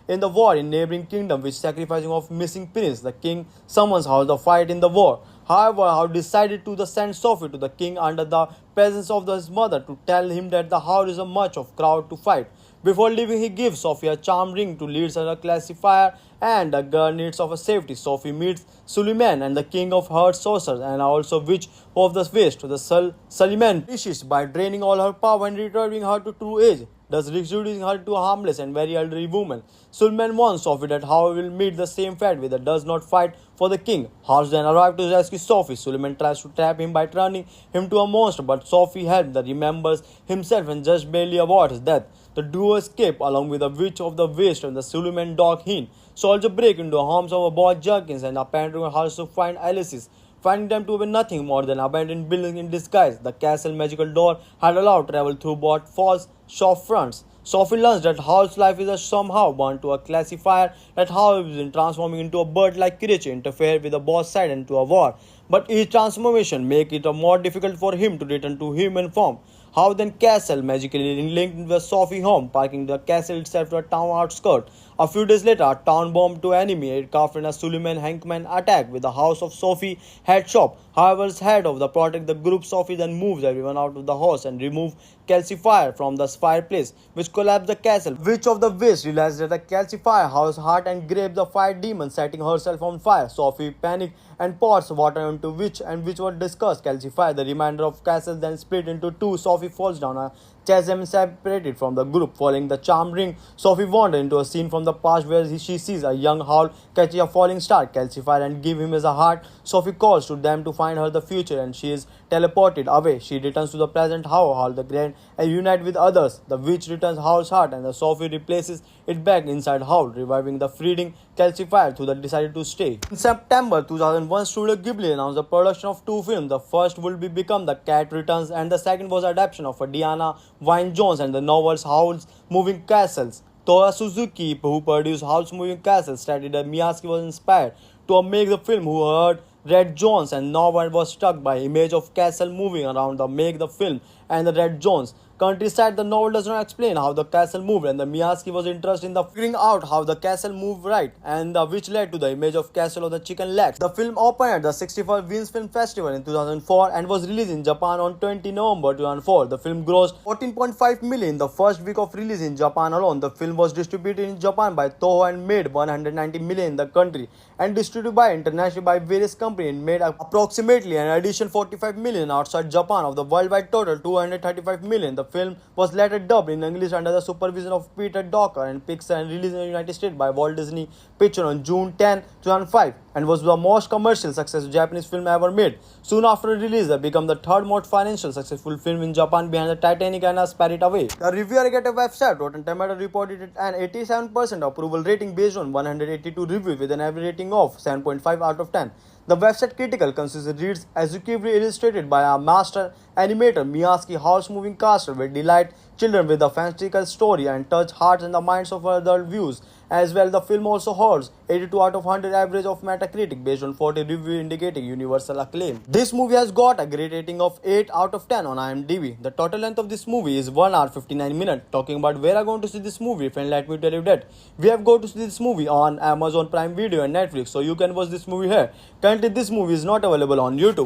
in the war in neighboring kingdom, which sacrificing of missing prince. The king summons Howl to fight in the war. However, Howard decided to send Sophie to the king under the presence of his mother to tell him that the Howard is a much of crowd to fight. Before leaving, he gives Sophie a charm ring to lead her a classifier and the girl needs of a safety. Sophie meets Suleiman and the king of her sorcerers and also witch of the west to the Suleiman wishes by draining all her power and returning her to true age, thus reducing her to a harmless and very elderly woman. Suleiman warns Sophie that Howard will meet the same fate with that does not fight for the king. Howard then arrives to rescue Sophie. Suleiman tries to trap him by turning him to a monster, but Sophie helps that remembers himself and just barely avoids death. The duo escape along with the witch of the west and the Suleiman dog Heen. Soldier break into the homes of boy Jerkins and apparently also find Alice's, finding them to be nothing more than abandoned building in disguise. The castle magical door had allowed travel through both false shop fronts. Sophie learns that Howl's life is somehow bound to a classifier, that Howl is transforming into a bird-like creature interfere with the boss side into a war. But each transformation make it more difficult for him to return to human form. How then castle magically linked with Sophie home, parking the castle itself to a town outskirt. A few days later, a town bomb to enemy aircraft in a Suleiman Hankman attack with the house of Sophie head shop. However, head of the protect the group, Sophie then moves everyone out of the house and remove calcifier from the fireplace, which collapsed the castle. Witch of the West realized that the calcifier house heart and grabs the fire demon, setting herself on fire. Sophie panics and pours water into Witch, and which was discussed calcifier. The remainder of castle then split into two. Sophie falls down a chasm separated from the group. Following the charm ring, Sophie wanders into a scene from the past where she sees a young Howl catch a falling star, calcify and give him as a heart. Sophie calls to them to find her the future and she is teleported away. She returns to the present Howl the Grand and unite with others. The witch returns Howl's heart and the Sophie replaces it back inside Howl, reviving the freeding calcifier who decided to stay. In September 2001, Studio Ghibli announced the production of two films. The first will become The Cat Returns and the second was adaptation of Diana Wynne Jones and the novels Howl's Moving Castles. Toya Suzuki, who produced Howl's Moving Castles, stated that Miyazaki was inspired to make the film who heard Red Jones and no one was struck by image of castle moving around the make the film and the Red Jones. Countryside, the novel does not explain how the castle moved and the Miyazaki was interested in the figuring out how the castle moved right and which led to the image of castle of the chicken legs. The film opened at the 61st Venice Film Festival in 2004 and was released in Japan on 20 November 2004. The film grossed 14.5 million in the first week of release in Japan alone. The film was distributed in Japan by Toho and made 190 million in the country and distributed by internationally by various companies and made approximately an additional 45 million outside Japan of the worldwide total 235 million. The film was later dubbed in English under the supervision of Peter Docker and Pixar and released in the United States by Walt Disney Pictures on June 10, 2005 and was the most commercial successful Japanese film ever made. Soon after release, it became the third most financial successful film in Japan behind the Titanic and Spirited Away. The review aggregator website Rotten Tomatoes reported an 87% approval rating based on 182 reviews with an average rating of 7.5 out of 10. The website critical consensus reads executively illustrated by a master animator Miyazaki. Howl's Moving Castle will delight children with a fanciful story and touch hearts and the minds of adult viewers. As well, the film also holds 82 out of 100 average of Metacritic based on 40 reviews indicating universal acclaim. This movie has got a great rating of 8 out of 10 on IMDb. The total length of this movie is 1 hour 59 minutes. Talking about where I'm going to see this movie, friend, let me tell you that we have go to see this movie on Amazon Prime Video and Netflix, so you can watch this movie here. Currently, this movie is not available on YouTube.